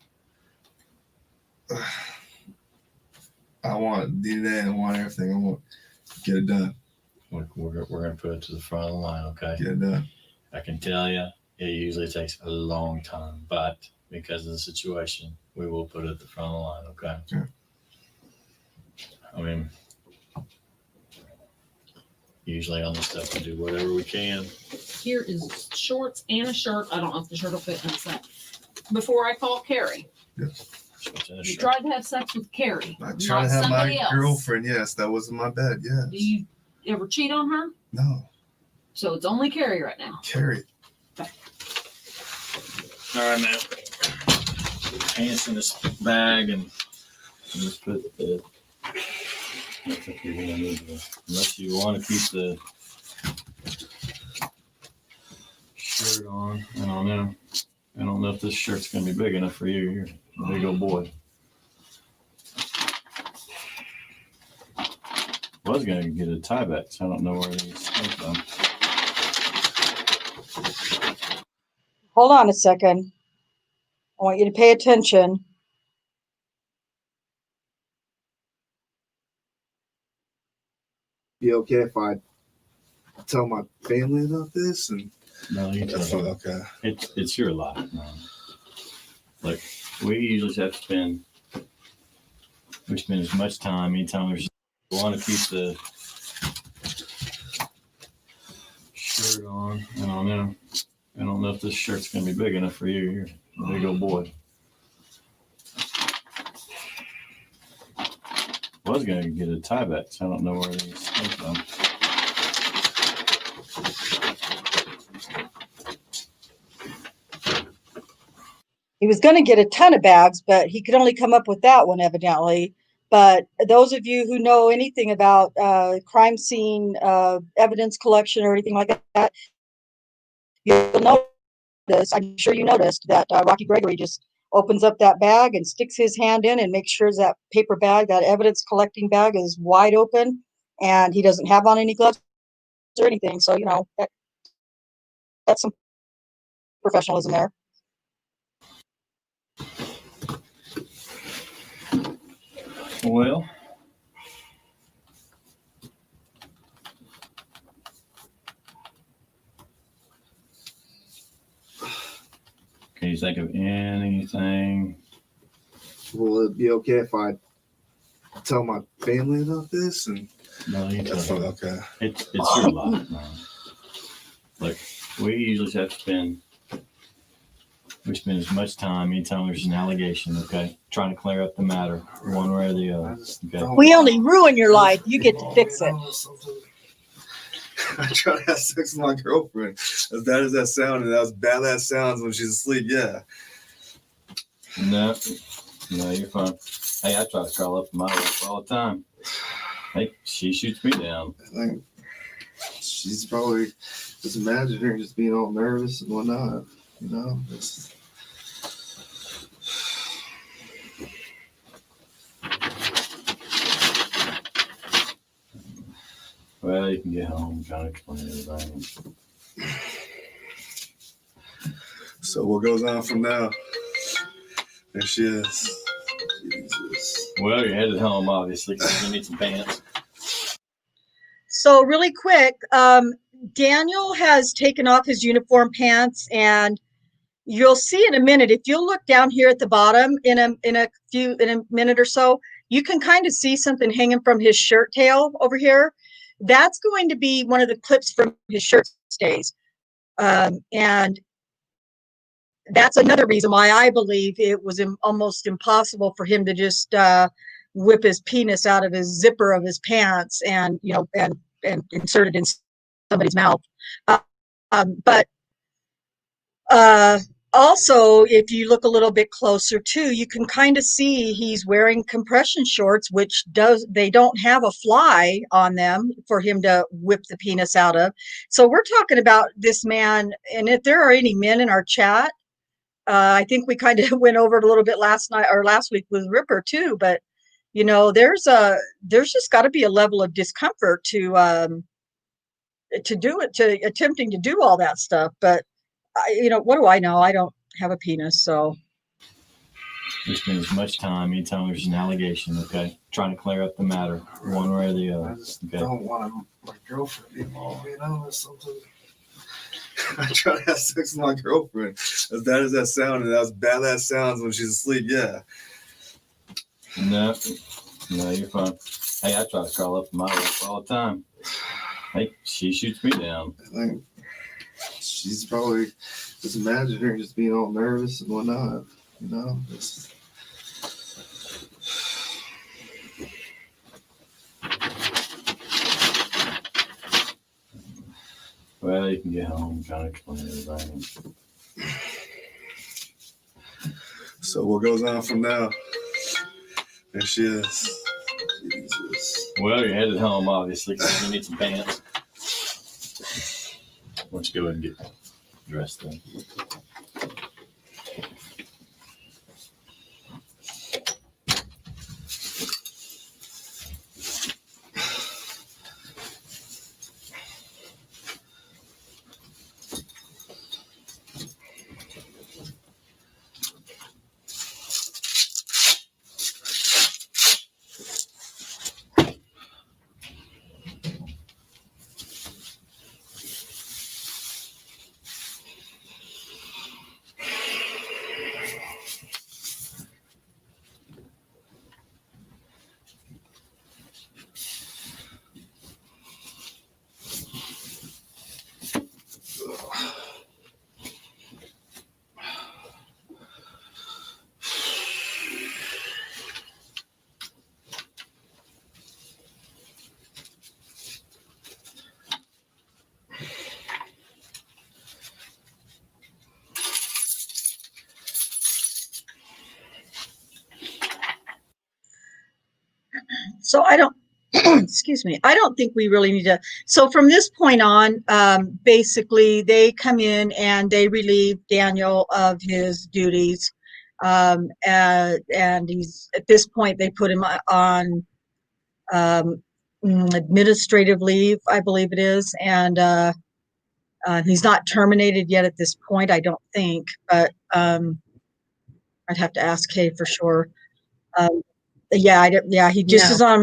I want DNA. I want everything. I want to get it done. We're going to put it to the front of the line, okay? Get it done. I can tell you, it usually takes a long time, but because of the situation, we will put it at the front of the line, okay? Yeah. I mean, usually on this stuff, we do whatever we can. Here is shorts and a shirt. I don't know if the shirt will fit inside. Before I call Carrie. Yes. You tried to have sex with Carrie. I tried to have my girlfriend. Yes, that was in my bed. Yes. Do you ever cheat on her? No. So it's only Carrie right now. Carrie. Okay. All right, man. Put the pants in this bag and just put the. I think you're gonna need to, unless you want to keep the shirt on. I don't know. I don't know if this shirt's gonna be big enough for you. You're a big old boy. I was gonna get a tie back, so I don't know where these come from. Hold on a second. I want you to pay attention. Be okay if I tell my family about this? And no, you tell them. Okay. It's your life, man. Like we usually have to spend as much time anytime there's want to keep the shirt on. I don't know if this shirt's gonna be big enough for you. You're a big old boy. I was gonna get a tie back, so I don't know where these come from. he was going to get a ton of bags, but he could only come up with that one evidently. But those of you who know anything about crime scene evidence collection or anything like that, you'll notice, I'm sure you noticed that Rocky Gregory just opens up that bag and sticks his hand in and makes sure that paper bag, that evidence collecting bag, is wide open, and he doesn't have on any gloves or anything. So, you know, that's some professionalism there. Well, can you think of anything? Will it be okay if I tell my family about this? And No, you that's tell fine. me. Okay. It's your life, man. Look, we usually have to spend as much time anytime there's an allegation, okay? Trying to clear up the matter one way or the other. Okay. We only ruin your life. You get to fix it. I try to have sex with my girlfriend. As bad as that sounded, as bad that sounds when she's asleep, yeah. No, you're fine. Hey, I try to call up my wife all the time. Hey, she shoots me down. I think she's probably just imagine her just being all nervous and whatnot. You know, just. Well, you can get home trying to explain everything. So what goes on from now? There she is. Jesus. Well, you're headed home, obviously, because you need some pants. So really quick, Daniel has taken off his uniform pants, and you'll see in a minute, if you'll look down here at the bottom in a minute or so, you can kind of see something hanging from his shirt tail over here. That's going to be one of the clips from his shirt stays. And that's another reason why I believe it was almost impossible for him to just whip his penis out of his zipper of his pants and, you know, and insert it in somebody's mouth. But also, if you look a little bit closer too, you can kind of see he's wearing compression shorts, which they don't have a fly on them for him to whip the penis out of. So we're talking about this man, and if there are any men in our chat, I think we kind of went over it a little bit last week with Ripper too, but you know, there's just got to be a level of discomfort to attempting to do all that stuff. But you know, what do I know? I don't have a penis, so. We spend as much time anytime there's an allegation, okay? Trying to clear up the matter one way or the other. I just Okay. don't want my girlfriend involved, you know, or something. I try to have sex with my girlfriend. As bad as that sounded, as bad that sounds when she's asleep, yeah. No, you're fine. Hey, I try to call up my wife all the time. Hey, she shoots me down. I think she's probably just imagine her just being all nervous and whatnot. You know, just. Well, you can get home trying to explain everything. So what goes on from now? There she is. Jesus. Well, you're headed home, obviously, because you need some pants. Why don't you go ahead and get dressed then? So I don't, excuse me, I don't think we really need to. So from this point on, basically they come in and they relieve Daniel of his duties. And he's, at this point, they put him on administrative leave, I believe it is. And he's not terminated yet at this point, I don't think, but I'd have to ask Kay for sure. Yeah, he just No. is on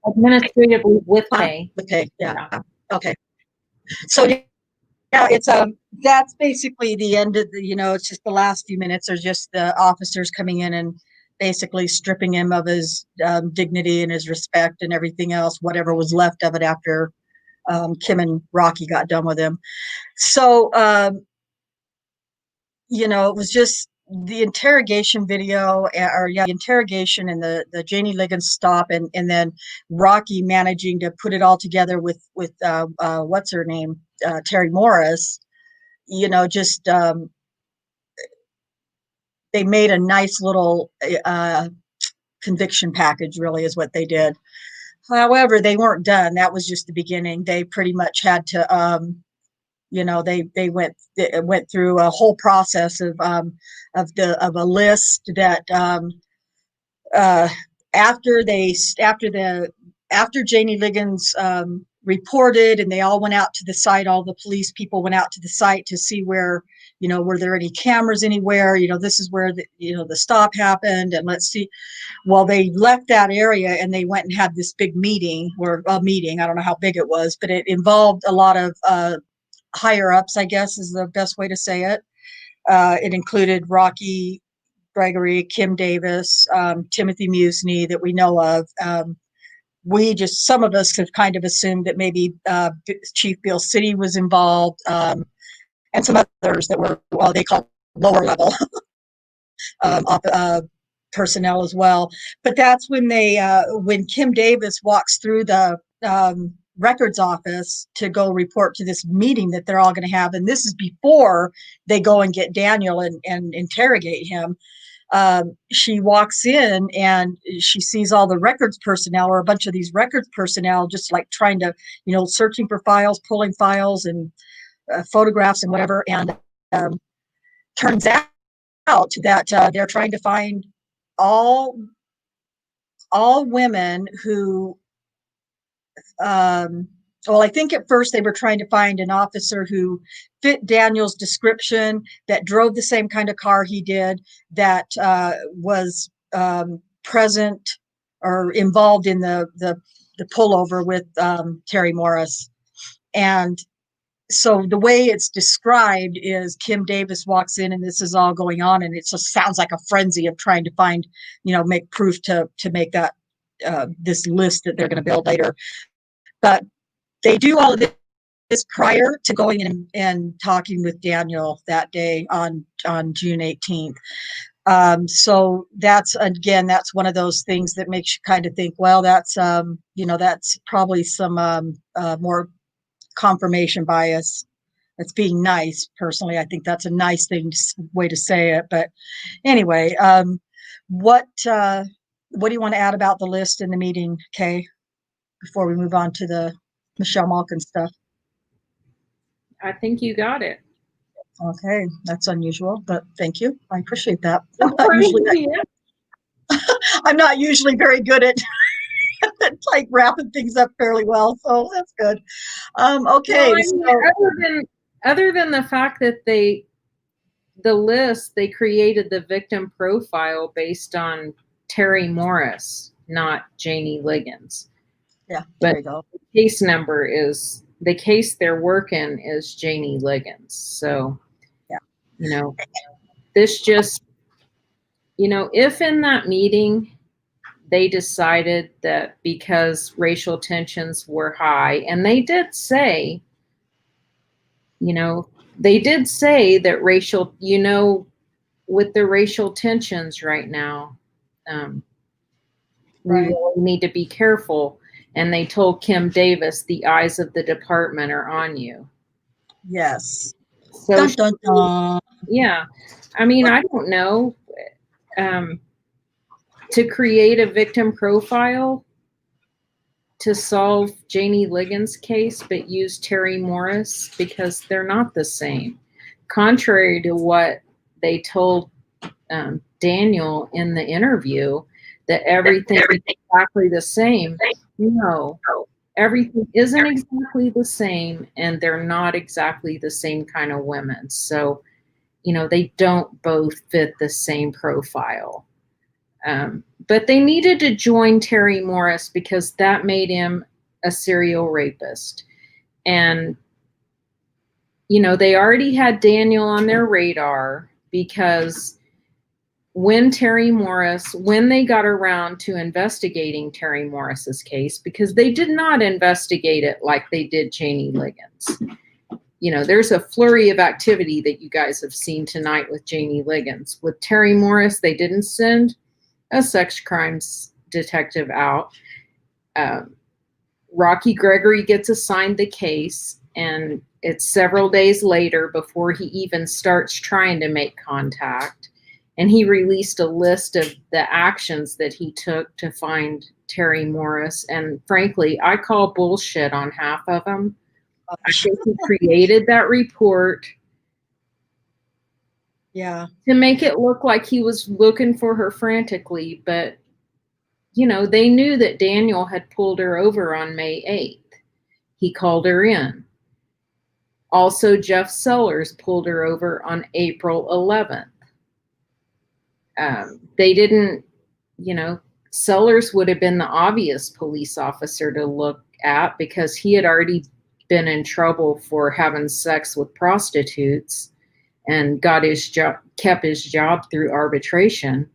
Administrative leave with pay. With pay, yeah. Okay. So yeah, it's that's basically the end of the, it's just the last few minutes are just the officers coming in and basically stripping him of his dignity and his respect and everything else, whatever was left of it after Kim and Rocky got done with him. So it was just the interrogation video, the interrogation and the Janie Liggins stop, and then Rocky managing to put it all together with what's her name, Terry Morris. Just they made a nice little conviction package, really, is what they did. However, they weren't done. That was just the beginning. They pretty much had to they went through a whole process of a list that after Janie Liggins reported, and they all went out to the site, all the police people went out to the site to see where, were there any cameras anywhere, this is where the stop happened, and let's see. Well, they left that area and they went and had this big meeting, I don't know how big it was, but it involved a lot of higher ups, I guess is the best way to say it. It included Rocky Gregory, Kim Davis, Timothy Musney that we know of. Some of us have kind of assumed that maybe Chief Bill City was involved, and some others that were, they call lower level personnel as well. But that's when when Kim Davis walks through the records office to go report to this meeting that they're all going to have, and this is before they go and get Daniel and interrogate him. She walks in and she sees all the records personnel, or a bunch of these records personnel, just like trying to, searching for files, pulling files and photographs and whatever. And turns out that they're trying to find all women who I think at first they were trying to find an officer who fit Daniel's description, that drove the same kind of car he did, that was present or involved in the pullover with Terry Morris. And so the way it's described is Kim Davis walks in and this is all going on, and it just sounds like a frenzy of trying to find, make proof to make that this list that they're going to build later. But they do all of this prior to going in and talking with Daniel that day on June 18th. So that's one of those things that makes you kind of think, well, that's probably some more confirmation bias. That's being nice. Personally, I think that's a nice way to say it. But anyway, what do you want to add about the list in the meeting, Kay, before we move on to the Michelle Malkin stuff? I think you got it. Okay, that's unusual, but thank you. I appreciate that. I'm not usually very good at like wrapping things up fairly well, so that's good. Okay. Well, other than the fact that they created the victim profile based on Terry Morris, not Janie Liggins. Yeah, but there you go. The case number is, the case they're working is Janie Liggins. So, yeah, this just, if in that meeting they decided that because racial tensions were high, and they did say, that racial, with the racial tensions right now, we really need to be careful. And they told Kim Davis, the eyes of the department are on you. Yes. So dun, dun, dun. Yeah. I mean, I don't know. to create a victim profile to solve Janie Liggins' case, but use Terry Morris because they're not the same. Contrary to what they told Daniel in the interview, that everything is exactly the same. No, everything isn't exactly the same, and they're not exactly the same kind of women. So, they don't both fit the same profile. But they needed to join Terry Morris because that made him a serial rapist. And, they already had Daniel on their radar because when they got around to investigating Terry Morris's case, because they did not investigate it like they did Janie Liggins. There's a flurry of activity that you guys have seen tonight with Janie Liggins. With Terry Morris, they didn't send a sex crimes detective out. Rocky Gregory gets assigned the case, and it's several days later before he even starts trying to make contact. And he released a list of the actions that he took to find Terry Morris. And frankly, I call bullshit on half of them. I think he created that report to make it look like he was looking for her frantically. But, they knew that Daniel had pulled her over on May 8th. He called her in. Also, Jeff Sellers pulled her over on April 11th. They didn't, Sellers would have been the obvious police officer to look at because he had already been in trouble for having sex with prostitutes and kept his job through arbitration.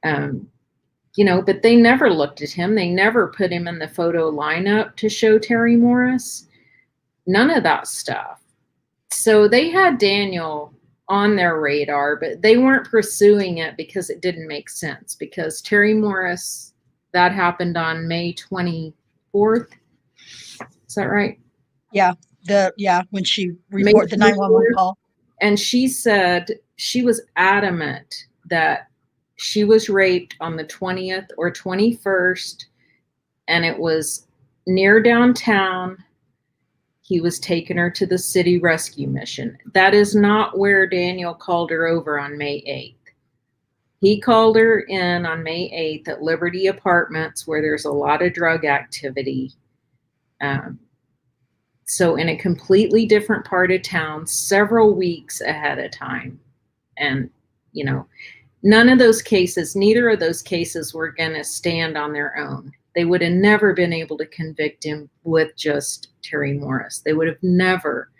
But they never looked at him. They never put him in the photo lineup to show Terry Morris. None of that stuff. So they had Daniel on their radar, but they weren't pursuing it because it didn't make sense. Because Terry Morris, that happened on May 24th. Is that right? Yeah. When she reported the 911 call. And she said she was adamant that she was raped on the 20th or 21st, and it was near downtown. He was taking her to the city rescue mission. That is not where Daniel called her over on May 8th. He called her in on May 8th at Liberty Apartments, where there's a lot of drug activity. So in a completely different part of town, several weeks ahead of time. And, neither of those cases were going to stand on their own. They would have never been able to convict him with just Terry Morris. They would have never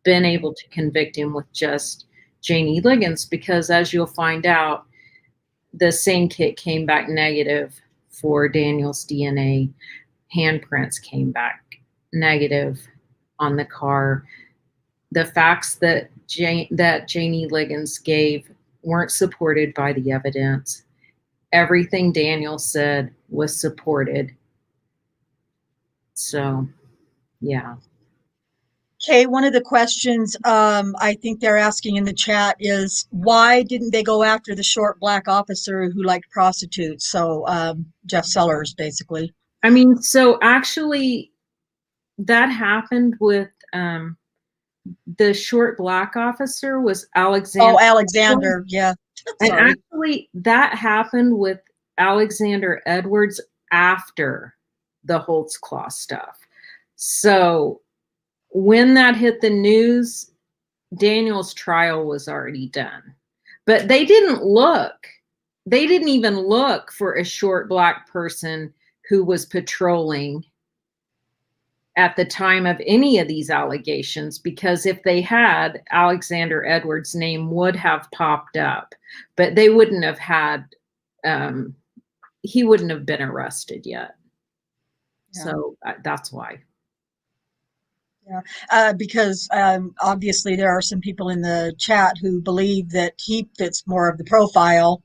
been able to convict him with just Janie Liggins because, as you'll find out, the same kit came back negative for Daniel's DNA. Handprints came back negative on the car. The facts that Janie Liggins gave weren't supported by the evidence. Everything Daniel said was supported. So, yeah. Okay, one of the questions I think they're asking in the chat is why didn't they go after the short black officer who liked prostitutes? So Jeff Sellers, basically. So actually that happened with the short black officer was Alexander. Oh, Alexander, yeah. And actually that happened with Alexander Edwards after the Holtzclaw stuff. So when that hit the news, Daniel's trial was already done. But they didn't look. They didn't even look for a short black person who was patrolling at the time of any of these allegations, because if they had, Alexander Edwards' name would have popped up, but they wouldn't have had, he wouldn't have been arrested yet. Yeah. So that's why. Yeah, because obviously there are some people in the chat who believe that he fits more of the profile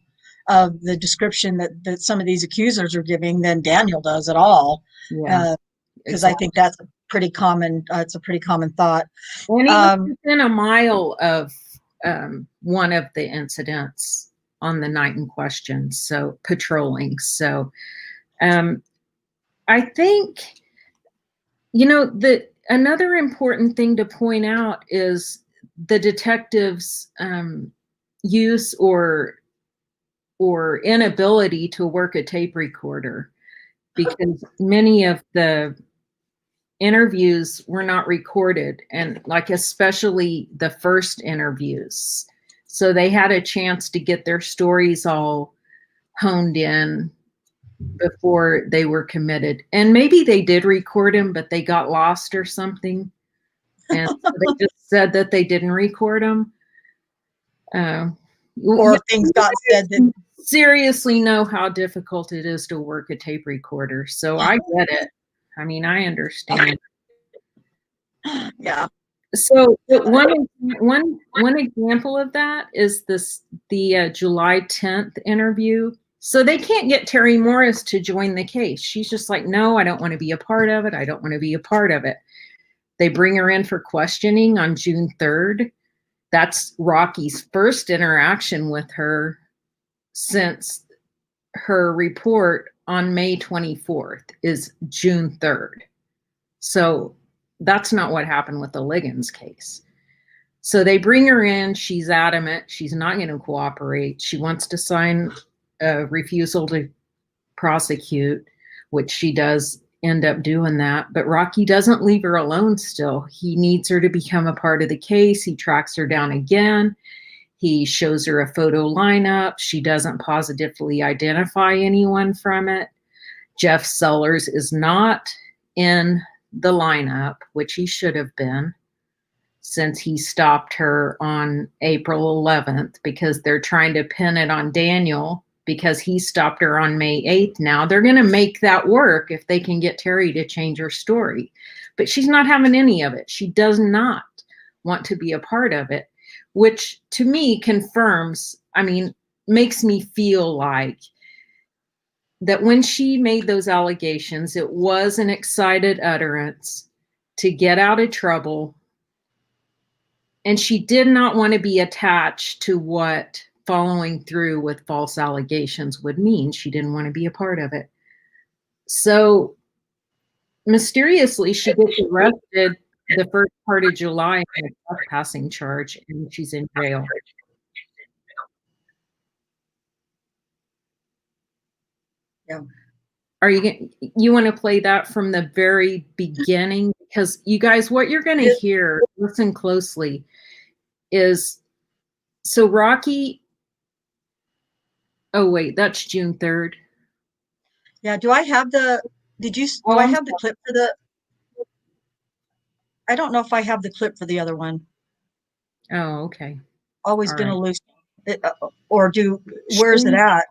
of the description that some of these accusers are giving than Daniel does at all. Yeah. Because exactly. I think that's a pretty common. It's a pretty common thought. And he was within a mile of one of the incidents on the night in question, so patrolling. So I think, another important thing to point out is the detectives' use or inability to work a tape recorder, because many of the interviews were not recorded, and especially the first interviews. So they had a chance to get their stories all honed in before they were committed. And maybe they did record them, but they got lost or something. And so they just said that they didn't record them. Or things got said that seriously know how difficult it is to work a tape recorder. So I get it. I mean, I understand. Yeah. So one example of that is the July 10th interview. So they can't get Terry Morris to join the case. She's just like, no, I don't want to be a part of it. I don't want to be a part of it. They bring her in for questioning on June 3rd. That's Rocky's first interaction with her since her report on May 24th is June 3rd. So that's not what happened with the Liggins case. So they bring her in. She's adamant. She's not going to cooperate. She wants to sign a refusal to prosecute, which she does end up doing that. But Rocky doesn't leave her alone still. He needs her to become a part of the case. He tracks her down again. He shows her a photo lineup. She doesn't positively identify anyone from it. Jeff Sellers is not in the lineup, which he should have been, since he stopped her on April 11th, because they're trying to pin it on Daniel because he stopped her on May 8th. Now they're going to make that work if they can get Terry to change her story, but she's not having any of it. She does not want to be a part of it, which to me confirms, makes me feel like that when she made those allegations, it was an excited utterance to get out of trouble. And she did not want to be attached to what following through with false allegations would mean. She didn't want to be a part of it. So mysteriously, she gets arrested the first part of July in a trespassing charge, and she's in jail. Yeah. You want to play that from the very beginning? Because you guys, what you're going to hear, listen closely, is so Rocky. Oh wait, that's June 3rd. Yeah. Do I have the clip for the? I don't know if I have the clip for the other one. Oh, okay. Always All been right. a loose. Where's it at?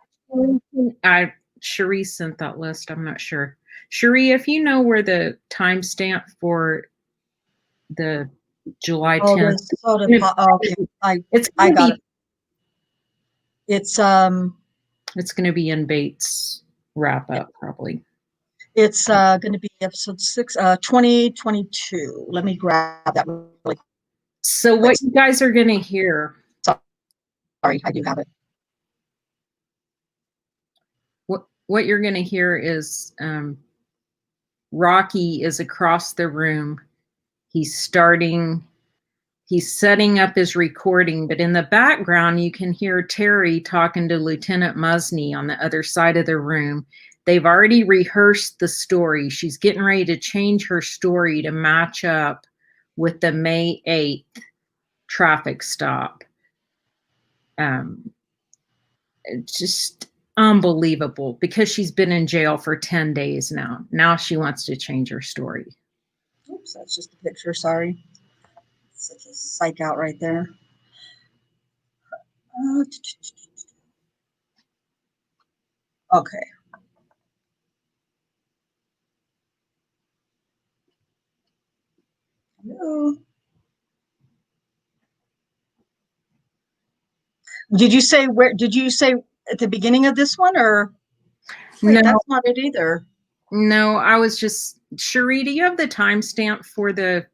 Cherie sent that list. I'm not sure. Cherie, if you know where the timestamp for the July 10th. Okay. I got it. It's going to be in Bates wrap up probably. It's going to be episode 6, 2022. Let me grab that really quick. So what you guys are going to hear. Sorry, I do have it. What you're going to hear is Rocky is across the room. He's setting up his recording, but in the background, you can hear Terry talking to Lieutenant Musney on the other side of the room. They've already rehearsed the story. She's getting ready to change her story to match up with the May 8th traffic stop. Just unbelievable, because she's been in jail for 10 days now. Now she wants to change her story. Oops, that's just a picture. Sorry. Such a psych out right there. Okay. Hello. Did you say at the beginning of this one, or wait, No, that's not it either. No, I was just, Cherie, do you have the timestamp for the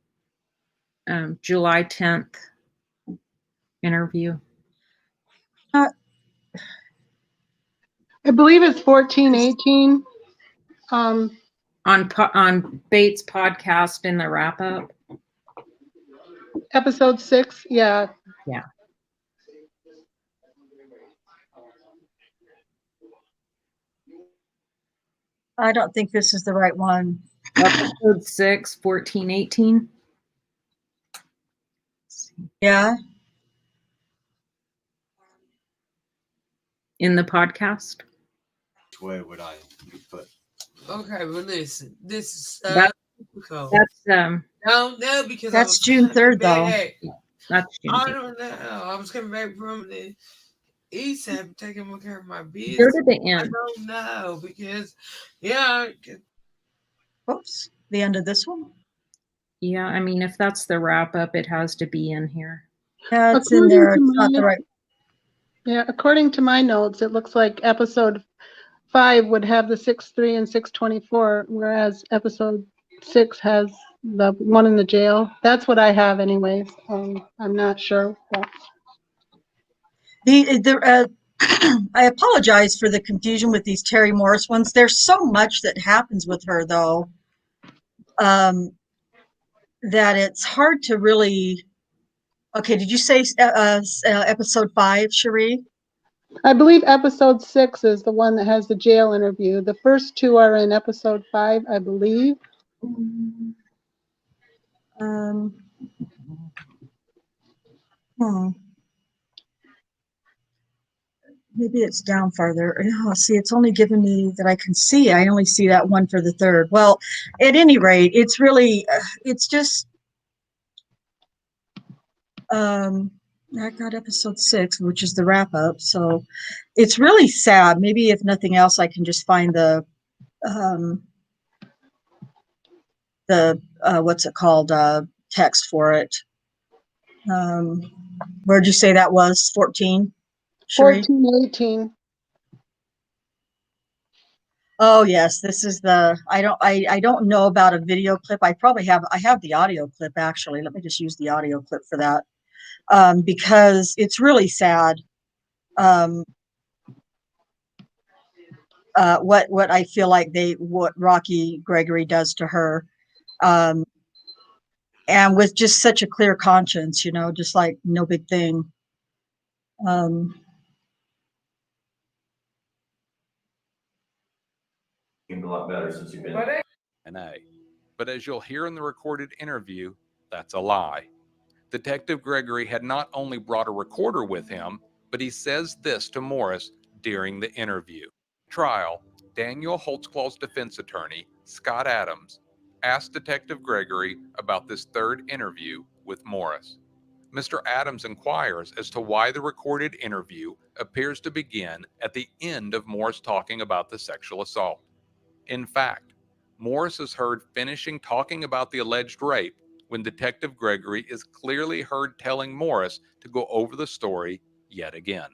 July 10th interview? I believe it's 1418. Um, On Bates podcast in the wrap up. episode 6. Yeah. Yeah. I don't think this is the right one. Episode 6, 1418. Yeah. In the podcast. Which way would I put? Okay, well, listen. This is That's difficult. that's No, because That's June 3rd, though. That's June I 3rd. don't know. I was coming back from the east and taking care of my business. Go to the I end. don't know because, yeah. Oops. The end of this one? Yeah, I mean, if that's the wrap up, it has to be in here. Yeah, it's in there. It's not the right. Yeah, according to my notes, it looks like episode 5 would have the 6-3 and 624, whereas episode 6 has the one in the jail. That's what I have anyways. I'm not sure. But... I apologize for the confusion with these Terry Morris ones. There's so much that happens with her, though, that it's hard to really. Okay, did you say episode 5, Cherie? I believe episode 6 is the one that has the jail interview. The first 2 are in episode 5, I believe. Maybe it's down farther. Oh, see, it's only given me that I can see. I only see that one for the 3rd. Well, at any rate, it's really, it's just, I got episode 6, which is the wrap up. So it's really sad. Maybe if nothing else, I can just find the what's it called? Text for it. Where'd you say that was? 14? 1418. Oh yes, this is the. I don't know about a video clip. I have the audio clip actually. Let me just use the audio clip for that, because it's really sad. What I feel like what Rocky Gregory does to her, and with just such a clear conscience, just like no big thing. A lot better since you've been. But as you'll hear in the recorded interview, that's a lie. Detective Gregory had not only brought a recorder with him, but he says this to Morris during the interview. Trial, Daniel Holtzclaw's defense attorney, Scott Adams, asked Detective Gregory about this 3rd interview with Morris. Mr. Adams inquires as to why the recorded interview appears to begin at the end of Morris talking about the sexual assault. In fact, Morris is heard finishing talking about the alleged rape when Detective Gregory is clearly heard telling Morris to go over the story yet again.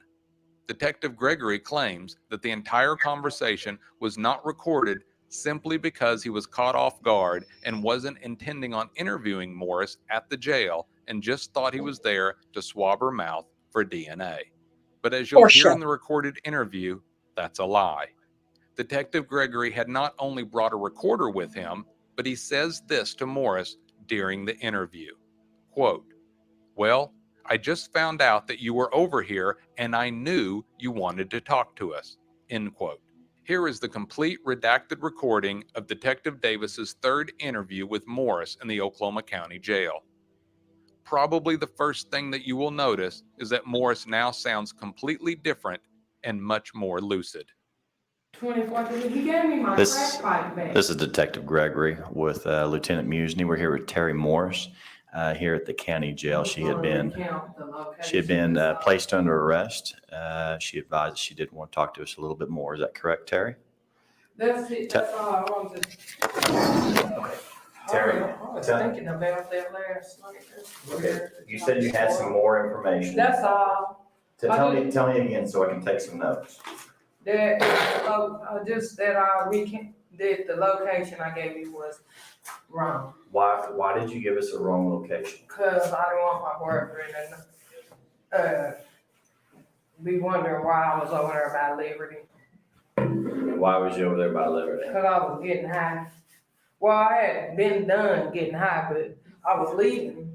Detective Gregory claims that the entire conversation was not recorded simply because he was caught off guard and wasn't intending on interviewing Morris at the jail and just thought he was there to swab her mouth for DNA. But as you'll hear in the recorded interview, that's a lie. Detective Gregory had not only brought a recorder with him, but he says this to Morris during the interview. Quote, "Well, I just found out that you were over here and I knew you wanted to talk to us." End quote. Here is the complete redacted recording of Detective Davis's 3rd interview with Morris in the Oklahoma County Jail. Probably the first thing that you will notice is that Morris now sounds completely different and much more lucid. 24. He gave me my crack pipe back. This is Detective Gregory with Lieutenant Musney. We're here with Terry Morris here at the county jail. She had been placed under arrest. She advised that she did want to talk to us a little bit more. Is that correct, Terry? That's it. That's all I wanted to. Okay. Terry, I was thinking about that last night. Okay. You said you had some more information. That's all. Tell me again so I can take some notes. That the location I gave you was wrong. Why did you give us a wrong location? Because I didn't want my boyfriend to be wondering why I was over there by Liberty. Why was you over there by Liberty? Because I was getting high. Well, I had been done getting high, but I was leaving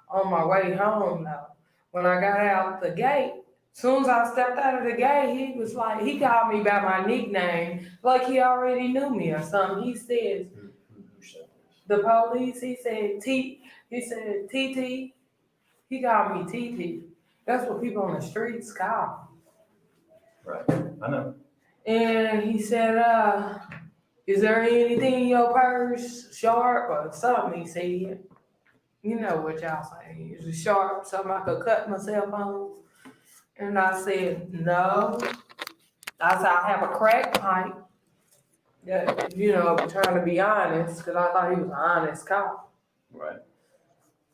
on my way home though. When I got out the gate, soon as I stepped out of the gate, he was like, he called me by my nickname, like he already knew me or something. He says, the police, he said TT. He called me TT. That's what people on the streets call me. Right, I know. And he said, is there anything in your purse, sharp or something? He said, you know what y'all say, is it sharp, something I could cut myself on? And I said, no. I said, I have a crack pipe. That, you know, I'm trying to be honest, because I thought he was an honest cop. Right.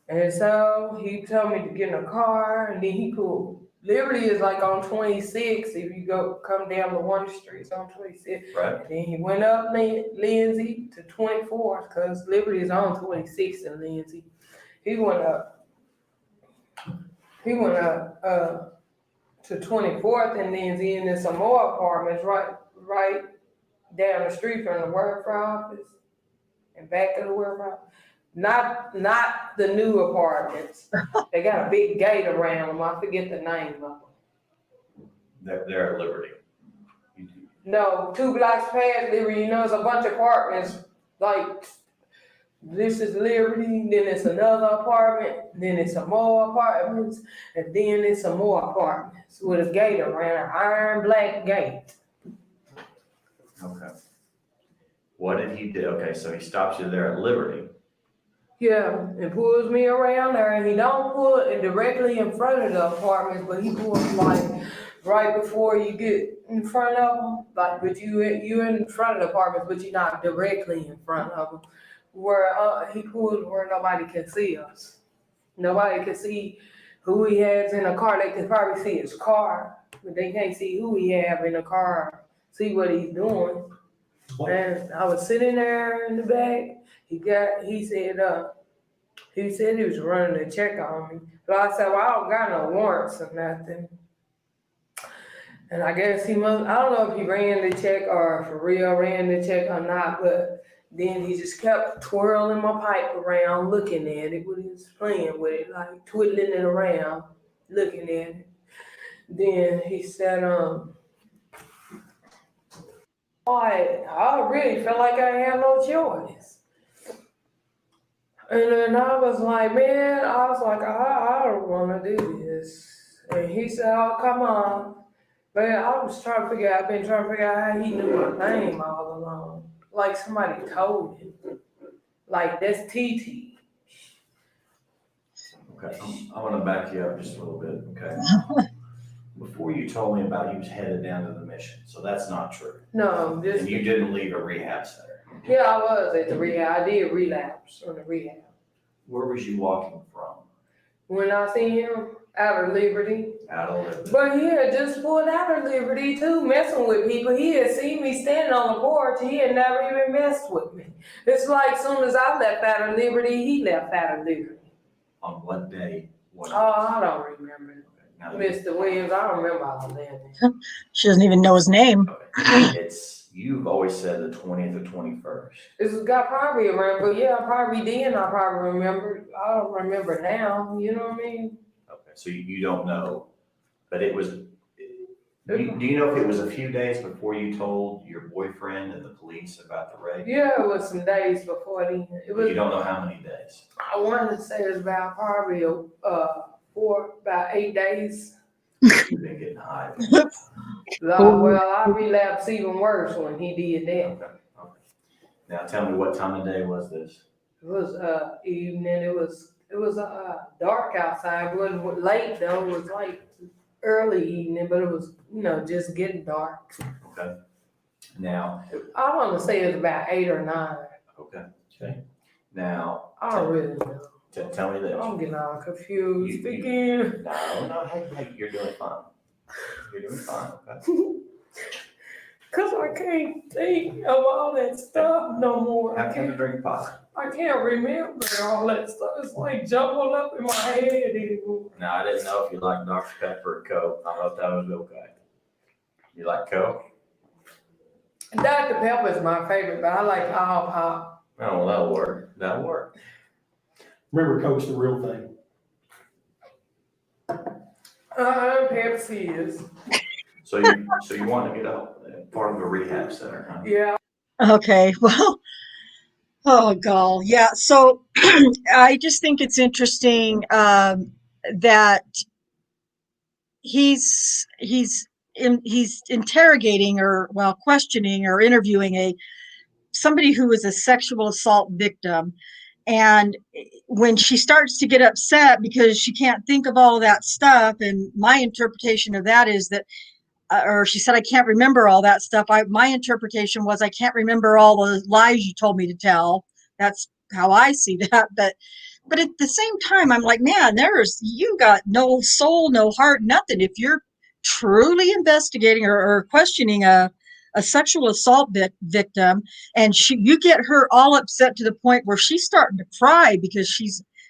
And so he told me to get in a car, and then he pulled. Liberty is like on 26. If you come down the 1 street, it's on 26. Right. And then he went up Lindsay to 24th, because Liberty is on 26 in Lindsay. He went up to 24th and Lindsay, and there's some more apartments right down the street from the welfare office and back of the welfare office. Not the new apartments. They got a big gate around them. I forget the name of them. They're at Liberty. No, 2 blocks past Liberty, you know, it's a bunch of apartments. Like, this is Liberty, then it's another apartment, then it's some more apartments, and then it's some more apartments with a gate around, an iron black gate. Okay. What did he do? Okay, so he stops you there at Liberty. Yeah, and pulls me around there, and he don't pull it directly in front of the apartments, but he pulls like right before you get in front of them, like, but you in front of the apartments, but you're not directly in front of them. Where he pulls where nobody can see us. Nobody can see who he has in the car. They can probably see his car, but they can't see who he have in the car, see what he's doing. And I was sitting there in the back. He said he was running a check on me. But I said, well, I don't got no warrants or nothing. And I guess I don't know if he ran the check or for real ran the check or not, but then he just kept twirling my pipe around, looking at it, when he was playing with it, like twiddling it around, looking at it. Then he said, I really felt like I had no choice. And then I was like, I don't want to do this. And he said, oh, come on. But I was trying to figure out, I've been trying to figure out how he knew my name all along. Like somebody told him. Like, that's TT. Okay, I want to back you up just a little bit, okay? Before you told me about he was headed down to the mission, so that's not true. No, And you didn't leave a rehab center. Yeah, I was at the rehab. I did relapse on the rehab. Where was you walking from? When I seen him, out of Liberty. Out of Liberty. But he had just pulled out of Liberty too, messing with people. He had seen me standing on the porch. He had never even messed with me. It's like as soon as I left out of Liberty, he left out of Liberty. On what day? I don't remember. Mr. Williams, I don't remember all that. She doesn't even know his name. You've always said the 20th or 21st. It's got probably around, but yeah, I probably remember. I don't remember now, you know what I mean? Okay, so you don't know, but it was, do you know if it was a few days before you told your boyfriend and the police about the rape? Yeah, it was some days before then. You don't know how many days? I wanted to say it was about probably about 8 days. You've been getting high. Well, I relapsed even worse when he did that. Okay. Now tell me, what time of day was this? It was evening. It was dark outside. It wasn't late though. It was like early evening, but it was just getting dark. Okay. Now I want to say it was about 8 or 9. Okay. Now I don't really know. Tell me this. I'm getting all confused again. No, hey, you're doing fine. You're doing fine, okay? Cause I can't think of all that stuff no more. Have to drink pot. I can't remember all that stuff. It's like jumbled up in my head anymore. Now, I didn't know if you like Dr. Pepper or Coke. I thought that was okay. You like Coke? Dr. Pepper is my favorite, but I like all pop. Oh, well, that'll work. That'll work. Remember, Coach, the real thing. Pepsi is. So you want to get up part of a rehab center, huh? Yeah. Okay, well, oh god, yeah. So I just think it's interesting that he's interrogating or questioning or interviewing somebody who was a sexual assault victim. And when she starts to get upset because she can't think of all of that stuff, and my interpretation of that is that, or she said, I can't remember all that stuff. My interpretation was, I can't remember all the lies you told me to tell. That's how I see that. But at the same time, I'm like, man, you got no soul, no heart, nothing. If you're truly investigating or questioning a sexual assault victim, and you get her all upset to the point where she's starting to cry because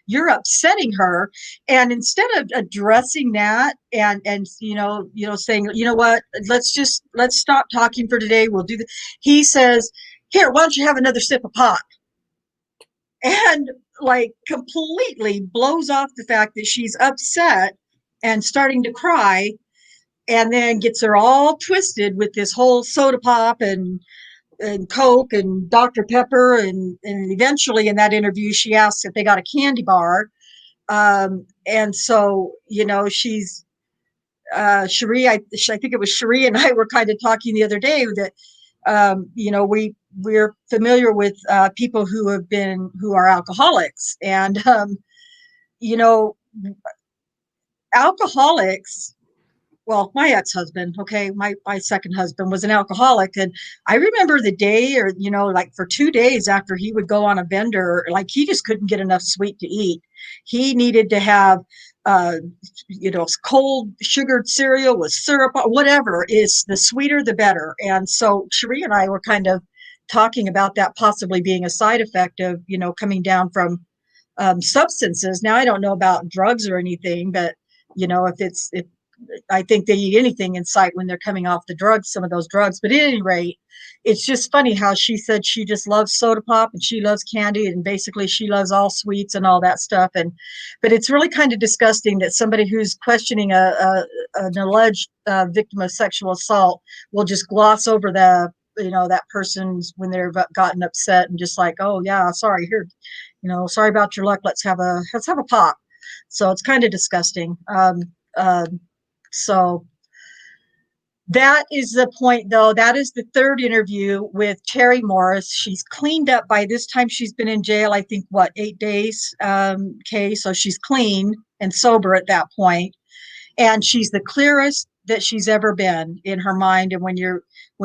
you're upsetting her, and instead of addressing that and saying, you know what, let's stop talking for today, we'll do he says, here, why don't you have another sip of pop? And like completely blows off the fact that she's upset and starting to cry, and then gets her all twisted with this whole soda pop and Coke and Dr. Pepper, and eventually in that interview she asks if they got a candy bar, and so she's Cherie, I think it was Cherie and I were kind of talking the other day that we're familiar with people who are alcoholics, and alcoholics. Well, my ex-husband, okay, my second husband was an alcoholic. And I remember the day, or, like for 2 days after he would go on a bender, like he just couldn't get enough sweet to eat. He needed to have, cold sugared cereal with syrup, whatever is the sweeter, the better. And so Cherie and I were kind of talking about that possibly being a side effect of, coming down from substances. Now, I don't know about drugs or anything, but, if I think they eat anything in sight when they're coming off the drugs, some of those drugs. But at any rate, it's just funny how she said she just loves soda pop and she loves candy, and basically she loves all sweets and all that stuff. But it's really kind of disgusting that somebody who's questioning an alleged victim of sexual assault will just gloss over that person's when they've gotten upset and just like, oh yeah, sorry, here, sorry about your luck. Let's have a pop. So it's kind of disgusting. So that is the point, though. That is the third interview with Terry Morris. She's cleaned up by this time. She's been in jail, I think, 8 days? Okay, so she's clean and sober at that point. And she's the clearest that she's ever been in her mind. And when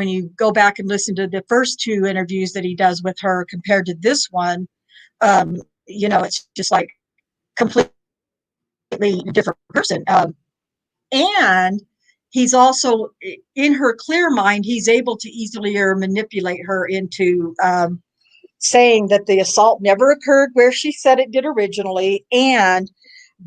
you go back and listen to the first 2 interviews that he does with her compared to this one, it's just like completely different person. And he's also, in her clear mind, he's able to easily manipulate her into saying that the assault never occurred where she said it did originally, and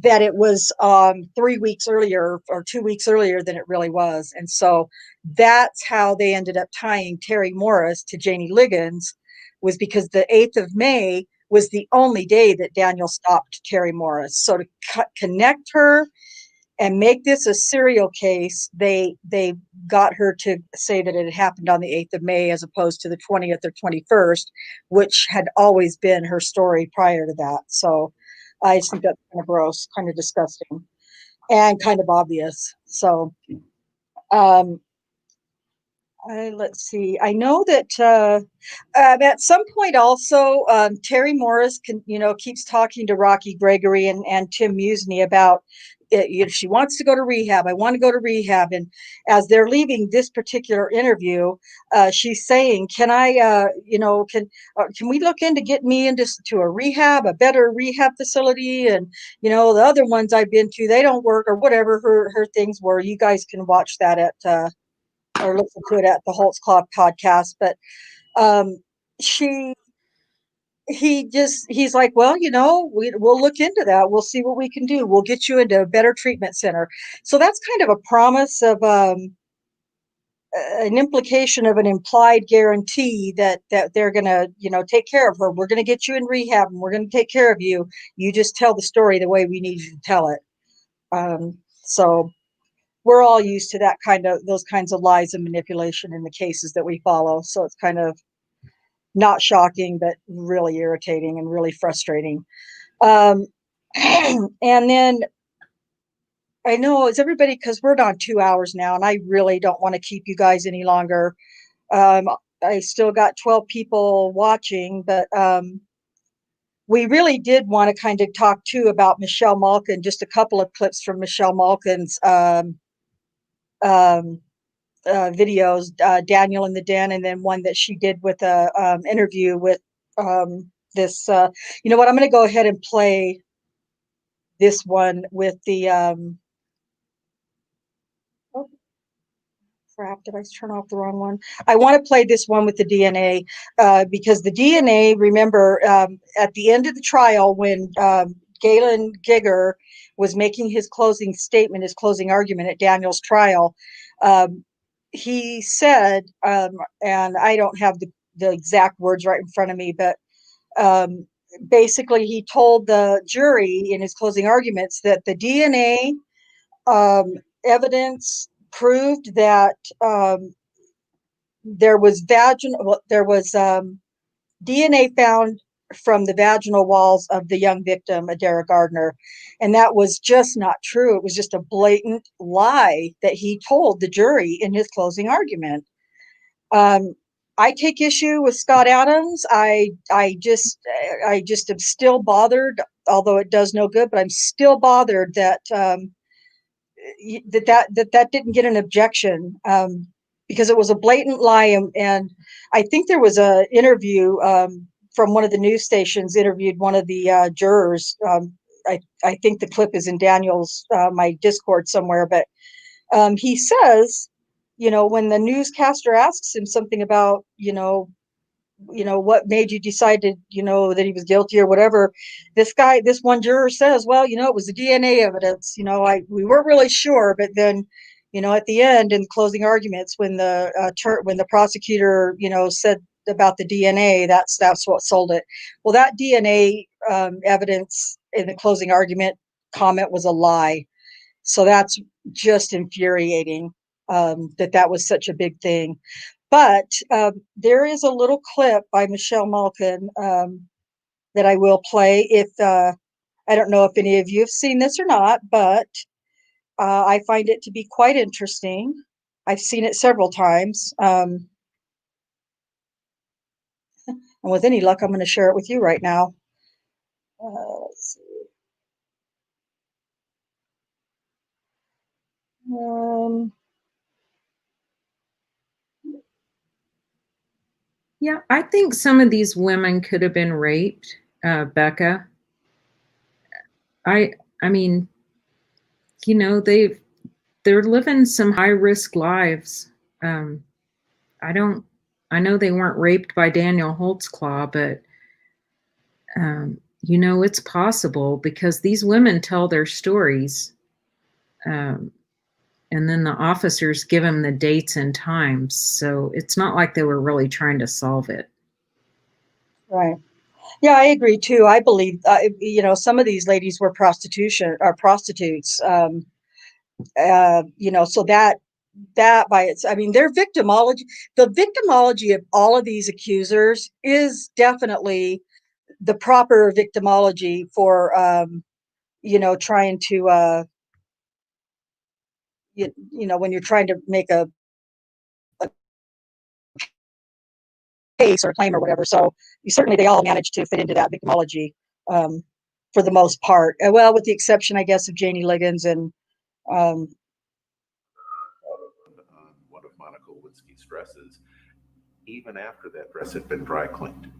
that it was 3 weeks earlier or 2 weeks earlier than it really was. And so that's how they ended up tying Terry Morris to Janie Liggins, was because the 8th of May was the only day that Daniel stopped Terry Morris. So to connect her and make this a serial case, they got her to say that it had happened on the 8th of May as opposed to the 20th or 21st, which had always been her story prior to that. So I just think that's kind of gross, kind of disgusting, and kind of obvious. So let's see. I know that at some point also Terry Morris keeps talking to Rocky Gregory and Tim Musney about she wants to go to rehab. I want to go to rehab. And as they're leaving this particular interview, she's saying, can I, can we look into getting me into a rehab, a better rehab facility? And, the other ones I've been to, they don't work, or whatever her things were. You guys can watch that at, or listen to it at the Holtz Clock podcast. But he's like, well, we'll look into that. We'll see what we can do. We'll get you into a better treatment center. So that's kind of a promise of an implication of an implied guarantee that they're going to, take care of her. We're going to get you in rehab and we're going to take care of you. You just tell the story the way we need you to tell it. So we're all used to those kinds of lies and manipulation in the cases that we follow. So it's kind of not shocking, but really irritating and really frustrating. And then I know, is everybody, because we're on 2 hours now, and I really don't want to keep you guys any longer. I still got 12 people watching, but we really did want to kind of talk too about Michelle Malkin, just a couple of clips from Michelle Malkin's videos, Daniel in the Den, and then one that she did with a interview with this. You know what? I'm going to go ahead and play this one with the. Oh, crap! Did I turn off the wrong one? I want to play this one with the DNA because the DNA. Remember, at the end of the trial, when Galen Gigger was making his closing statement, his closing argument at Daniel's trial. He said, and I don't have the exact words right in front of me, but basically he told the jury in his closing arguments that the DNA evidence proved that there was DNA found from the vaginal walls of the young victim, Adara Gardner. And that was just not true. It was just a blatant lie that he told the jury in his closing argument. I take issue with Scott Adams. I just am still bothered, although it does no good, but I'm still bothered that that didn't get an objection because it was a blatant lie. And I think there was a interview from one of the news stations interviewed one of the jurors. I think the clip is in Daniel's my Discord somewhere, but he says, when the newscaster asks him something about, what made you decide to, that he was guilty or whatever, this one juror says, well, it was the DNA evidence. We weren't really sure, but then, at the end in closing arguments, when the prosecutor, said about the DNA, that's what sold it. Well, that DNA evidence in the closing argument comment was a lie. So that's just infuriating that was such a big thing. But there is a little clip by Michelle Malkin that I will play. If I don't know if any of you have seen this or not, but I find it to be quite interesting. I've seen it several times. And with any luck, I'm going to share it with you right now. Let's see. Yeah, I think some of these women could have been raped, Becca. I mean, they're living some high risk lives. I know they weren't raped by Daniel Holtzclaw, but it's possible because these women tell their stories. And then the officers give them the dates and times. So it's not like they were really trying to solve it. Right. Yeah, I agree too. I believe, some of these ladies were prostitutes. So that by its, their victimology, the victimology of all of these accusers is definitely the proper victimology for, trying to, when you're trying to make a case or a claim or whatever. So certainly they all managed to fit into that victimology for the most part. Well, with the exception, I guess, of Janie Liggins and one of Monica Lewinsky dresses, even after that dress had been dry cleaned.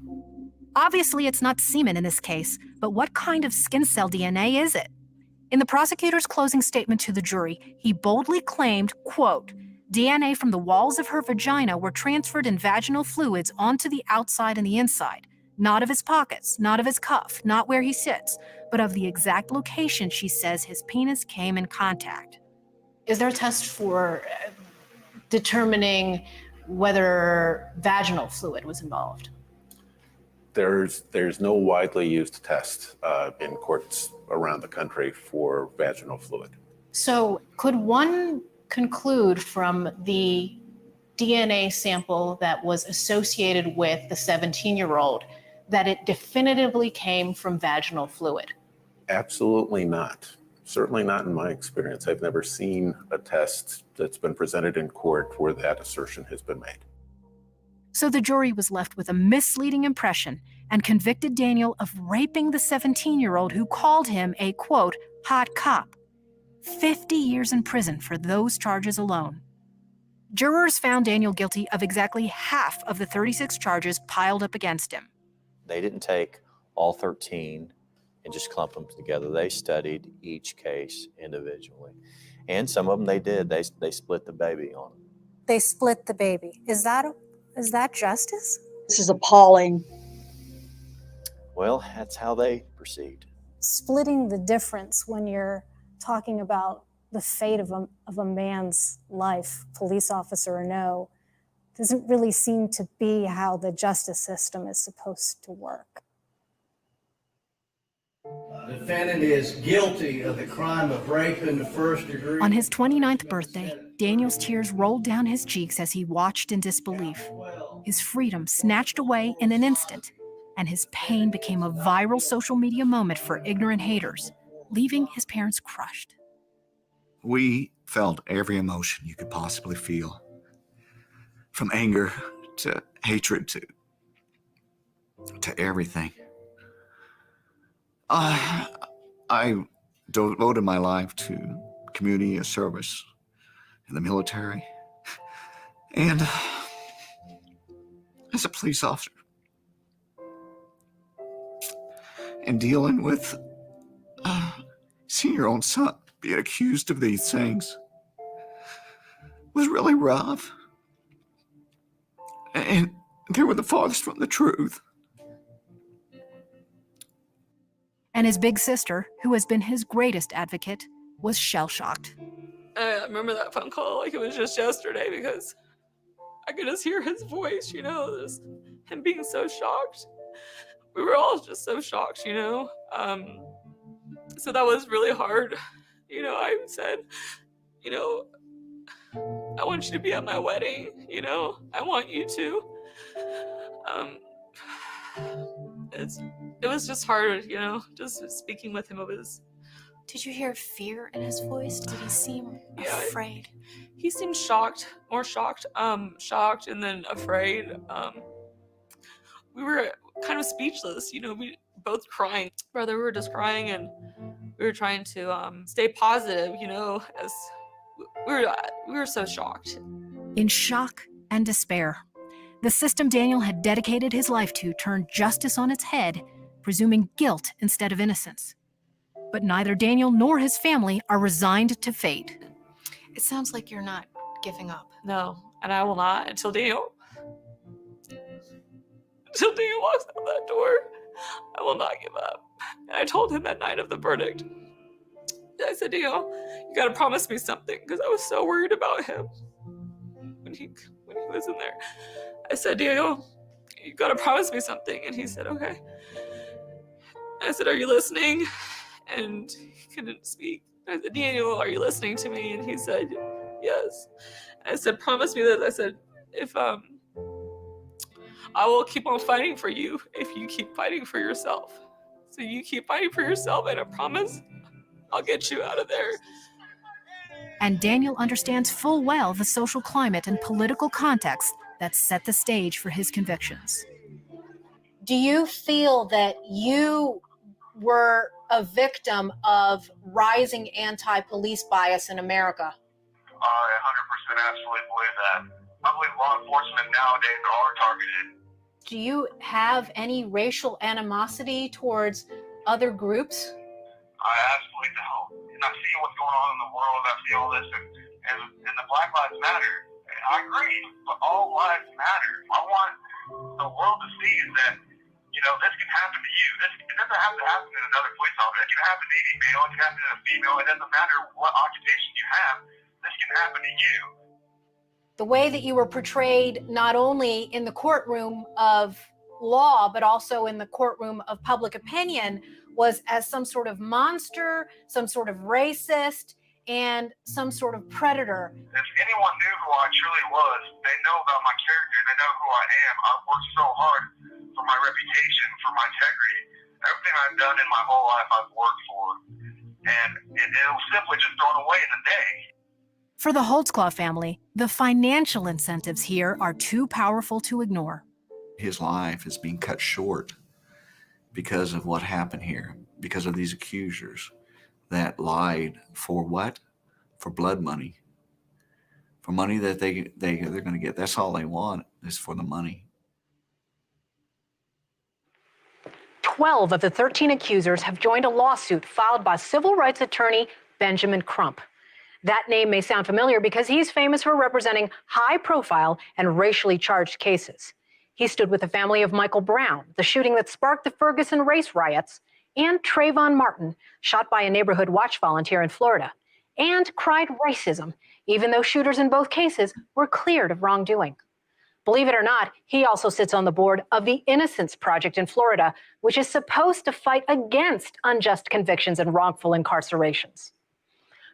Obviously, it's not semen in this case, but what kind of skin cell DNA is it? In the prosecutor's closing statement to the jury, he boldly claimed, quote, DNA from the walls of her vagina were transferred in vaginal fluids onto the outside and the inside, not of his pockets, not of his cuff, not where he sits, but of the exact location she says his penis came in contact. Is there a test for determining whether vaginal fluid was involved? There's no widely used test in courts around the country for vaginal fluid. So could one conclude from the DNA sample that was associated with the 17-year-old that it definitively came from vaginal fluid? Absolutely not. Certainly not in my experience. I've never seen a test that's been presented in court where that assertion has been made. So the jury was left with a misleading impression and convicted Daniel of raping the 17-year-old who called him a, quote, hot cop. 50 years in prison for those charges alone. Jurors found Daniel guilty of exactly half of the 36 charges piled up against him. They didn't take all 13 and just clump them together. They studied each case individually. And some of them they did. They split the baby on them. They split the baby. Is that justice? This is appalling. Well, that's how they proceed. Splitting the difference when you're talking about the fate of a man's life, police officer or no, doesn't really seem to be how the justice system is supposed to work. The defendant is guilty of the crime of rape in the first degree. On his 29th birthday, Daniel's tears rolled down his cheeks as he watched in disbelief. His freedom snatched away in an instant, and his pain became a viral social media moment for ignorant haters, leaving his parents crushed. We felt every emotion you could possibly feel, from anger to hatred to everything. I devoted my life to community service in the military and as a police officer. And dealing with seeing your own son being accused of these things was really rough. And they were the farthest from the truth. And his big sister, who has been his greatest advocate, was shell-shocked. I remember that phone call like it was just yesterday because I could just hear his voice, just him being so shocked. We were all just so shocked, So that was really hard. I said, I want you to be at my wedding, I want you to. It was just hard, just speaking with him. It was. Did you hear fear in his voice? Did he seem afraid? He seemed shocked, more shocked, shocked and then afraid. We were kind of speechless, we both crying. Brother, we were just crying and we were trying to stay positive, as we were so shocked. In shock and despair, the system Daniel had dedicated his life to turned justice on its head, presuming guilt instead of innocence. But neither Daniel nor his family are resigned to fate. It sounds like you're not giving up. No, and I will not until Daniel walks out that door. I will not give up. And I told him that night of the verdict, I said, Daniel, you gotta promise me something, because I was so worried about him when he was in there. I said, Daniel, you gotta promise me something. And he said, okay. I said, are you listening? And he couldn't speak. I said, Daniel, are you listening to me? And he said, yes. I said, promise me this. I said, if I will keep on fighting for you if you keep fighting for yourself. So you keep fighting for yourself, and I promise I'll get you out of there. And Daniel understands full well the social climate and political context that set the stage for his convictions. Do you feel that you were a victim of rising anti-police bias in America? I 100% absolutely believe that. I believe law enforcement nowadays are targeted. Do you have any racial animosity towards other groups? I absolutely don't. And I see what's going on in the world. I see all this, and the Black Lives Matter. I agree, but all lives matter. I want the world to see that, this can happen to you. It doesn't have to happen to another police officer. It can happen to any male. It can happen to a female. It doesn't matter what occupation you have. This can happen to you. The way that you were portrayed not only in the courtroom of law, but also in the courtroom of public opinion was as some sort of monster, some sort of racist, and some sort of predator. If anyone knew who I truly was, they know about my character, they know who I am. I've worked so hard for my reputation, for my integrity. Everything I've done in my whole life I've worked for. And it'll simply just thrown away in a day. For the Holtzclaw family, the financial incentives here are too powerful to ignore. His life is being cut short because of what happened here, because of these accusers that lied for what? For blood money. For money that they're going to get. That's all they want is for the money. 12 of the 13 accusers have joined a lawsuit filed by civil rights attorney Benjamin Crump. That name may sound familiar because he's famous for representing high-profile and racially charged cases. He stood with the family of Michael Brown, the shooting that sparked the Ferguson race riots, and Trayvon Martin, shot by a neighborhood watch volunteer in Florida, and cried racism, even though shooters in both cases were cleared of wrongdoing. Believe it or not, he also sits on the board of the Innocence Project in Florida, which is supposed to fight against unjust convictions and wrongful incarcerations.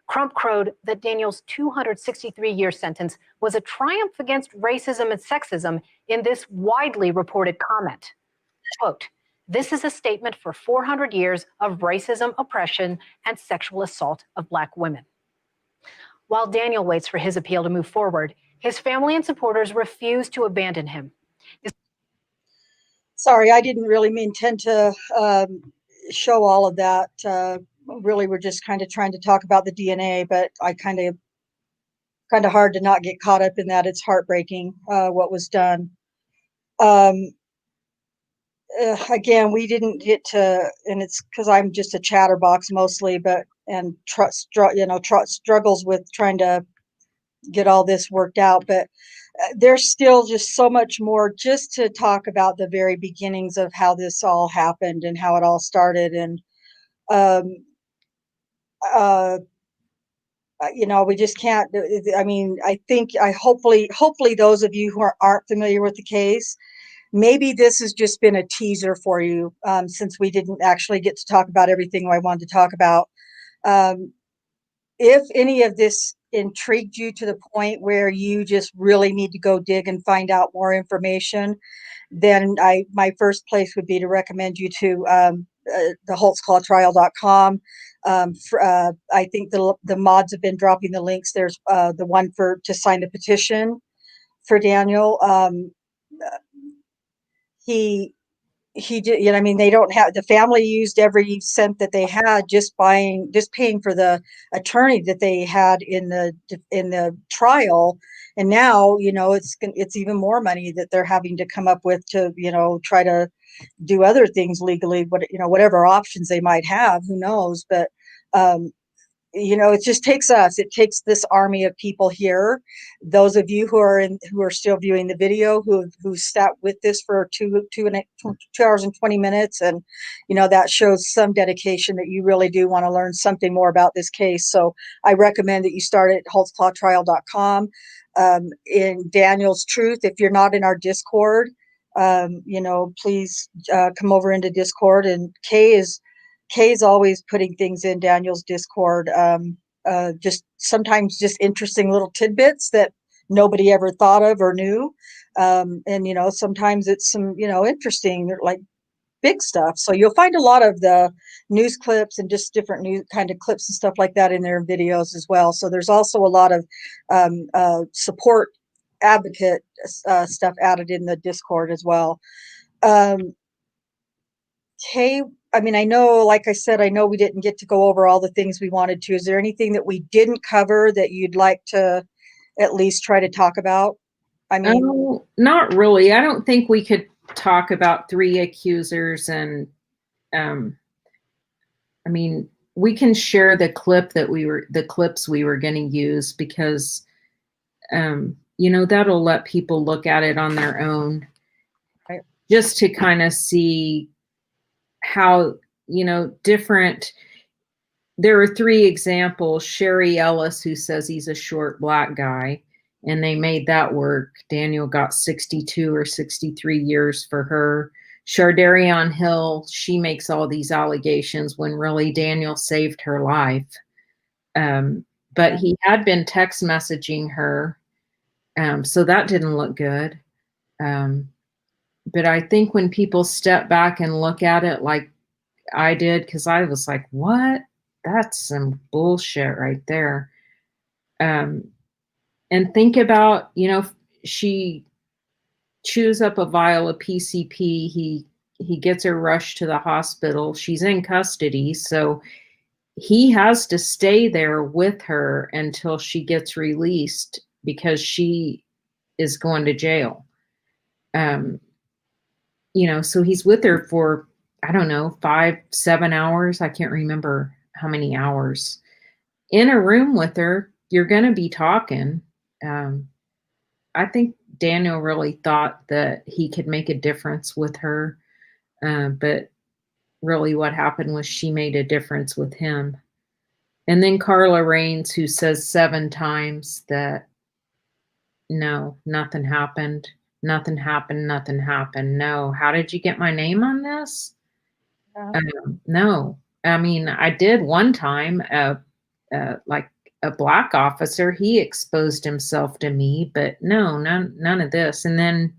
Crump crowed that Daniel's 263-year sentence was a triumph against racism and sexism in this widely reported comment. Quote, "This is a statement for 400 years of racism, oppression, and sexual assault of Black women." While Daniel waits for his appeal to move forward, his family and supporters refuse to abandon him. Sorry, I didn't really intend to show all of that. Really, we're just kind of trying to talk about the DNA, but I kind of hard to not get caught up in that. It's heartbreaking what was done. Again, we didn't get to, and it's because I'm just a chatterbox mostly, and struggles with trying to get all this worked out. But there's still just so much more just to talk about the very beginnings of how this all happened and how it all started. And we just can't. I mean, hopefully those of you who aren't familiar with the case, maybe this has just been a teaser for you, since we didn't actually get to talk about everything I wanted to talk about. If any of this intrigued you to the point where you just really need to go dig and find out more information, then my first place would be to recommend you to the HoltzClawTrial.com. I think the mods have been dropping the links. There's the one to sign the petition for Daniel. He did, I mean, they don't have, the family used every cent that they had just paying for the attorney that they had in the trial. And now, it's even more money that they're having to come up with to, try to do other things legally, whatever options they might have, who knows? But, it just takes it takes this army of people here. Those of you who are still viewing the video, who sat with this for 2 hours and 20 minutes. And, that shows some dedication that you really do want to learn something more about this case. So I recommend that you start at HoltzClawTrial.com. In Daniel's Truth, if you're not in our Discord, please come over into Discord. And Kay is always putting things in Daniel's Discord, just sometimes just interesting little tidbits that nobody ever thought of or knew. And, sometimes it's some, interesting, like big stuff. So you'll find a lot of the news clips and just different news kind of clips and stuff like that in their videos as well. So there's also a lot of support advocate stuff added in the Discord as well. Kay, I mean, I know, like I said, I know we didn't get to go over all the things we wanted to. Is there anything that we didn't cover that you'd like to at least try to talk about? I mean, not really. I don't think we could talk about 3 accusers. And I mean, we can share the clips we were going to use, because, that'll let people look at it on their own, right, just to kind of see how, different. There are 3 examples. Sherry Ellis, who says he's a short Black guy. and they made that work. Daniel got 62 or 63 years for her. Shardarian Hill, she makes all these allegations when really Daniel saved her life. But he had been text messaging her, so that didn't look good. But I think when people step back and look at it like I did, because I was like, what? That's some bullshit right there. And think about, she chews up a vial of PCP. He gets her rushed to the hospital. She's in custody, so he has to stay there with her until she gets released because she is going to jail. So he's with her for, I don't know, 5-7 hours. I can't remember how many hours. In a room with her, you're going to be talking. I think Daniel really thought that he could make a difference with her. But really what happened was she made a difference with him. And then Carla Raines, who says 7 times that, no, nothing happened. Nothing happened. Nothing happened. No. How did you get my name on this? No. I mean, I did one time, like a black officer, he exposed himself to me, but no, none of this. And then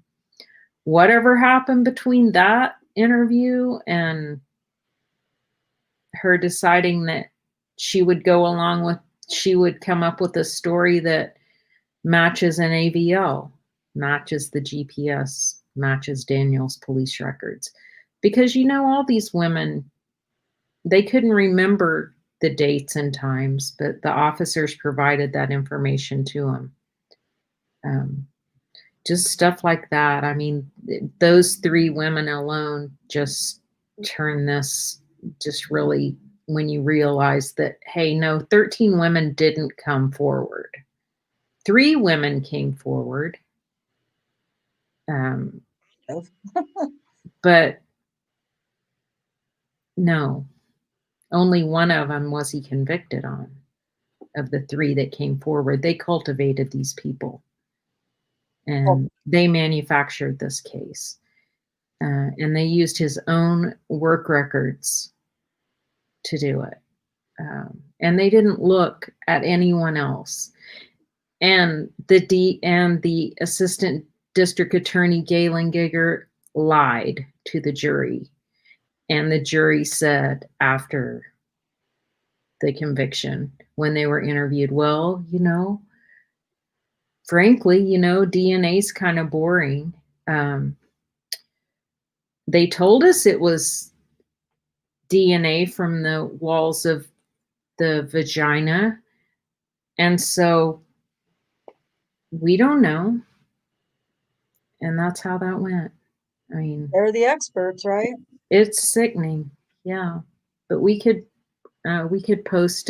whatever happened between that interview and her deciding that she would come up with a story that matches an AVL, matches the GPS, matches Daniel's police records. Because, all these women, they couldn't remember the dates and times, but the officers provided that information to them. Just stuff like that. I mean, those 3 women alone just turn this just really, when you realize that, hey, no, 13 women didn't come forward. 3 women came forward. But no, only one of them was he convicted on, of the 3 that came forward. They cultivated these people. And they manufactured this case. And they used his own work records to do it. And they didn't look at anyone else. And the assistant district attorney, Galen Giger, lied to the jury. And the jury said after the conviction, when they were interviewed, well, frankly, DNA is kind of boring. They told us it was DNA from the walls of the vagina. And so we don't know. And that's how that went. I mean, they're the experts, right? It's sickening. Yeah. But we could post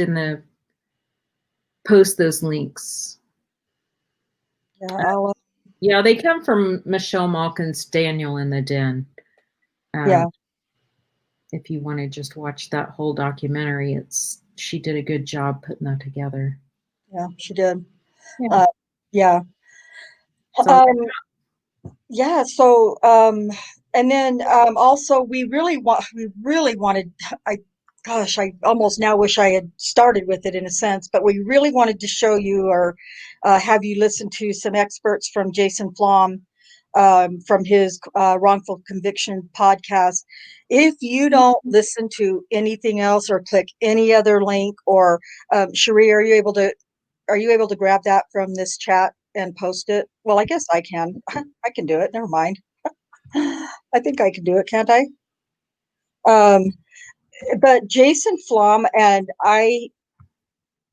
those links. Yeah, yeah, they come from Michelle Malkin's Daniel in the Den. Yeah. If you want to just watch that whole documentary, she did a good job putting that together. Yeah, she did. Yeah. Yeah. So, and then also we really wanted, I almost now wish I had started with it in a sense, but we really wanted to show you or have you listen to some experts from Jason Flom from his wrongful conviction podcast. If you don't listen to anything else or click any other link, or Cherie, are you able to grab that from this chat and post it? Well, I guess I can. I can do it. Never mind. I think I can do it, can't I? But Jason Flom, and I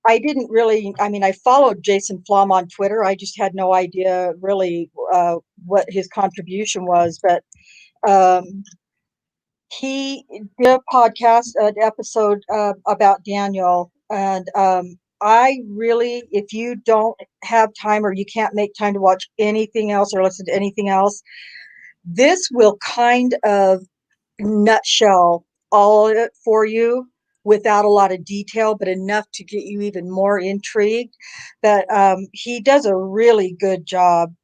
didn't really, I followed Jason Flom on Twitter. I just had no idea really what his contribution was. But he did a podcast, an episode about Daniel. And I really, if you don't have time or you can't make time to watch anything else or listen to anything else, this will kind of nutshell all of it for you. without a lot of detail, but enough to get you even more intrigued. But he does a really good job.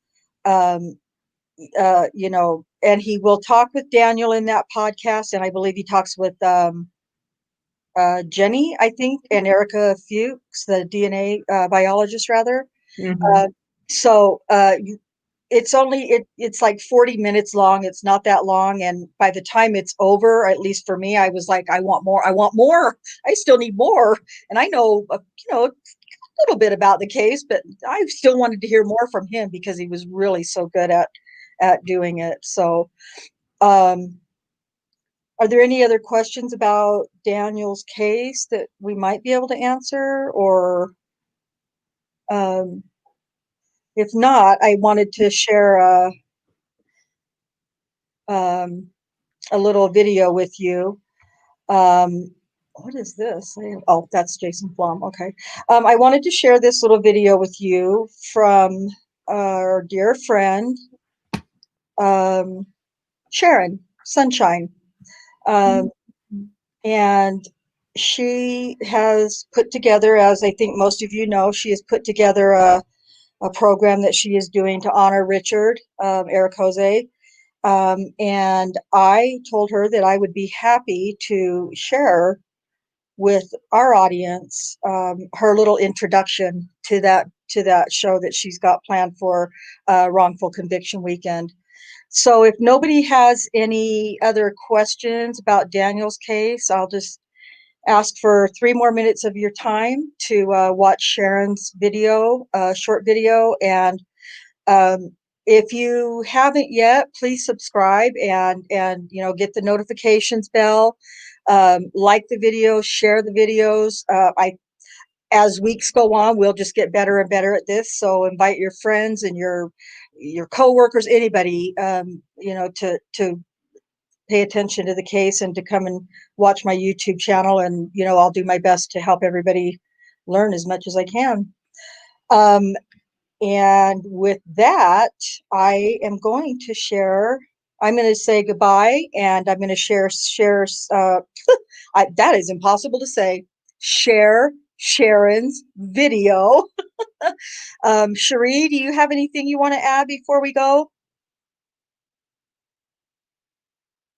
You know, and he will talk with Daniel in that podcast, and I believe he talks with Jenny, I think, and Erica Fuchs, the DNA biologist, rather. So it's like 40 minutes long. It's not that long, and by the time it's over, at least for me, I was like, I want more. I still need more. And I know a little bit about the case, but I still wanted to hear more from him because he was really so good at doing it. So are there any other questions about Daniel's case that we might be able to answer? Or if not, I wanted to share a little video with you. What is this? Oh, that's Jason Flom. Okay. I wanted to share this little video with you from our dear friend, Sharon Sunshine. And she has put together, as I think most of you know, she has put together a program that she is doing to honor Richard, Eric Jose. And I told her that I would be happy to share with our audience her little introduction to that show that she's got planned for Wrongful Conviction Weekend. So if nobody has any other questions about Daniel's case, I'll just ask for 3 more minutes of your time to watch Sharon's video, short video. And if you haven't yet, please subscribe and get the notifications bell, like the videos, share the videos. As weeks go on, we'll just get better and better at this. So invite your friends and your coworkers, anybody, to pay attention to the case and to come and watch my YouTube channel. And, I'll do my best to help everybody learn as much as I can. And with that, I am going to share, I'm going to say goodbye, and I'm going to share, that is impossible to say, share Sharon's video. Cherie, do you have anything you want to add before we go?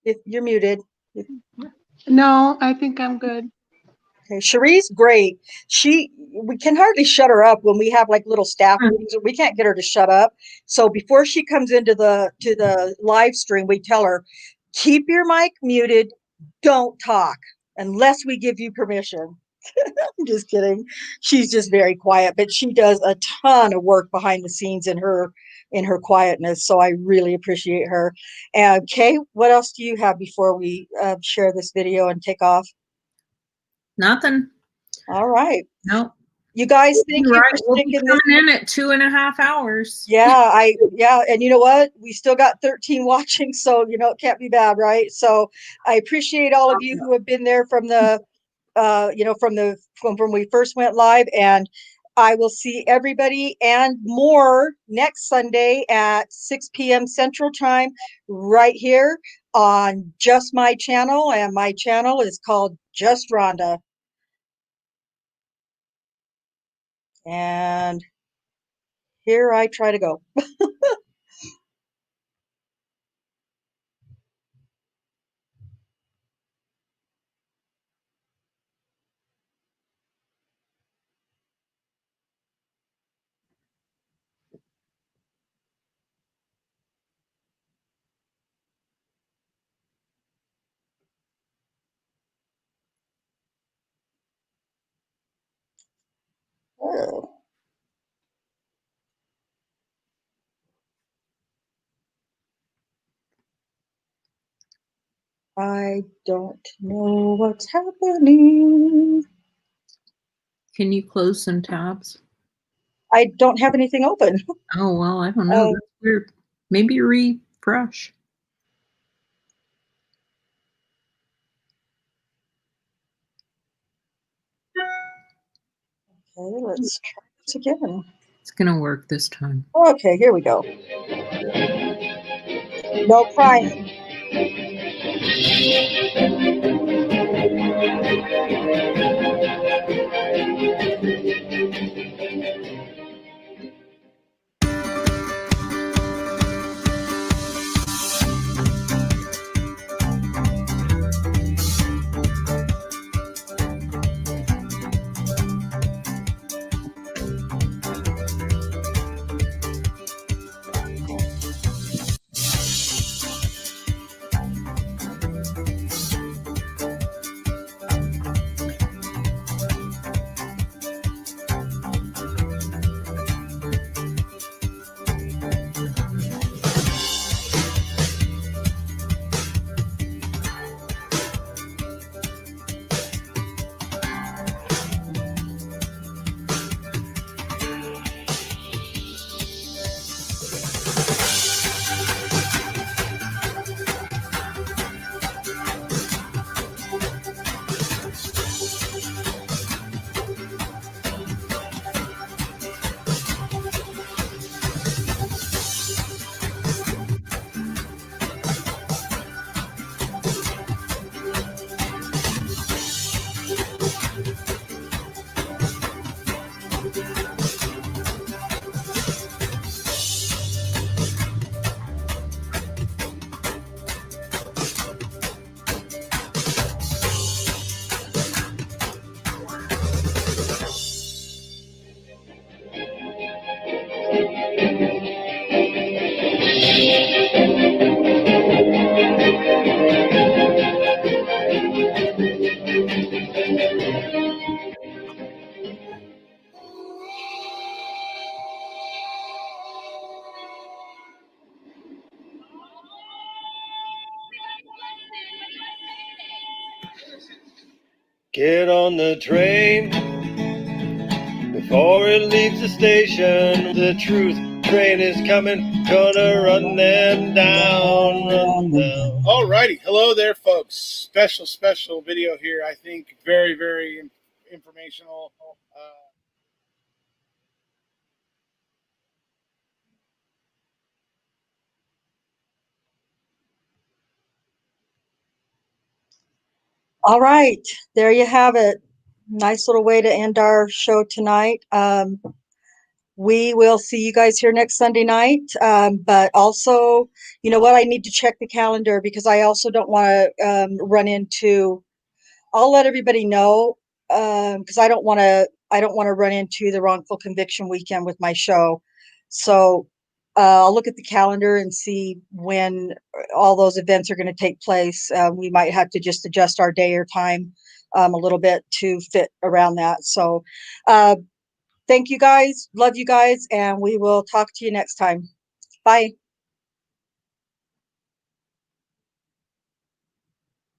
If you're muted. No, I think I'm good. Okay, Cherie's great. We can hardly shut her up when we have like little staff meetings. We can't get her to shut up. So before she comes into the live stream, we tell her, keep your mic muted, don't talk unless we give you permission. I'm just kidding. She's just very quiet, but she does a ton of work behind the scenes in her quietness. So I really appreciate her. And Kay, what else do you have before we share this video and take off? Nothing. All right. Nope. You guys, thank you for We'll be sticking this coming in at 2.5 hours. Yeah, and you know what? We still got 13 watching, so it can't be bad, right? So I appreciate all of you who have been there from the from we first went live, and I will see everybody and more next Sunday at 6 p.m. Central Time right here on Just My Channel, and my channel is called Just Rhonda. And here I try to go. Oh. I don't know what's happening. Can you close some tabs? I don't have anything open. Oh, well, I don't know. That's weird. Maybe refresh. Okay, let's try this again. It's going to work this time. Okay, here we go. No crying. Get on the train before it leaves the station. The truth train is coming, gonna run them down, run them down. All righty. Hello there, folks. Special video here. I think very informational. All right, there you have it. Nice little way to end our show tonight. We will see you guys here next Sunday night. But also, you know what? I need to check the calendar because I also don't want to run into. I'll let everybody know because I don't want to run into the wrongful conviction weekend with my show. So I'll look at the calendar and see when all those events are going to take place. We might have to just adjust our day or time a little bit to fit around that. So thank you guys. Love you guys. And we will talk to you next time. Bye.